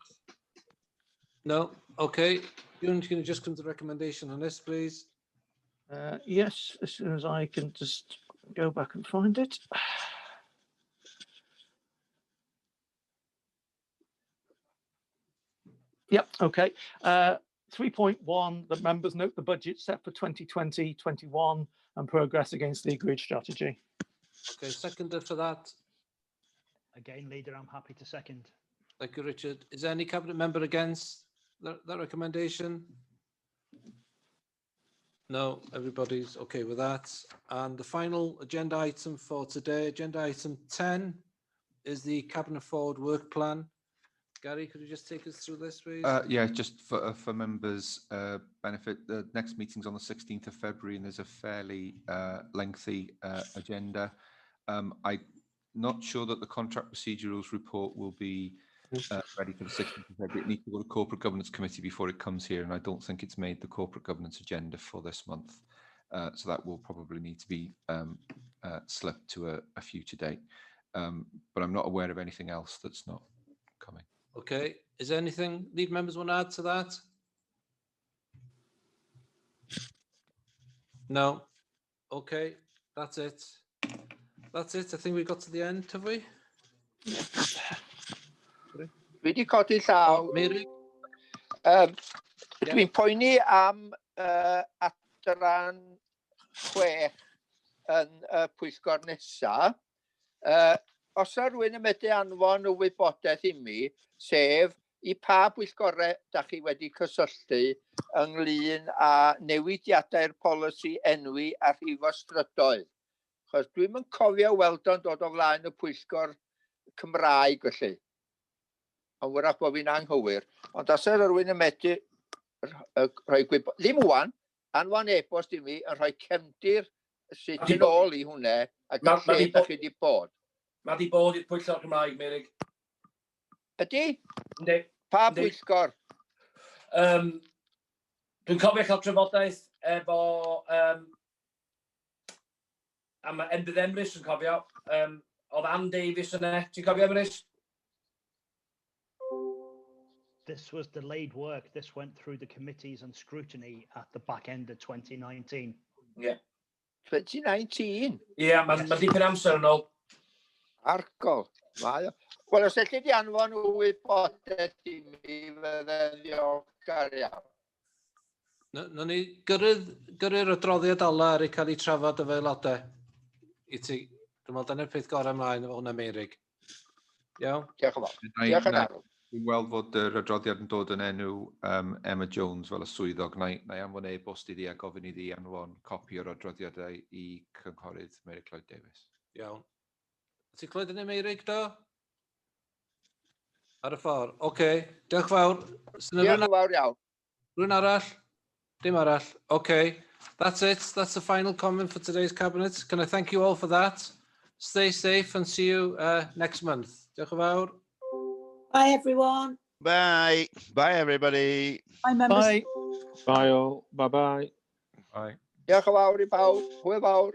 No? Okay. Ewan, can you just come to the recommendation on this, please? Yes, as soon as I can just go back and find it. Yep, okay. 3.1, the members note the budget set for 2020-21 and progress against the agreed strategy. Okay, seconder for that. Again, Leader, I'm happy to second. Thank you, Richard. Is there any Cabinet member against that recommendation? No, everybody's okay with that. And the final agenda item for today, agenda item 10, is the Cabinet Forward Work Plan. Gary, could you just take us through this, please? Yeah, just for members' benefit, the next meeting's on the 16th of February, and there's a fairly lengthy agenda. I'm not sure that the contract procedurals report will be ready for the 16th of February. It needs to go to Corporate Governance Committee before it comes here, and I don't think it's made the Corporate Governance agenda for this month. So that will probably need to be slipped to a future date. But I'm not aware of anything else that's not coming. Okay, is there anything lead members want to add to that? No. Okay, that's it. That's it. I think we got to the end, have we? Dwi wedi codi llaw. Dwi'n poeni am adran 6 yn pwyllgor nesa. Os yw rhywun yn medru anfon y wybodaeth I mi, sef I pa bwyllgorau da chi wedi cysylltu ynglyn â newidiadau'r polisi enwi a rhifo strydoedd? Chos dwi'm yn cofio weld o'n dod o flaen y pwyllgor Cymraeg felly. Ond wrach bod fi'n anghywir. Ond os yna rhywun yn medru rhoi gwybod, ddim wan, anfon e-bost i mi yn rhoi cefndir sut yn ôl i hwnna a lle da chi wedi bod. Mae di bod i'r pwyllgor Cymraeg, Meirig. Ydy? Yndi. Pa bwyllgor? Dwi'n cofio cael trafodaeth efo am Emrys Emrys yn cofio. Oedd Ann Davies yna. Ti'n cofio Emrys? This was delayed work. This went through the committees and scrutiny at the back end of 2019. Yeah. 2019? Yeah, mae'n dipyn amser yn ôl. Argol. Wel, os ydych chi anfon wybodaeth i mi, fydde'n ddiolchgar iawn. Nw'n ni gyrru'r adroddiad ola ar ei cael ei trafod efo aelodau i ti. Dwi'n meddwl dyna'r peth gorau ymlaen efo hwnna, Meirig. Iawn? Diolch yn fawr. Diolch yn fawr. Dwi'n weld fod yr adroddiad yn dod yn enw Emma Jones fel y swyddog. Na i anfon e-bost iddi a gofyn iddi anfon copi o'r adroddiadau i cynghorydd Mary Lloyd Davies. Iawn. Ti'n clywed hynny, Meirig, do? Ar y ffordd. Oce. Diolch fawr. Diolch yn fawr iawn. Rwy'n arall? Dim arall. Okay. That's it. That's the final comment for today's cabinet. Can I thank you all for that? Stay safe and see you next month. Diolch yn fawr. Bye, everyone. Bye. Bye, everybody. Bye, members. Bye. Bye all. Bye-bye. Bye. Diolch yn fawr i bawb. Hwyl fawr.